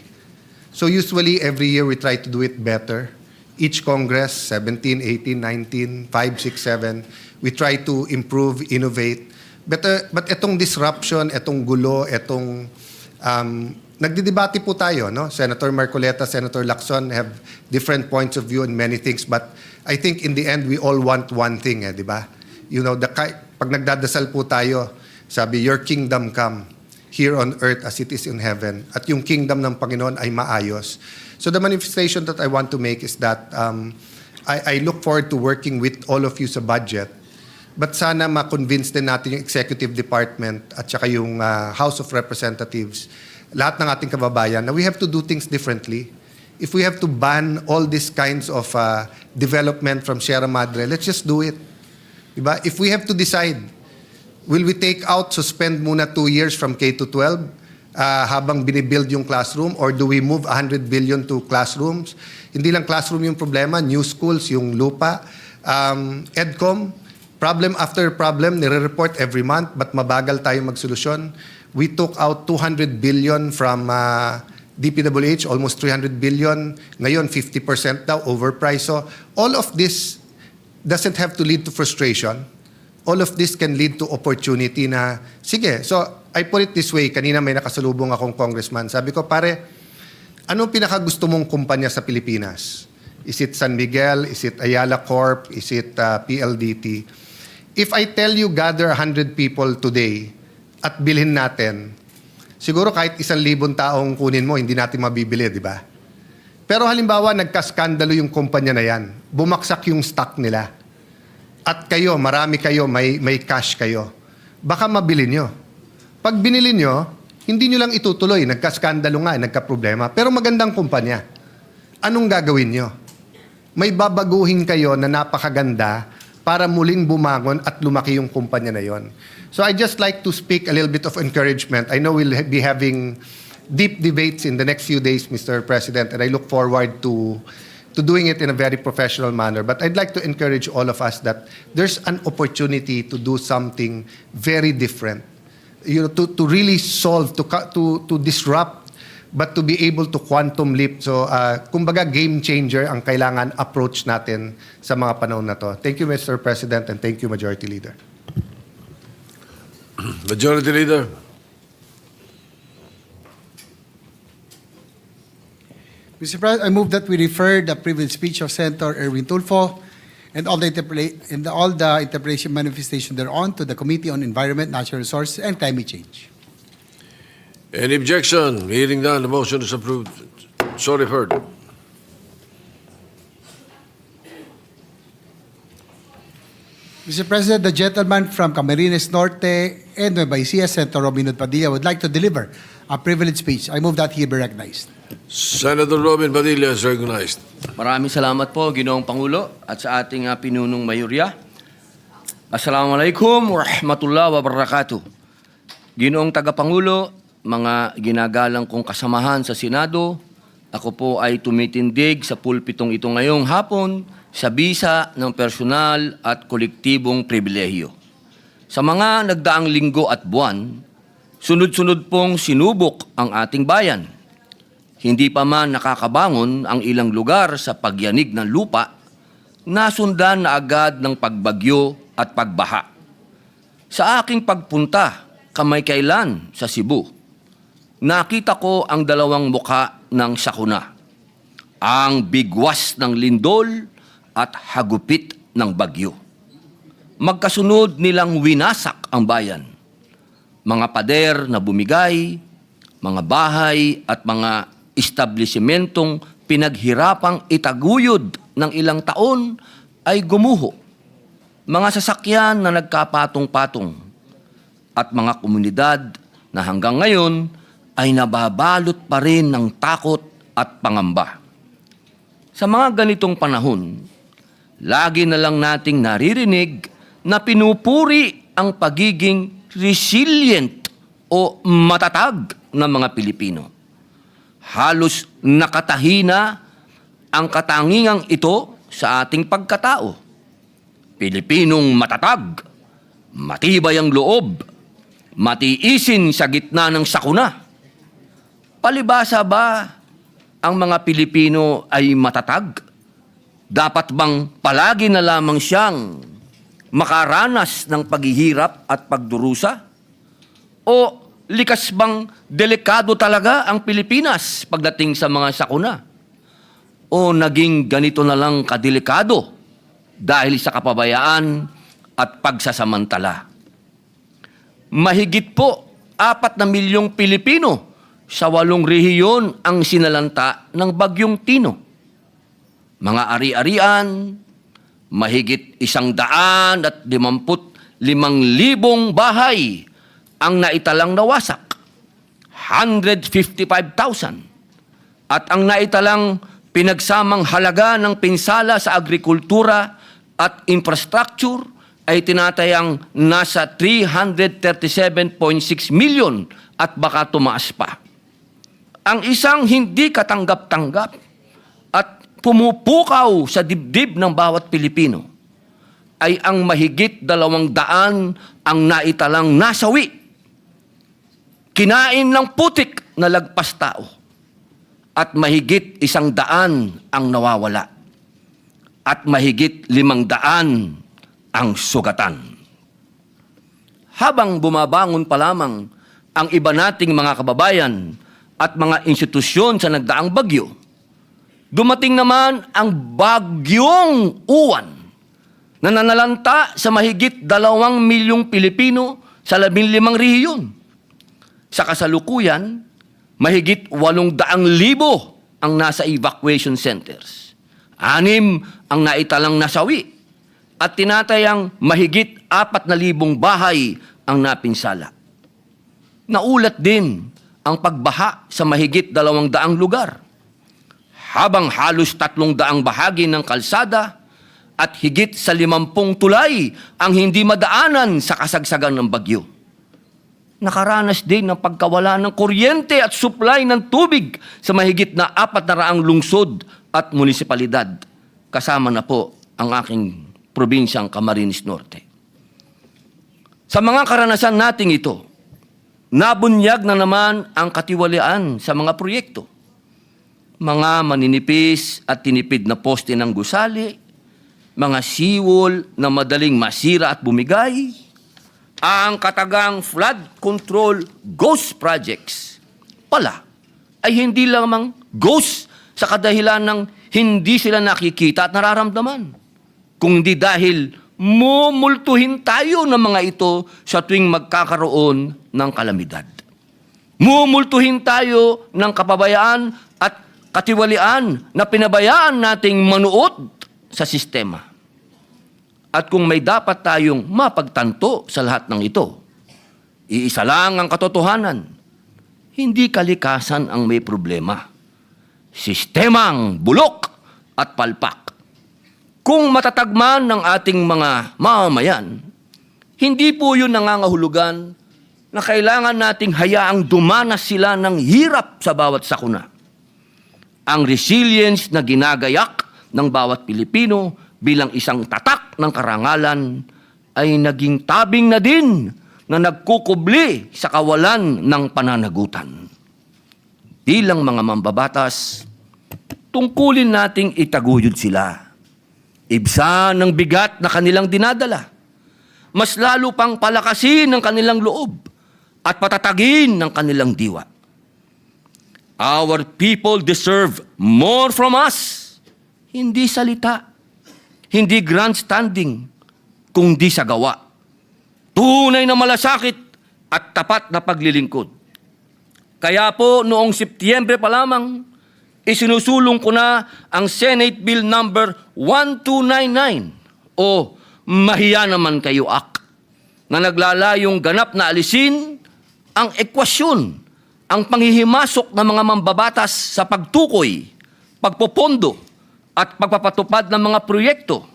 So usually every year we try to do it better. Each Congress, 17, 18, 19, 5, 6, 7, we try to improve, innovate. But etong disruption, etong gulo, etong nagdidebate po tayo, no? Senator Marcoleta, Senator Lacson have different points of view on many things, but I think in the end we all want one thing, di ba? You know, pag nagdadasal po tayo, sabi, your kingdom come here on earth as it is in heaven. At yung kingdom ng Panginoon ay maayos. So the manifestation that I want to make is that I look forward to working with all of you sa budget. But sana ma-convince din natin yung executive department at saka yung House of Representatives, lahat ng ating kababayan, na we have to do things differently. If we have to ban all these kinds of development from Sierra Madre, let's just do it. Diba? If we have to decide, will we take out, suspend muna 2 years from K to 12 habang binibuild yung classroom, or do we move 100 billion to classrooms? Hindi lang classroom yung problema, new schools, yung lupa, EDCOM, problem after problem, nire-report every month, but mabagal tayo magsolusyon. We took out 200 billion from DPWH, almost 300 billion. Ngayon, 50% daw, overpriced. So all of this doesn't have to lead to frustration. All of this can lead to opportunity na, sige, so I put it this way, kanina may nakasalubong akong congressman. Sabi ko, pare, anong pinakagusto mong kumpanya sa Pilipinas? Is it San Miguel? Is it Ayala Corp? Is it PLDT? If I tell you gather 100 people today at bilhin natin, siguro kahit 1,000 taong kunin mo, hindi natin mabibili, di ba? Pero halimbawa, nagkaskandalo yung kumpanya na yan. Bumaksak yung stock nila. At kayo, marami kayo, may cash kayo. Baka mabili nyo. Pag binili nyo, hindi nyo lang itutuloy. Nagkaskandalo nga, nagkaproblema. Pero magandang kumpanya. Anong gagawin nyo? May babaguhin kayo na napakaganda para muling bumangon at lumaki yung kumpanya na yon. So I just like to speak a little bit of encouragement. I know we'll be having deep debates in the next few days, Mr. President, and I look forward to doing it in a very professional manner. But I'd like to encourage all of us that there's an opportunity to do something very different. You know, to really solve, to disrupt, but to be able to quantum leap. So, kumbaga game changer ang kailangan approach natin sa mga panahon na to. Thank you, Mr. President, and thank you, Majority Leader. Majority Leader. Mr. President, I move that we refer the privilege speech of Senator Erwin Tulfo and all the interpretation manifestation thereon to the Committee on Environment, Natural Resources, and Climate Change. Any objection? Hearing none, the motion is approved. So referred. Mr. President, the gentleman from Camarines Norte and Nueva Ecija, Senator Robin Hood Padilla, would like to deliver a privilege speech. I move that he be recognized. Senator Robin Padilla is recognized. Maraming salamat po, Ginoong Pangulo, at sa ating pinunong mayorya. Assalamualaikum warahmatullahi wabarakatuh. Ginoong Tagapangulo, mga ginagalang kong kasamahan sa Senado, ako po ay tumitindig sa pulpitong ito ngayong hapon sa bisa ng personal at kolektibong pribilehiyo. Sa mga nagdaang linggo at buwan, sunod-sunod pong sinubok ang ating bayan. Hindi pa man nakakabangon ang ilang lugar sa pagyanig ng lupa, nasundan na agad ng pagbagyo at pagbaha. Sa aking pagpunta kamakailan sa Cebu, nakita ko ang dalawang mukha ng sakuna, ang bigwas ng lindol at hagupit ng bagyo. Magkasunod nilang winasak ang bayan. Mga pader na bumigay, mga bahay at mga establishmentong pinaghirapang itaguyod ng ilang taon ay gumuho. Mga sasakyan na nagkapatong-patong at mga komunidad na hanggang ngayon ay nababalot pa rin ng takot at pangamba. Sa mga ganitong panahon, lagi na lang nating naririnig na pinupuri ang pagiging resilient o matatag ng mga Pilipino. Halos nakatahina ang katangingang ito sa ating pagkatao. Pilipinong matatag, matibay ang loob, matiisin sa gitna ng sakuna. Palibasa ba ang mga Pilipino ay matatag? Dapat bang palagi na lamang siyang makaranas ng paghihirap at pagdurusa? O likas bang delikado talaga ang Pilipinas pagdating sa mga sakuna? O naging ganito na lang kadelikado dahil sa kapabayaan at pagsasamantala? Mahigit po 4 na milyong Pilipino sa 8 rehiyon ang sinalanta ng Bagyong Tino. Mga ari-arian, mahigit 155,000 bahay ang naitalang nawasak, 155,000. At ang naitalang pinagsamang halaga ng pinsala sa agrikultura at infrastructure ay tinatayang nasa 337.6 million at baka tumaas pa. Ang isang hindi katanggap-tanggap at pumupukaw sa dibdib ng bawat Pilipino ay ang mahigit 200 ang naitalang nasawi. Kinain ng putik na lagpas tao at mahigit 100 ang nawawala at mahigit 500 ang sugatan. Habang bumabangon pa lamang ang iba nating mga kababayan at mga institusyon sa nagdaang bagyo, dumating naman ang bagyong uwan na nanalanta sa mahigit 2 milyong Pilipino sa 15 rehiyon. Sa kasalukuyan, mahigit 800,000 ang nasa evacuation centers. 6 ang naitalang nasawi at tinatayang mahigit 4,000 bahay ang napinsala. Naulat din ang pagbaha sa mahigit 200 lugar, habang halos 300 bahagi ng kalsada at higit sa 50 tulay ang hindi madaanan sa kasagsagan ng bagyo. Nakaranas din ng pagkawala ng kuryente at supply ng tubig sa mahigit na 400 lungsod at munisipalidad, kasama na po ang aking probinsyang Camarines Norte. Sa mga karanasan nating ito, nabunyag na naman ang katiwalian sa mga proyekto. Mga maninipis at tinipid na poste ng gusali, mga seawall na madaling masira at bumigay, ang katagang flood control ghost projects pala ay hindi lamang ghost sa kadahilan ng hindi sila nakikita at nararamdaman, kundi dahil mumultuhin tayo ng mga ito sa tuwing magkakaroon ng kalamidad. Mumultuhin tayo ng kapabayaan at katiwalian na pinabayaan nating manuot sa sistema. At kung may dapat tayong mapagtanto sa lahat ng ito, iisa lang ang katotohanan: hindi kalikasan ang may problema. Sistemang bulok at palpak. Kung matatagman ng ating mga mamamayan, hindi po yun nangangahulugan na kailangan nating hayaang dumanas sila ng hirap sa bawat sakuna. Ang resilience na ginagayak ng bawat Pilipino bilang isang tatak ng karangalan ay naging tabing na din na nagkukubli sa kawalan ng pananagutan. Bilang mga mambabatas, tungkulin nating itaguyod sila. Ibsan ng bigat na kanilang dinadala. Mas lalo pang palakasin ng kanilang loob at patatagin ng kanilang diwa. Our people deserve more from us. Hindi salita, hindi grandstanding, kundi sa gawa. Tunay na malasakit at tapat na paglilingkod. Kaya po noong Setyembre pa lamang, isinusulong ko na ang Senate Bill number 1299 o Mahiya Naman Kayo Act na naglalayong ganap na alisin ang ekwasyon, ang panghihimasok ng mga mambabatas sa pagtukoy, pagpopondo at pagpapatupad ng mga proyekto.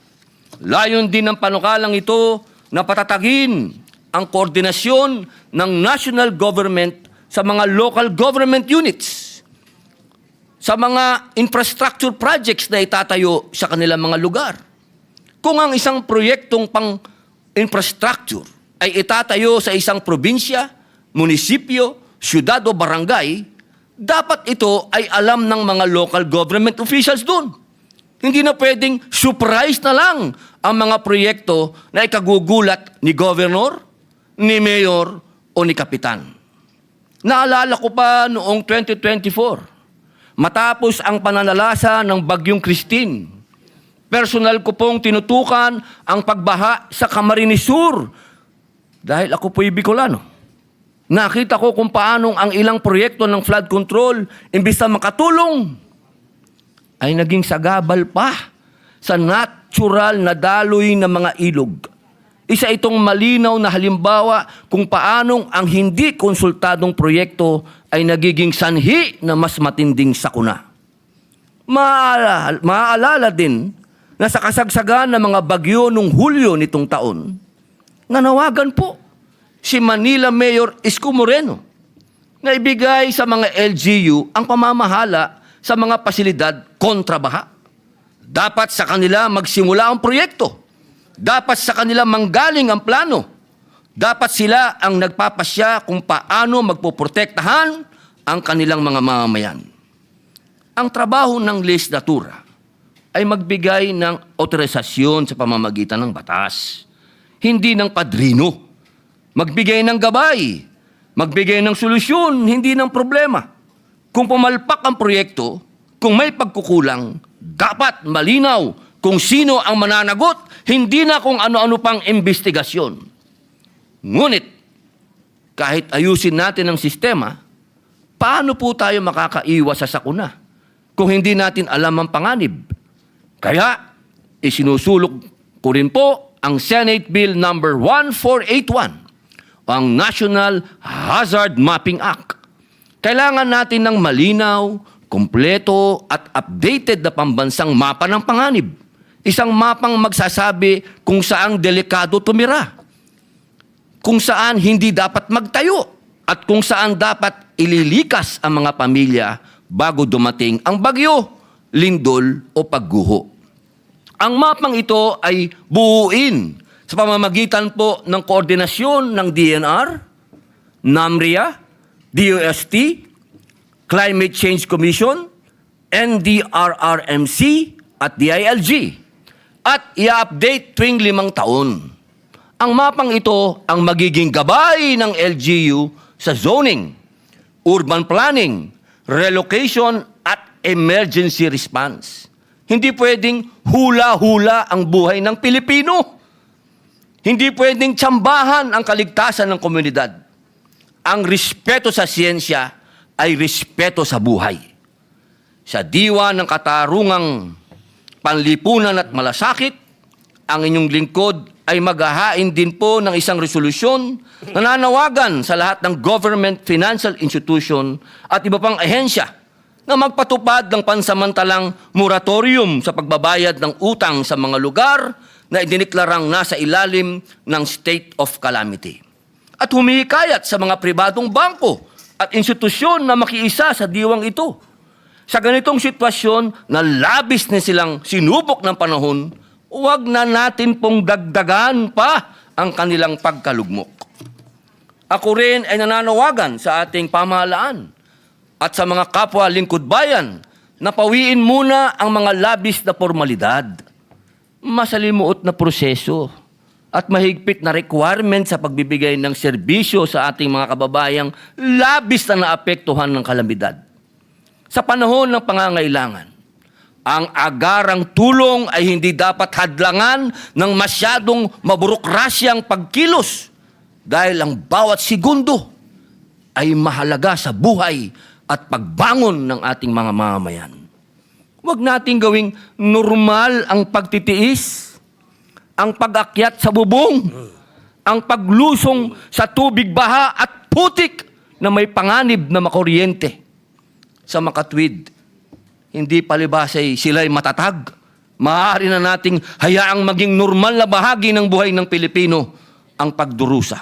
Layon din ng panukalang ito na patatagin ang koordinasyon ng national government sa mga local government units. sa mga infrastructure projects na itatayo sa kanilang mga lugar. Kung ang isang proyektong pang-infrastructure ay itatayo sa isang probinsya, munisipyo, syudad o barangay, dapat ito ay alam ng mga local government officials doon. Hindi na pwedeng surprise na lang ang mga proyekto na ikagugulat ni governor, ni mayor o ni kapitan. Naalala ko pa noong 2024, matapos ang pananalasa ng Bagyong Christine, personal ko pong tinutukan ang pagbaha sa Camarines Sur dahil ako po'y Bicolano. Nakita ko kung paanong ang ilang proyekto ng flood control, imbis na makatulong, ay naging sagabal pa sa natural na daloy ng mga ilog. Isa itong malinaw na halimbawa kung paanong ang hindi konsultadong proyekto ay nagiging sanhi na mas matinding sakuna. Maaalala din na sa kasagsagan ng mga bagyo noong Hulyo nitong taon, nanawagan po si Manila Mayor Isko Moreno na ibigay sa mga LGU ang pamamahala sa mga pasilidad kontra baha. Dapat sa kanila magsimula ang proyekto. Dapat sa kanila manggaling ang plano. Dapat sila ang nagpapasya kung paano magpoprotektahan ang kanilang mga mamamayan. Ang trabaho ng legislatura ay magbigay ng otorisasyon sa pamamagitan ng batas, hindi ng padrino. Magbigay ng gabay, magbigay ng solusyon, hindi ng problema. Kung pumalpak ang proyekto, kung may pagkukulang, dapat malinaw kung sino ang mananagot, hindi na kung ano-ano pang investigasyon. Ngunit, kahit ayusin natin ang sistema, paano po tayo makakaiwas sa sakuna kung hindi natin alam ang panganib? Kaya, isinusulog ko rin po ang Senate Bill number 1481, ang National Hazard Mapping Act. Kailangan natin ng malinaw, kumpleto at updated na pambansang mapa ng panganib. Isang mapang magsasabi kung saang delikado tumira, kung saan hindi dapat magtayo, at kung saan dapat ililikas ang mga pamilya bago dumating ang bagyo, lindol o pagguho. Ang mapang ito ay buuin sa pamamagitan po ng koordinasyon ng DNR, NAMRIA, DOST, Climate Change Commission, NDRRMC at DILG, at i-update tuwing 5 taon. Ang mapang ito ang magiging gabay ng LGU sa zoning, urban planning, relocation at emergency response. Hindi pwedeng hula-hula ang buhay ng Pilipino. Hindi pwedeng tsambahan ang kaligtasan ng komunidad. Ang respeto sa siyensya ay respeto sa buhay. Sa diwa ng katarungang panlipunan at malasakit, ang inyong lingkod ay maghahain din po ng isang resolusyon na nanawagan sa lahat ng government financial institution at iba pang ahensya na magpatupad ng pansamantalang moratorium sa pagbabayad ng utang sa mga lugar na idiniklarang nasa ilalim ng state of calamity. At humihikayat sa mga pribadong bangko at institusyon na makiisa sa diwang ito. Sa ganitong sitwasyon na labis na silang sinubok ng panahon, huwag na natin pong dagdagan pa ang kanilang pagkalugmok. Ako rin ay nananawagan sa ating pamahalaan at sa mga kapwa lingkod bayan na pawiin muna ang mga labis na formalidad, masalimuot na proseso, at mahigpit na requirement sa pagbibigay ng serbisyo sa ating mga kababayang labis na naapektuhan ng kalamidad. Sa panahon ng pangangailangan, ang agarang tulong ay hindi dapat hadlangan ng masyadong maburokrasyang pagkilos dahil ang bawat segundo ay mahalaga sa buhay at pagbangon ng ating mga mamamayan. Huwag nating gawing normal ang pagtitiis, ang pag-akyat sa bubong, ang paglusong sa tubig baha at putik na may panganib na makuryente. Sa makatwid, hindi palibasay sila'y matatag. Maaari na nating hayaang maging normal na bahagi ng buhay ng Pilipino ang pagdurusa.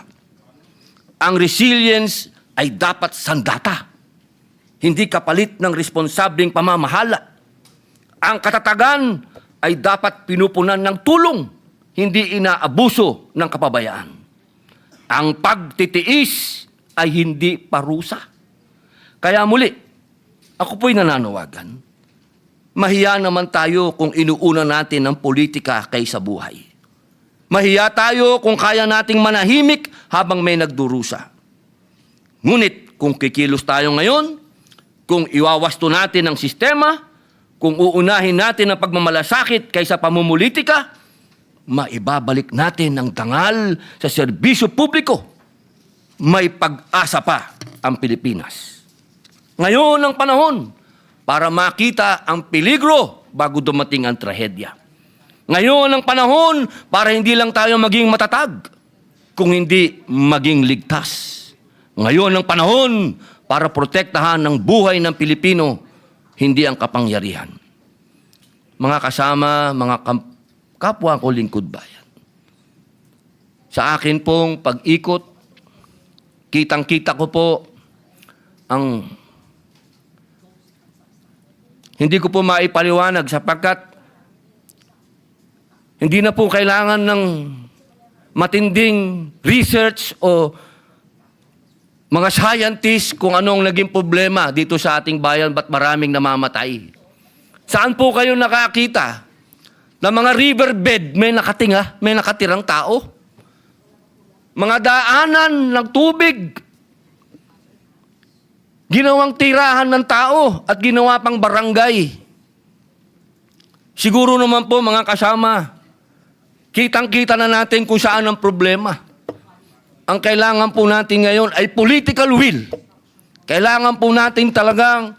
Ang resilience ay dapat sandata. hindi kapalit ng responsableng pamamahala. Ang katatagan ay dapat pinupunan ng tulong, hindi inaabuso ng kapabayaan. Ang pagtitiis ay hindi parusa. Kaya muli, ako po'y nananawagan. Mahiya naman tayo kung inuuna natin ang politika kaysa buhay. Mahiya tayo kung kaya nating manahimik habang may nagdurusa. Ngunit kung kikilos tayo ngayon, kung iwawasto natin ang sistema, kung uunahin natin ang pagmamalasakit kaysa pamumulitika, maibabalik natin ang dangal sa serbisyo publiko. May pag-asa pa ang Pilipinas. Ngayon ang panahon para makita ang peligro bago dumating ang trahedya. Ngayon ang panahon para hindi lang tayo maging matatag, kung hindi maging ligtas. Ngayon ang panahon para protektahan ang buhay ng Pilipino, hindi ang kapangyarihan. Mga kasama, mga kapwa ko lingkod bayan. Sa akin pong pag-ikot, kitang-kita ko po ang hindi ko po maipaliwanag sapagkat hindi na po kailangan ng matinding research o mga scientists kung anong naging problema dito sa ating bayan, ba't maraming namamatay. Saan po kayo nakakita na mga riverbed may nakatirang tao? Mga daanan ng tubig, ginawang tirahan ng tao at ginawa pang barangay. Siguro naman po mga kasama, kitang-kita na natin kung saan ang problema. Ang kailangan po natin ngayon ay political will. Kailangan po natin talagang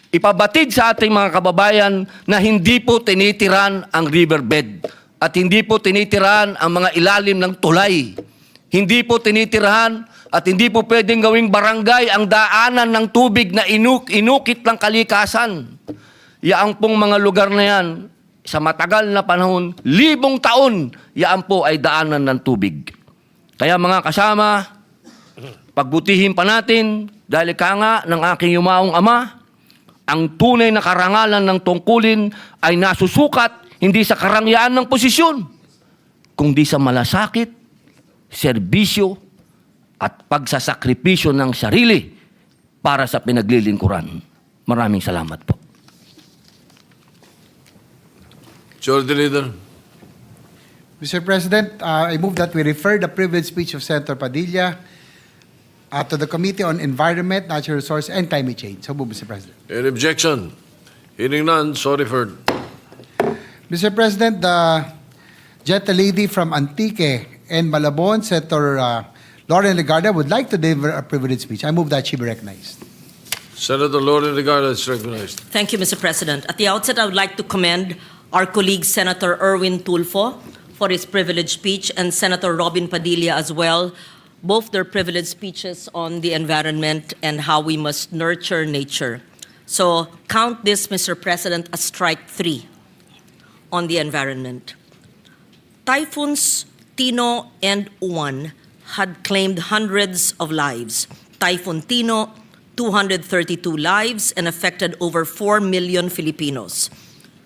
ipabatid sa ating mga kababayan na hindi po tinitiran ang riverbed at hindi po tinitiran ang mga ilalim ng tulay. Hindi po tinitirahan at hindi po pwedeng gawing barangay ang daanan ng tubig na inukit ng kalikasan. Yaang pong mga lugar na yan, sa matagal na panahon, 1,000 taon, yaan po ay daanan ng tubig. Kaya mga kasama, pagbutihin pa natin, dahil ka nga ng aking yumaong ama, ang tunay na karangalan ng tungkulin ay nasusukat hindi sa karangyaan ng posisyon, kundi sa malasakit, serbisyo, at pagsasakripisyo ng sarili para sa pinaglilingkuran. Maraming salamat po. Majority Leader. Mr. President, I move that we refer the privilege speech of Senator Padilla to the Committee on Environment, Natural Resources, and Climate Change. So move, Mr. President. Any objection? Hearing none, so referred. Mr. President, the Jetta lady from Antique and Malabon, Senator Lauren Legarda, would like to deliver a privilege speech. I move that she be recognized. Senator Lauren Legarda is recognized. Thank you, Mr. President. At the outset, I would like to commend our colleague Senator Erwin Tulfo for his privileged speech and Senator Robin Padilla as well, both their privileged speeches on the environment and how we must nurture nature. So count this, Mr. President, as strike 3 on the environment. Typhoons Tino and Uwan had claimed hundreds of lives. Typhoon Tino, 232 lives and affected over 4 million Filipinos.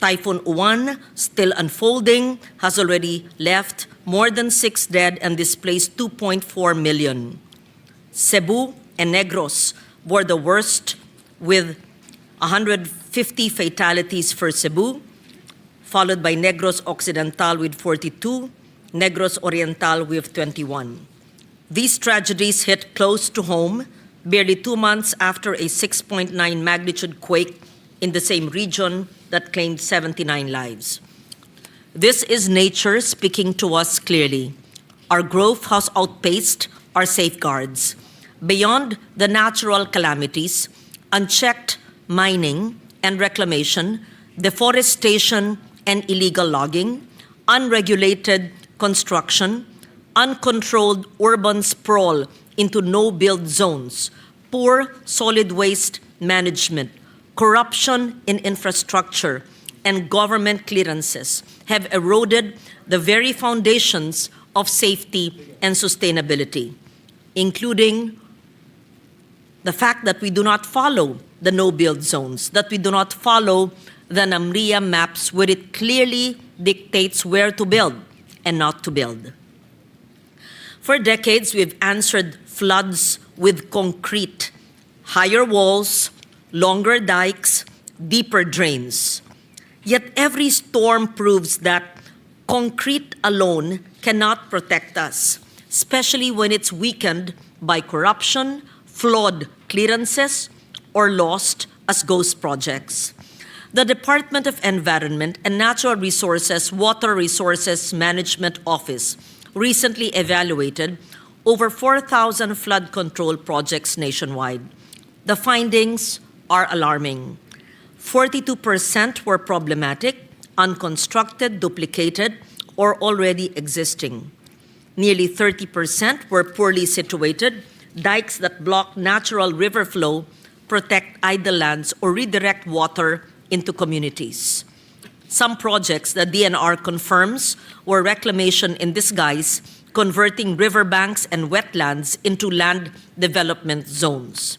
Typhoon Uwan, still unfolding, has already left more than 6 dead and displaced 2.4 million. Cebu and Negros were the worst, with 150 fatalities for Cebu, followed by Negros Occidental with 42, Negros Oriental with 21. These tragedies hit close to home, barely 2 months after a 6.9 magnitude quake in the same region that claimed 79 lives. This is nature speaking to us clearly. Our growth has outpaced our safeguards. Beyond the natural calamities, unchecked mining and reclamation, deforestation and illegal logging, unregulated construction, uncontrolled urban sprawl into no-build zones, poor solid waste management, corruption in infrastructure, and government clearances have eroded the very foundations of safety and sustainability, including The fact that we do not follow the no-build zones, that we do not follow the NAMRIA maps where it clearly dictates where to build and not to build. For decades, we've answered floods with concrete, higher walls, longer dikes, deeper drains. Yet every storm proves that concrete alone cannot protect us, especially when it's weakened by corruption, flawed clearances, or lost as ghost projects. The Department of Environment and Natural Resources Water Resources Management Office recently evaluated over 4,000 flood control projects nationwide. The findings are alarming. 42% were problematic, unconstructed, duplicated, or already existing. Nearly 30% were poorly situated, dikes that block natural river flow, protect idle lands, or redirect water into communities. Some projects the DNR confirms were reclamation in disguise, converting riverbanks and wetlands into land development zones.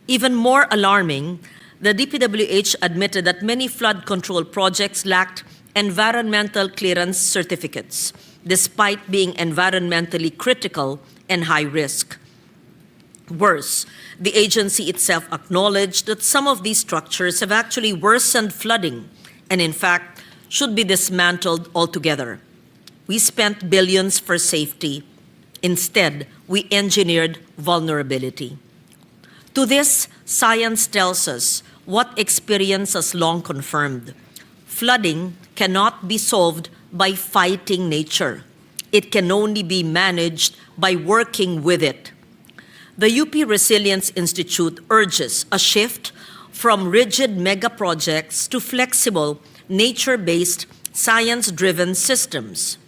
Even more alarming, the DPWH admitted that many flood control projects lacked environmental clearance certificates, despite being environmentally critical and high risk. Worse, the agency itself acknowledged that some of these structures have actually worsened flooding and, in fact, should be dismantled altogether. We spent billions for safety. Instead, we engineered vulnerability. To this, science tells us what experience has long confirmed. Flooding cannot be solved by fighting nature. It can only be managed by working with it. The UP Resilience Institute urges a shift from rigid mega projects to flexible, nature-based, science-driven systems.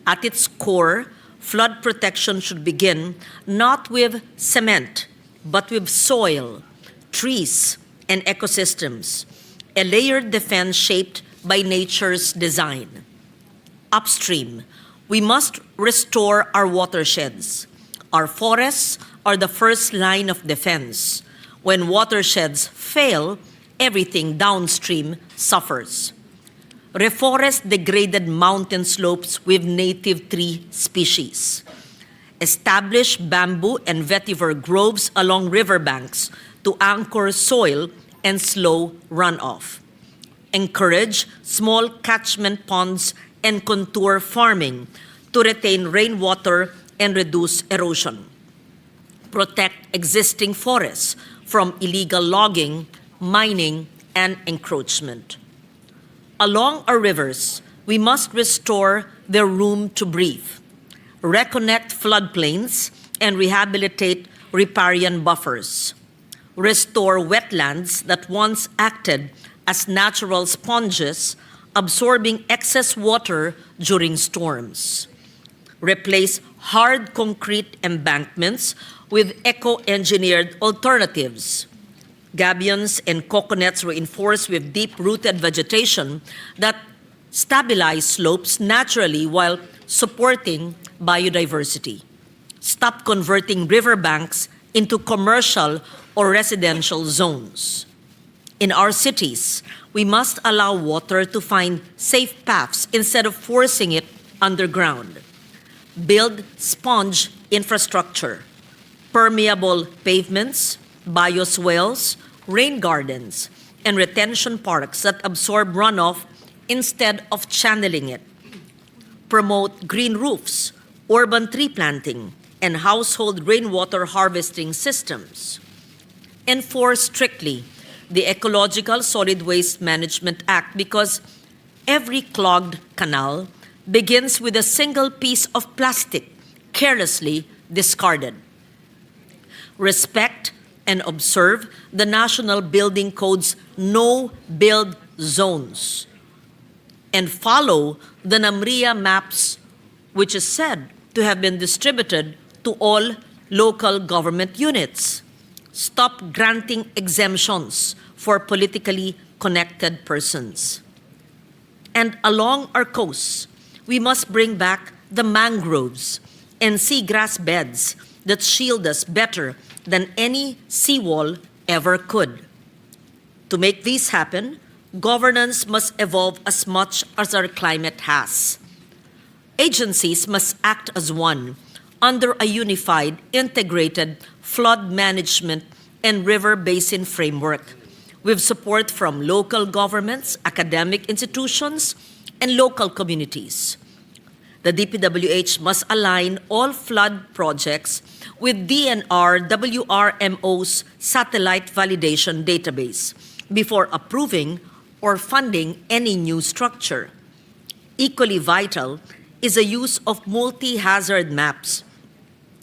At its core, flood protection should begin not with cement, but with soil, trees, and ecosystems, a layered defense shaped by nature's design. Upstream, we must restore our watersheds. Our forests are the first line of defense. When watersheds fail, everything downstream suffers. Reforest degraded mountain slopes with native tree species. Establish bamboo and vetiver groves along riverbanks to anchor soil and slow runoff. Encourage small catchment ponds and contour farming to retain rainwater and reduce erosion. Protect existing forests from illegal logging, mining, and encroachment. Along our rivers, we must restore their room to breathe, reconnect floodplains, and rehabilitate riparian buffers. Restore wetlands that once acted as natural sponges, absorbing excess water during storms. Replace hard concrete embankments with eco-engineered alternatives. Gabions and coconuts reinforced with deep-rooted vegetation that stabilize slopes naturally while supporting biodiversity. Stop converting riverbanks into commercial or residential zones. In our cities, we must allow water to find safe paths instead of forcing it underground. Build sponge infrastructure, permeable pavements, bioswales, rain gardens, and retention parks that absorb runoff instead of channeling it. Promote green roofs, urban tree planting, and household rainwater harvesting systems. Enforce strictly the Ecological Solid Waste Management Act because every clogged canal begins with a single piece of plastic carelessly discarded. Respect and observe the National Building Code's no-build zones and follow the NAMRIA maps, which is said to have been distributed to all local government units. Stop granting exemptions for politically connected persons. And along our coasts, we must bring back the mangroves and seagrass beds that shield us better than any seawall ever could. To make this happen, governance must evolve as much as our climate has. Agencies must act as one under a unified, integrated flood management and river basin framework, with support from local governments, academic institutions, and local communities. The DPWH must align all flood projects with DNR WRMO's satellite validation database before approving or funding any new structure. Equally vital is the use of multi-hazard maps,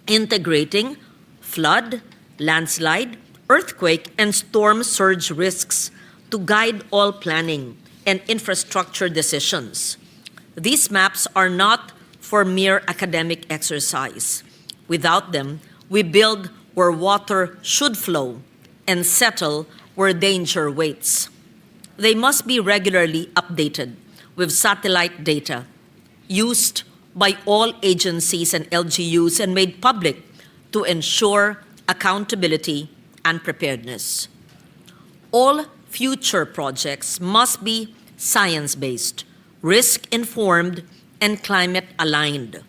integrating flood, landslide, earthquake, and storm surge risks to guide all planning and infrastructure decisions. These maps are not for mere academic exercise. Without them, we build where water should flow and settle where danger waits. They must be regularly updated with satellite data used by all agencies and LGUs and made public to ensure accountability and preparedness. All future projects must be science-based, risk-informed, and climate-aligned,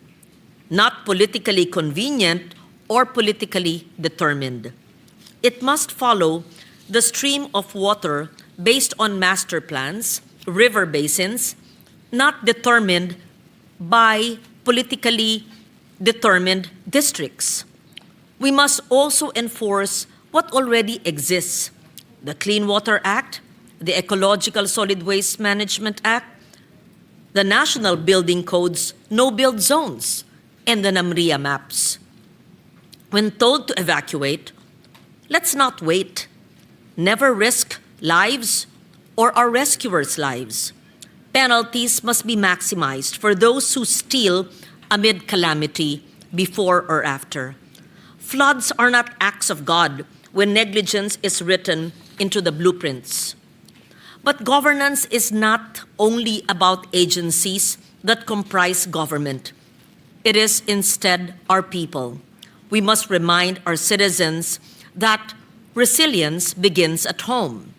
not politically convenient or politically determined. It must follow the stream of water based on master plans, river basins, not determined by politically determined districts. We must also enforce what already exists: the Clean Water Act, the Ecological Solid Waste Management Act, the National Building Code's no-build zones, and the NAMRIA maps. When told to evacuate, let's not wait. Never risk lives or our rescuers' lives. Penalties must be maximized for those who steal amid calamity, before or after. Floods are not acts of God when negligence is written into the blueprints. But governance is not only about agencies that comprise government. It is instead our people. We must remind our citizens that resilience begins at home.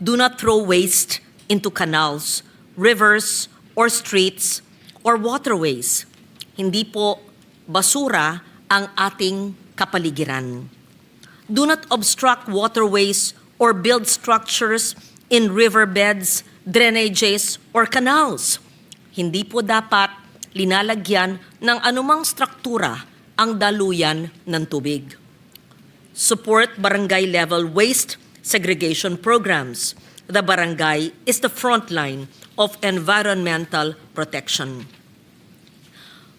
Do not throw waste into canals, rivers, or streets, or waterways. Hindi po basura ang ating kapaligiran. Do not obstruct waterways or build structures in riverbeds, drainages, or canals. Hindi po dapat linalagyan ng anumang struktura ang daluyan ng tubig. Support barangay-level waste segregation programs. The barangay is the front line of environmental protection.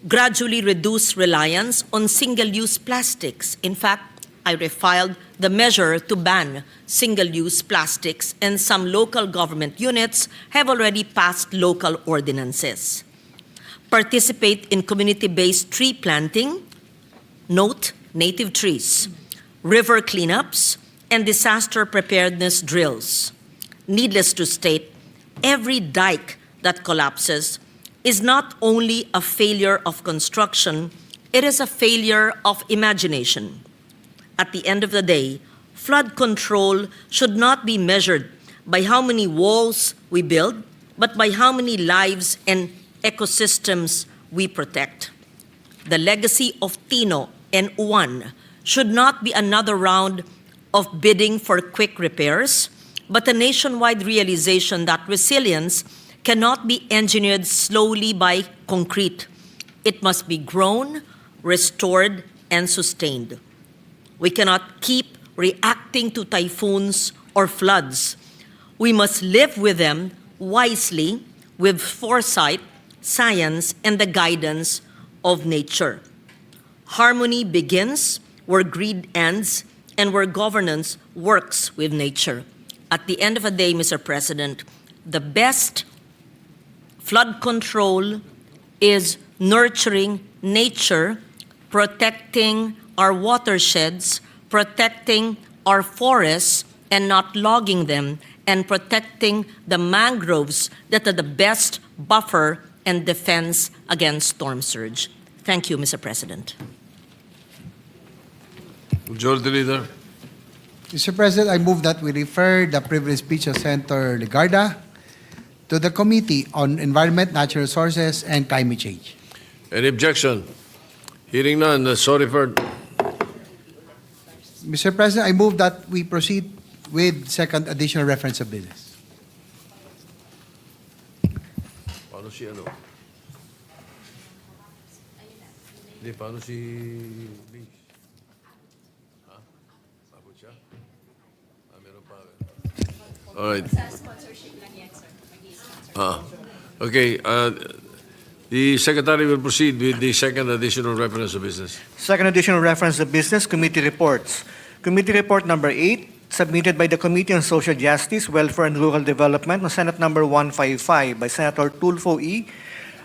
Gradually reduce reliance on single-use plastics. In fact, I refiled the measure to ban single-use plastics, and some local government units have already passed local ordinances. Participate in community-based tree planting, note native trees, river cleanups, and disaster preparedness drills. Needless to state, every dike that collapses is not only a failure of construction, it is a failure of imagination. At the end of the day, flood control should not be measured by how many walls we build, but by how many lives and ecosystems we protect. The legacy of Tino and Uwan should not be another round of bidding for quick repairs, but a nationwide realization that resilience cannot be engineered slowly by concrete. It must be grown, restored, and sustained. We cannot keep reacting to typhoons or floods. We must live with them wisely, with foresight, science, and the guidance of nature. Harmony begins where greed ends and where governance works with nature. At the end of the day, Mr. President, the best flood control is nurturing nature, protecting our watersheds, protecting our forests and not logging them, and protecting the mangroves that are the best buffer and defense against storm surge. Thank you, Mr. President. Majority Leader. Mr. President, I move that we refer the privileged speech of Senator Legarda to the Committee on Environment, Natural Resources, and Climate Change. Any objection? Hearing none, so referred. Mr. President, I move that we proceed with second additional reference of business. Paano si ano? Hindi, paano si Bing? Ha? Pagod siya? Meron pa. Alright. Okay, the Secretary will proceed with the second additional reference of business. Second additional reference of business, committee reports. Committee report number 8, submitted by the Committee on Social Justice, Welfare and Rural Development on Senate number 155 by Senator Tulfo E.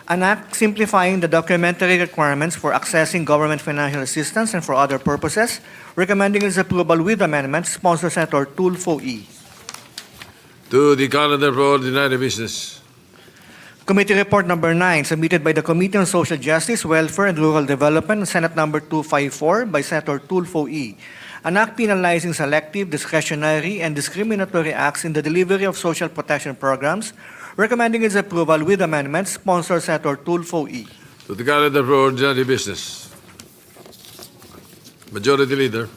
An act simplifying the documentary requirements for accessing government financial assistance and for other purposes, recommending its approval with amendments, sponsor Senator Tulfo E. To the calendar for ordinary business. Committee report number 9, submitted by the Committee on Social Justice, Welfare and Rural Development, Senate number 254 by Senator Tulfo E. An act penalizing selective, discretionary, and discriminatory acts in the delivery of social protection programs, recommending its approval with amendments, sponsor Senator Tulfo E. To the calendar for ordinary business. Majority Leader.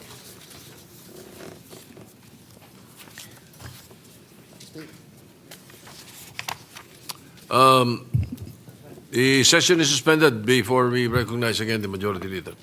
The session is suspended before we recognize again the Majority Leader.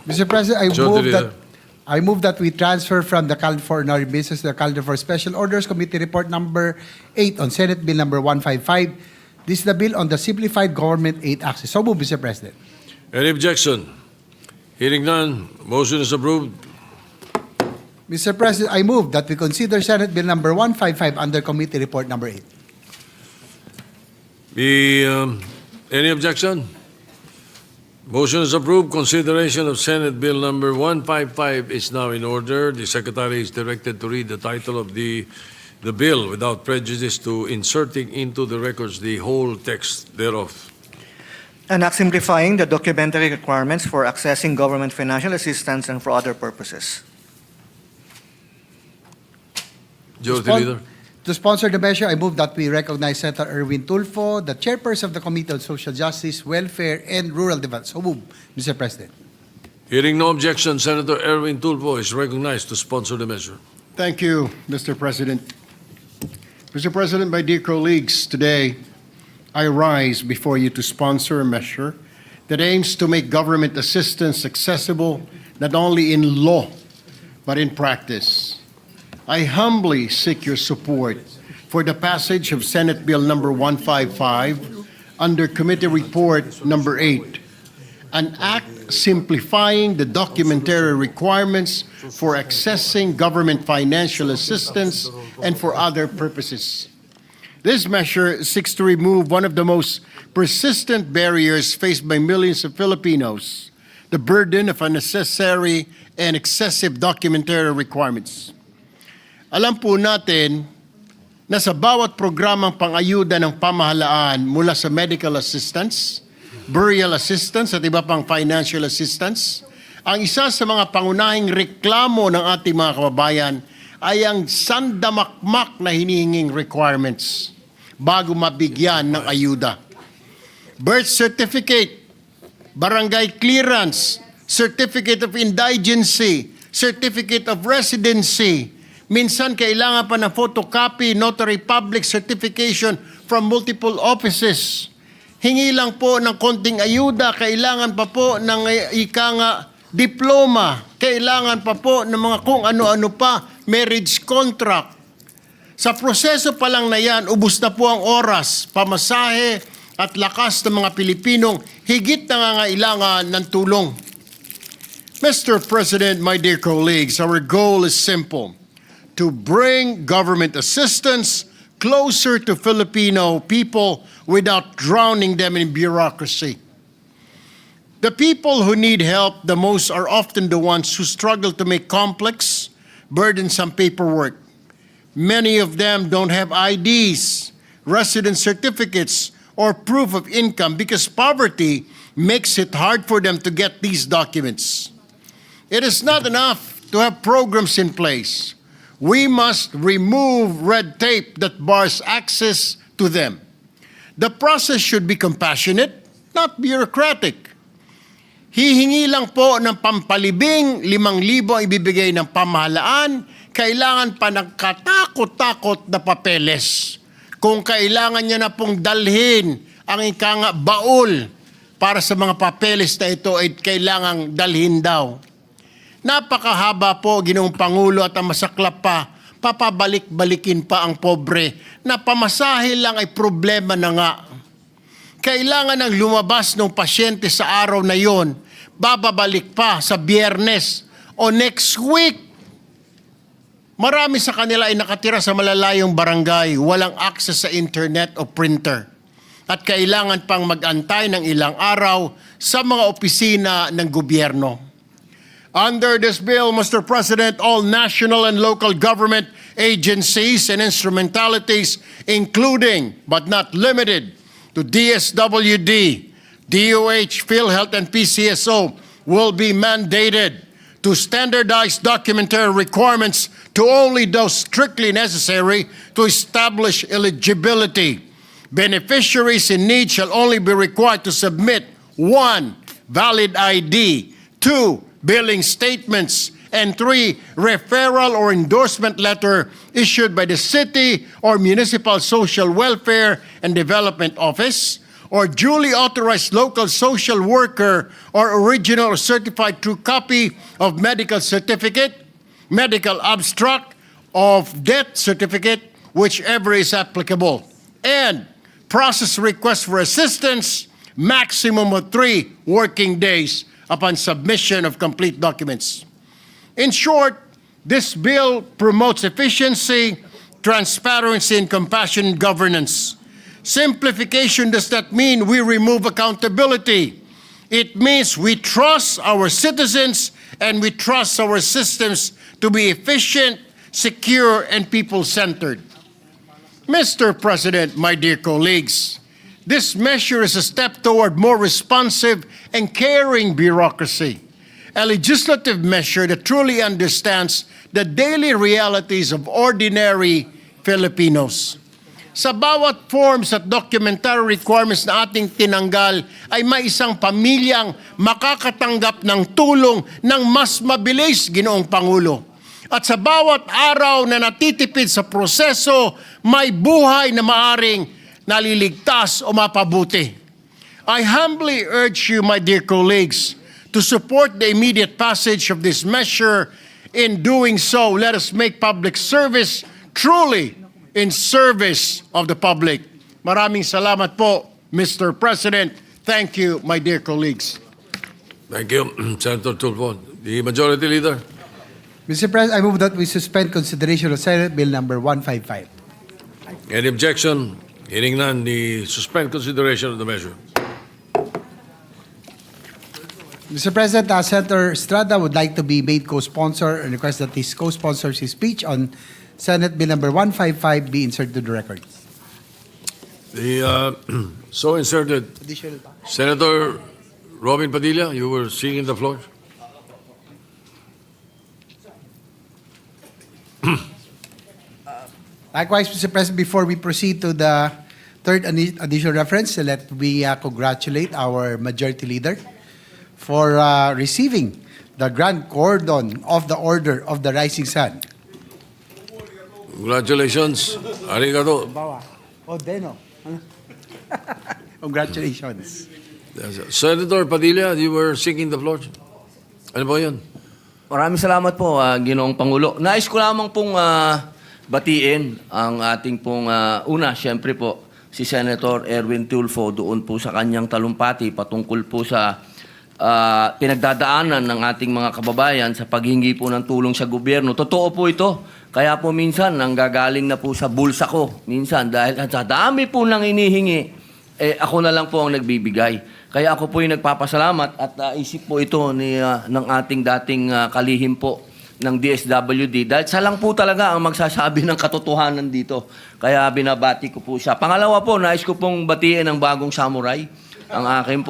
Mr. President, Majority I move that we transfer from the calendar for ordinary business to the calendar for special orders committee report number 8 on Senate Bill number 155. This is the bill on the simplified government aid access. So move, Mr. President. Any objection? Hearing none, motion is approved. Mr. President, I move that we consider Senate Bill number 155 under committee report number 8. Any objection? Motion is approved. Consideration of Senate Bill number 155 is now in order. The Secretary is directed to read the title of the bill without prejudice to inserting into the records the whole text thereof. An act simplifying the documentary requirements for accessing government financial assistance and for other purposes. Majority Leader. To sponsor the measure, I move that we recognize Senator Erwin Tulfo, the chairperson of the Committee on Social Justice, Welfare, and Rural Development. So move, Mr. President. Hearing no objection, Senator Erwin Tulfo is recognized to sponsor the measure. Thank you, Mr. President. Mr. President, my dear colleagues, today I rise before you to sponsor a measure that aims to make government assistance accessible not only in law but in practice. I humbly seek your support for the passage of Senate Bill number 155 under Committee Report number 8, an act simplifying the documentary requirements for accessing government financial assistance and for other purposes. This measure seeks to remove one of the most persistent barriers faced by millions of Filipinos, the burden of unnecessary and excessive documentary requirements. Alam po natin na sa bawat programang pangayuda ng pamahalaan mula sa medical assistance, burial assistance at iba pang financial assistance, ang isa sa mga pangunahing reklamo ng ating mga kababayan ay ang sandamakmak na hinihinging requirements bago mabigyan ng ayuda. Birth certificate, barangay clearance, certificate of indigency, certificate of residency. Minsan kailangan pa ng photocopy, notary public certification from multiple offices. Hingi lang po ng konting ayuda, kailangan pa po ng diploma, kailangan pa po ng mga kung ano-ano pa, marriage contract. Sa proseso pa lang na yan, ubos na po ang oras, pamasahe at lakas ng mga Pilipinong higit nangangailangan ng tulong. Mr. President, my dear colleagues, our goal is simple: to bring government assistance closer to Filipino people without drowning them in bureaucracy. The people who need help the most are often the ones who struggle to make complex, burdensome paperwork. Many of them don't have IDs, residence certificates, or proof of income because poverty makes it hard for them to get these documents. It is not enough to have programs in place. We must remove red tape that bars access to them. The process should be compassionate, not bureaucratic. Hihingi lang po ng pampalibing 5,000 ang ibibigay ng pamahalaan, kailangan pa ng katakot-takot na papeles. Kung kailangan niya na pong dalhin ang baul para sa mga papeles na ito ay kailangang dalhin daw. Napakahaba po, Ginoong Pangulo, at ang masaklap pa, papabalik-balikin pa ang pobre na pamasahe lang ay problema na nga. Kailangan ang lumabas ng pasyente sa araw na yon, bababalik pa sa Biyernes o next week. Marami sa kanila ay nakatira sa malalayong barangay, walang access sa internet o printer. At kailangan pang mag-antay ng ilang araw sa mga opisina ng gobyerno. Under this bill, Mr. President, all national and local government agencies and instrumentalities, including but not limited to DSWD, DOH, PhilHealth, and PCSO, will be mandated to standardize documentary requirements to only those strictly necessary to establish eligibility. Beneficiaries in need shall only be required to submit 1. Valid ID, 2. Billing statements, and 3. Referral or endorsement letter issued by the city or municipal social welfare and development office or duly authorized local social worker or original or certified true copy of medical certificate, medical abstract of death certificate, whichever is applicable, and process request for assistance maximum of 3 working days upon submission of complete documents. In short, this bill promotes efficiency, transparency, and compassionate governance. Simplification does not mean we remove accountability. It means we trust our citizens and we trust our systems to be efficient, secure, and people-centered. Mr. President, my dear colleagues, this measure is a step toward more responsive and caring bureaucracy, a legislative measure that truly understands the daily realities of ordinary Filipinos. Sa bawat forms at documentary requirements na ating tinanggal ay may isang pamilyang makakatanggap ng tulong ng mas mabilis, Ginoong Pangulo. At sa bawat araw na natitipid sa proseso, may buhay na maaring naliligtas o mapabuti. I humbly urge you, my dear colleagues, to support the immediate passage of this measure. In doing so, let us make public service truly in service of the public. Maraming salamat po, Mr. President. Thank you, my dear colleagues. Thank you, Senator Tulfo. The Majority Leader. Mr. President, I move that we suspend consideration of Senate Bill number 155. Any objection? Hearing none, the suspend consideration of the measure. Mr. President, Senator Estrada would like to be made co-sponsor and request that his co-sponsors his speech on Senate Bill number 155 be inserted to the record. The so inserted. Senator Robin Padilla, you were seeking the floor. Likewise, Mr. President, before we proceed to the third additional reference, let me congratulate our Majority Leader for receiving the Grand Cordon of the Order of the Rising Sun. Congratulations. Arigato. Oh, Deno. Congratulations. Senator Padilla, you were seeking the floor. Ano po yun? Maraming salamat po, Ginoong Pangulo. Nais ko lamang pong batiin ang ating pong una, siyempre po, si Senator Erwin Tulfo doon po sa kanyang talumpati patungkol po sa pinagdadaanan ng ating mga kababayan sa paghingi po ng tulong sa gobyerno. Totoo po ito. Kaya po minsan, nanggagaling na po sa bulsa ko. Minsan, dahil sa dami po nang inihingi, ako na lang po ang nagbibigay. Kaya ako po yung nagpapasalamat at isip po ito ng ating dating kalihim po ng DSWD. Dahil siya lang po talaga ang magsasabi ng katotohanan dito. Kaya binabati ko po siya. Pangalawa po, nais ko pong batiin ang bagong samurai. Ang aking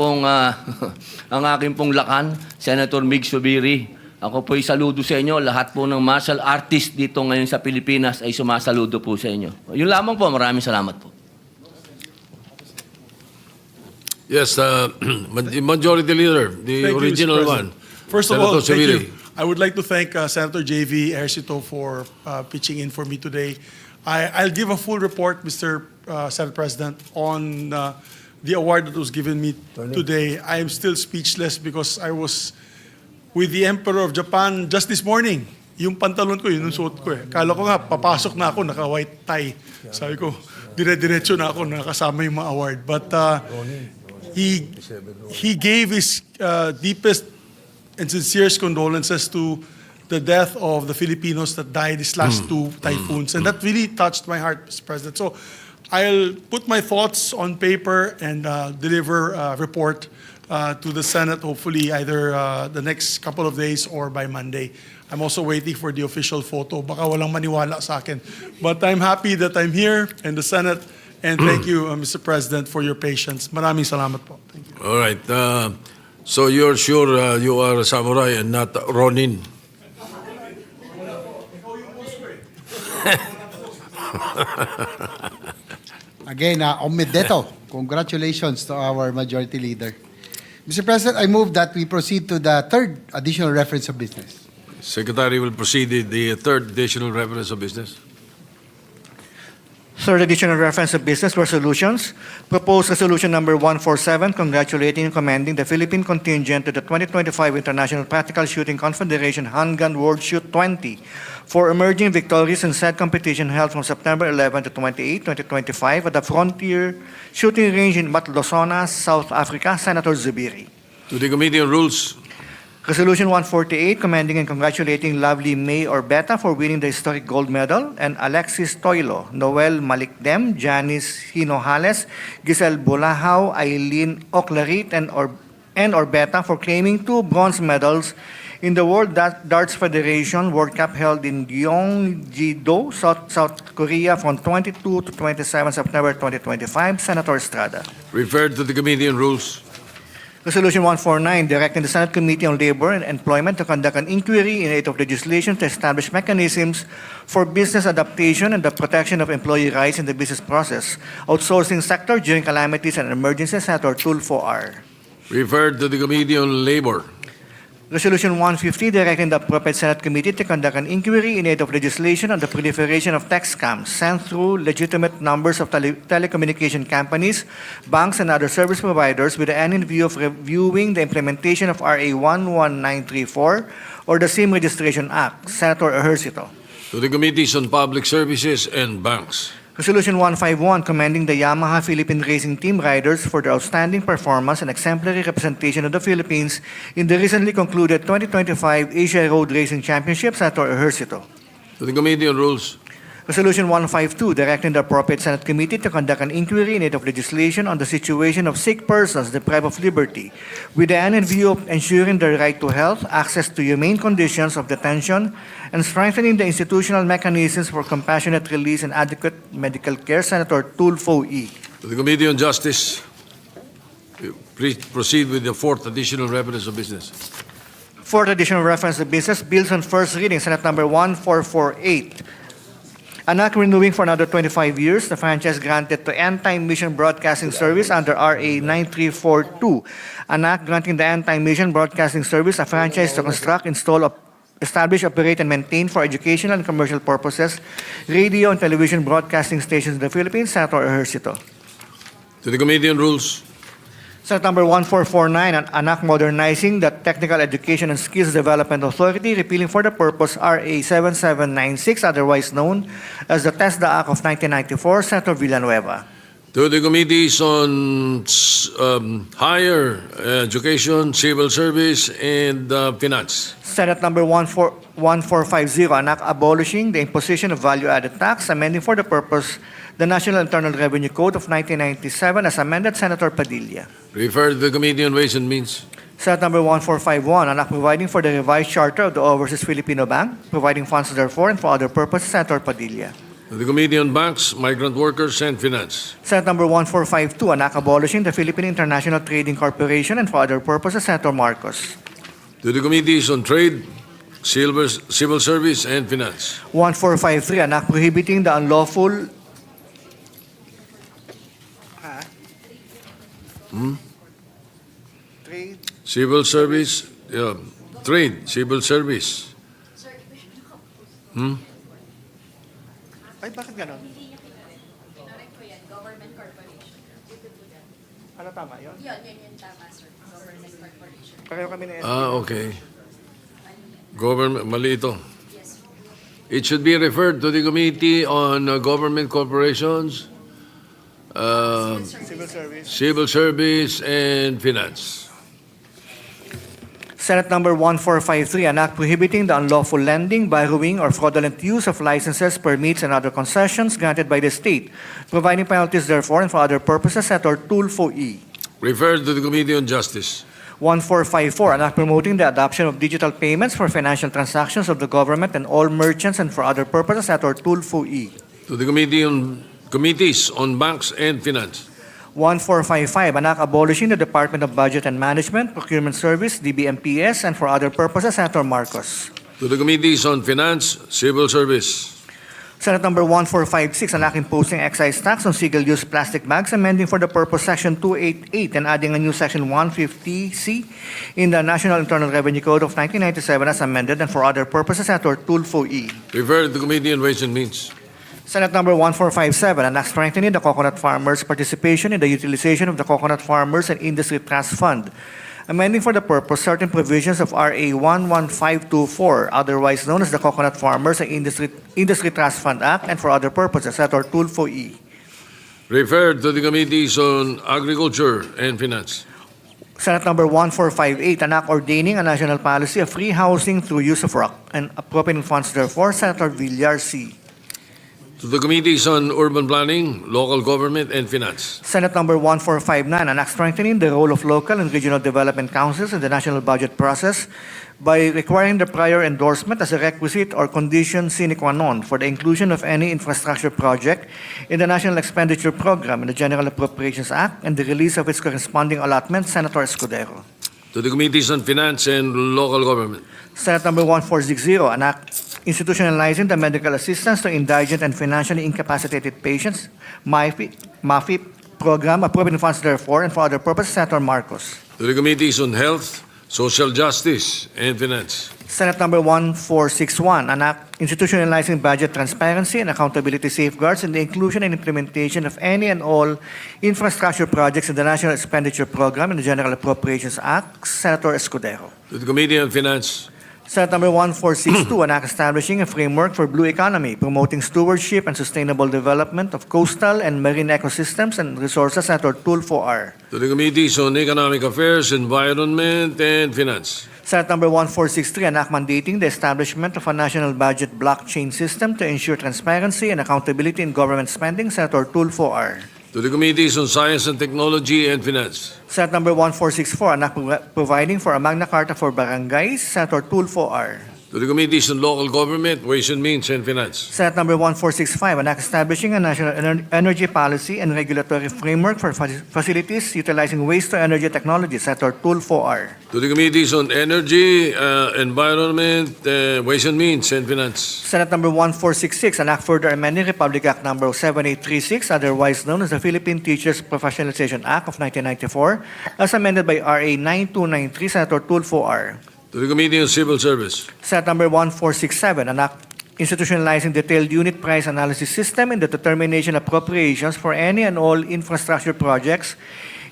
pong lakan, Senator Mig Subiri. Ako po'y saludo sa inyo. Lahat po ng martial artist dito ngayon sa Pilipinas ay sumasaludo po sa inyo. Yun lamang po. Maraming salamat po. Yes, Majority Leader, the Thank you, original Mr. one. First of Senator all, thank Seville. you. I would like to thank Senator J.V. Ejercito for pitching in for me today. I'll give a full report, Mr. Senate President, on the award that was given me today. I am still speechless because I was with the Emperor of Japan just this morning. Yung pantalon ko, yun yung suot ko eh. Kala ko nga, papasok na ako, naka-white tie. Sabi ko, dire-diretso na ako, nakasama yung mga award. But he gave his deepest and sincerest condolences to the death of the Filipinos that died these last two typhoons. And that really touched my heart, Mr. President. So I'll put my thoughts on paper and deliver a report to the Senate, hopefully either the next couple of days or by Monday. I'm also waiting for the official photo. Baka walang maniwala sa akin. But I'm happy that I'm here in the Senate. And thank you, Mr. President, for your patience. Maraming salamat po. Thank you. All right. So you're sure you are a samurai and not Ronin? Again, omedeto. Congratulations to our Majority Leader. Mr. President, I move that we proceed to the third additional reference of business. Secretary will proceed the third additional reference of business. Third additional reference of business resolutions. Proposed resolution number 147, congratulating and commending the Philippine contingent to the 2025 International Practical Shooting Confederation Handgun World Shoot 20 for emerging victorious in said competition held from September 11 to 28, 2025 at the Frontier Shooting Range in Batlosona, South Africa. Senator Zubiri. To the Committee on Rules. Resolution 148, commending and congratulating Lovely May Orbeta for winning the historic gold medal, and Alexis Toilo, Noel Malikdem, Janice Hinojales, Giselle Bulahao, Eileen Oclarit, and Orbeta for claiming 2 bronze medals in the World Darts Federation World Cup held in Gyeonggi-do, South Korea from 22 to 27 September 2025. Senator Estrada. Referred to the Committee on Rules. Resolution 149, directing the Senate Committee on Labor and Employment to conduct an inquiry in aid of legislation to establish mechanisms for business adaptation and the protection of employee rights in the business process, outsourcing sector during calamities and emergencies. Senator Tulfo R. Referred to the Committee on Labor. Resolution 150, directing the appropriate Senate Committee to conduct an inquiry in aid of legislation on the proliferation of text scams sent through legitimate numbers of telecommunication companies, banks, and other service providers with the end in view of reviewing the implementation of RA 11934 or the SIM Registration Act. Senator Ejercito. To the Committees on Public Services and Banks. Resolution 151, commending the Yamaha Philippine Racing Team riders for their outstanding performance and exemplary representation of the Philippines in the recently concluded 2025 Asia Road Racing Championship. Senator Ejercito. To the Committee on Rules. Resolution 152, directing the appropriate Senate Committee to conduct an inquiry in aid of legislation on the situation of sick persons deprived of liberty, with the end in view of ensuring their right to health, access to humane conditions of detention, and strengthening the institutional mechanisms for compassionate release and adequate medical care. Senator Tulfo E. To the Committee on Justice. Please proceed with the fourth additional reference of business. Fourth additional reference of business, bills on first reading, Senate number 1448. An act renewing for another 25 years the franchise granted to End-Time Mission Broadcasting Service under RA 9342. An act granting the End-Time Mission Broadcasting Service a franchise to construct, install, establish, operate, and maintain for educational and commercial purposes radio and television broadcasting stations in the Philippines. Senator Ejercito. To the Committee on Rules. Senate number 1449, an act modernizing the Technical Education and Skills Development Authority, repealing for the purpose RA 7796, otherwise known as the TESDA Act of 1994. Senator Villanueva. To the Committees on Higher Education, Civil Service, and Finance. Senate number 1450, an act abolishing the imposition of value-added tax, amending for the purpose the National Internal Revenue Code of 1997 as amended. Senator Padilla. Referred to the Committee on Ways and Means. Senate number 1451, an act providing for the revised charter of the Overseas Filipino Bank, providing funds therefore and for other purposes. Senator Padilla. To the Committee on Banks, Migrant Workers, and Finance. Senate number 1452, an act abolishing the Philippine International Trading Corporation and for other purposes. Senator Marcos. To the Committees on Trade, Civil Service, and Finance. 1453, an act prohibiting the unlawful trade. Civil Service, Trade, Civil Service. Ay, bakit ganon? Ano tama yun? Yun tama, sir. Government corporation. Pareho kami na Okay. Government, mali ito. It should be referred to the Committee on Government Corporations, Civil Service. Civil Service, and Finance. Senate number 1453, an act prohibiting the unlawful lending, borrowing, or fraudulent use of licenses, permits, and other concessions granted by the state, providing penalties therefore and for other purposes. Senator Tulfo E. Referred to the Committee on Justice. 1454, an act promoting the adoption of digital payments for financial transactions of the government and all merchants and for other purposes. Senator Tulfo E. To the Committees on Banks and Finance. 1455, an act abolishing the Department of Budget and Management, Procurement Service, DBMPS, and for other purposes. Senator Marcos. To the Committees on Finance, Civil Service. Senate number 1456, an act imposing excise tax on single-use plastic bags, amending for the purpose Section 288 and adding a new Section 150C in the National Internal Revenue Code of 1997 as amended and for other purposes. Senator Tulfo E. Referred to the Committee on Ways and Means. Senate Number 1457, an act strengthening the coconut farmers' participation in the utilization of the Coconut Farmers and Industry Trust Fund, amending for the purpose certain provisions of RA 11524, otherwise known as the Coconut Farmers and Industry Trust Fund Act, and for other purposes, Senator Tulfo E. Referred to the Committees on Agriculture and Finance. Senate Number 1458, an act ordaining a national policy of free housing through use of rock and appropriating funds therefore, Senator Villar C. To the Committees on Urban Planning, Local Government and Finance. Senate Number 1459, an act strengthening the role of local and regional development councils in the national budget process by requiring the prior endorsement as a requisite or condition sine qua non for the inclusion of any infrastructure project in the National Expenditure Program in the General Appropriations Act and the release of its corresponding allotment, Senator Escudero. To the Committees on Finance and Local Government. Senate Number 1460, an act institutionalizing the medical assistance to indigent and financially incapacitated patients, MAFI program, appropriating funds therefore, and for other purposes, Senator Marcos. To the Committees on Health, Social Justice and Finance. Senate Number 1461, an act institutionalizing budget transparency and accountability safeguards in the inclusion and implementation of any and all infrastructure projects in the National Expenditure Program in the General Appropriations Act, Senator Escudero. To the Committee on Finance. Senate Number 1462, an act establishing a framework for blue economy, promoting stewardship and sustainable development of coastal and marine ecosystems and resources, Senator Tulfo R. To the Committees on Economic Affairs, Environment and Finance. Senate Number 1463, an act mandating the establishment of a national budget blockchain system to ensure transparency and accountability in government spending, Senator Tulfo R. To the Committees on Science and Technology and Finance. Senate Number 1464, an act providing for a Magna Carta for barangays, Senator Tulfo R. To the Committees on Local Government, Ways and Means and Finance. Senate Number 1465, an act establishing a national energy policy and regulatory framework for facilities utilizing waste-to-energy technology, Senator Tulfo R. To the Committees on Energy, Environment, Ways and Means and Finance. Senate Number 1466, an act further amending Republic Act Number 7836, otherwise known as the Philippine Teachers Professionalization Act of 1994, as amended by RA 9293, Senator Tulfo R. To the Committee on Civil Service. Senate Number 1467, an act institutionalizing detailed unit price analysis system in the determination of appropriations for any and all infrastructure projects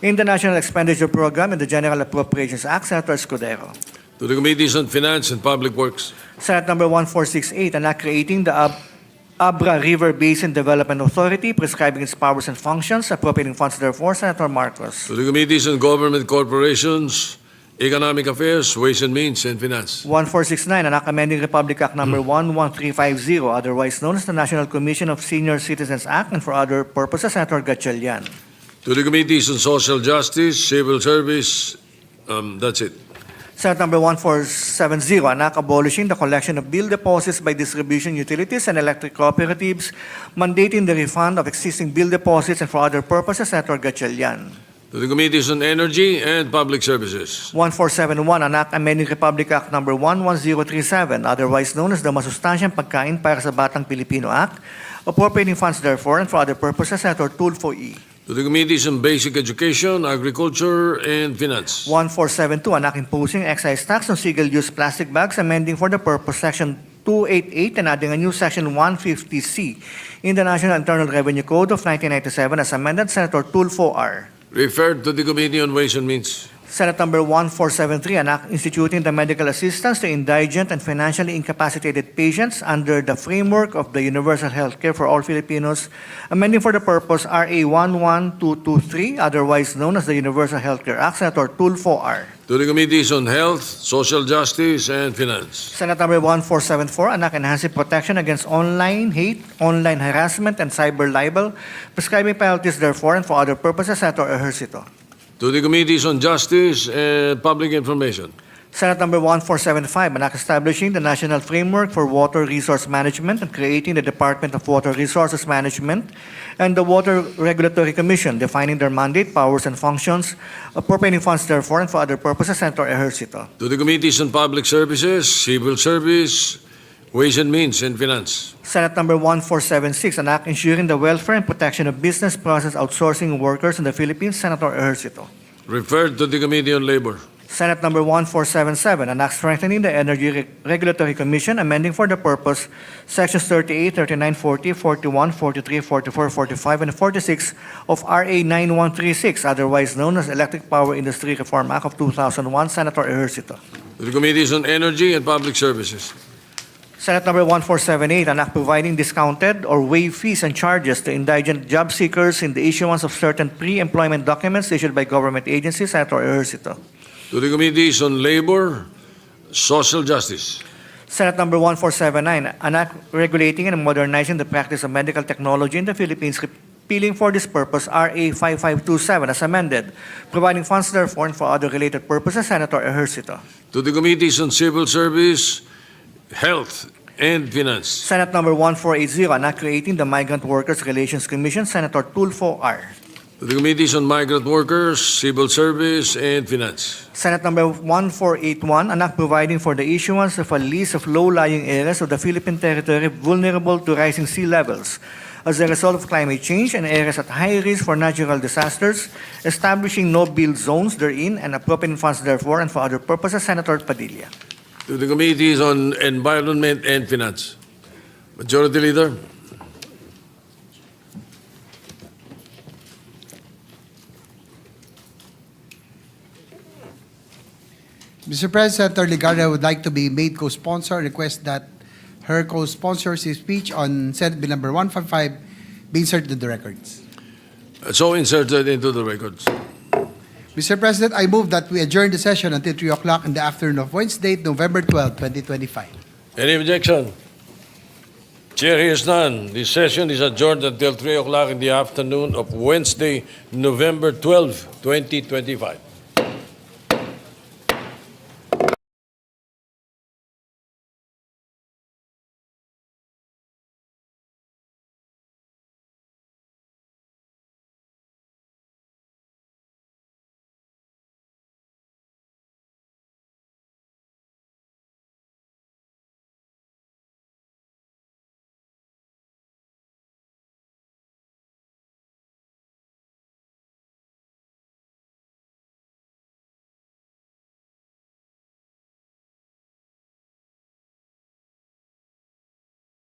in the National Expenditure Program and the General Appropriations Act, Senator Escudero. To the Committees on Finance and Public Works. Senate Number 1468, an act creating the Abra River Basin Development Authority, prescribing its powers and functions, appropriating funds therefore, Senator Marcos. To the Committees on Government Corporations, Economic Affairs, Ways and Means and Finance. 1469, an act amending Republic Act Number 11350, otherwise known as the National Commission of Senior Citizens Act, and for other purposes, Senator Gatchalian. To the Committees on Social Justice, Civil Service, that's it. Senate Number 1470, an act abolishing the collection of bill deposits by distribution utilities and electric cooperatives, mandating the refund of existing bill deposits, and for other purposes, Senator Gatchalian. To the Committees on Energy and Public Services. 1471, an act amending Republic Act Number 11037, otherwise known as the Masustansyang Pagkain para sa Batang Pilipino Act, appropriating funds therefore and for other purposes, Senator Tulfo E. To the Committees on Basic Education, Agriculture and Finance. 1472, an act imposing excise tax on single-use plastic bags, amending for the purpose Section 288 and adding a new Section 150C in the National Internal Revenue Code of 1997 as amended, Senator Tulfo R. Referred to the Committee on Ways and Means. Senate Number 1473, an act instituting the medical assistance to indigent and financially incapacitated patients under the framework of the Universal Healthcare for All Filipinos, amending for the purpose RA 11223, otherwise known as the Universal Healthcare Act, Senator Tulfo R. To the Committees on Health, Social Justice and Finance. Senate Number 1474, an act enhancing protection against online hate, online harassment, and cyber libel, prescribing penalties therefore and for other purposes, Senator Ejercito. To the Committees on Justice and Public Information. Senate Number 1475, an act establishing the National Framework for Water Resource Management and creating the Department of Water Resources Management and the Water Regulatory Commission, defining their mandate, powers, and functions, appropriating funds therefore and for other purposes, Senator Ejercito. To the Committees on Public Services, Civil Service, Ways and Means and Finance. Senate Number 1476, an act ensuring the welfare and protection of business process outsourcing workers in the Philippines, Senator Ejercito. Referred to the Committee on Labor. Senate Number 1477, an act strengthening the Energy Regulatory Commission, amending for the purpose Sections 38, 39, 40, 41, 43, 44, 45, and 46 of RA 9136, otherwise known as Electric Power Industry Reform Act of 2001, Senator Ejercito. To the Committees on Energy and Public Services. Senate Number 1478, an act providing discounted or waived fees and charges to indigent job seekers in the issuance of certain pre-employment documents issued by government agencies, Senator Ejercito. To the Committees on Labor, Social Justice. Senate Number 1479, an act regulating and modernizing the practice of medical technology in the Philippines, repealing for this purpose RA 5527 as amended, providing funds therefore and for other related purposes, Senator Ejercito. To the Committees on Civil Service, Health, and Finance. Senate Number 1480, an act creating the Migrant Workers Relations Commission, Senator Tulfo R. To the Committees on Migrant Workers, Civil Service, and Finance. Senate Number 1481, an act providing for the issuance of a list of low-lying areas of the Philippine territory vulnerable to rising sea levels as a result of climate change and areas at high risk for natural disasters, establishing no-build zones therein and appropriating funds therefore and for other purposes, Senator Padilla. To the Committees on Environment and Finance. Majority Leader. Mr. President, Senator Ligarda would like to be made co-sponsor. Request that her co-sponsor's speech on Senate Bill number 155 be inserted into the records. So inserted into the records. Mr. President, I move that we adjourn the session until 3 o'clock in the afternoon of Wednesday, November 12, 2025. Any objection? Chair hears none. The session is adjourned until 3 o'clock in the afternoon of Wednesday, November 12, 2025.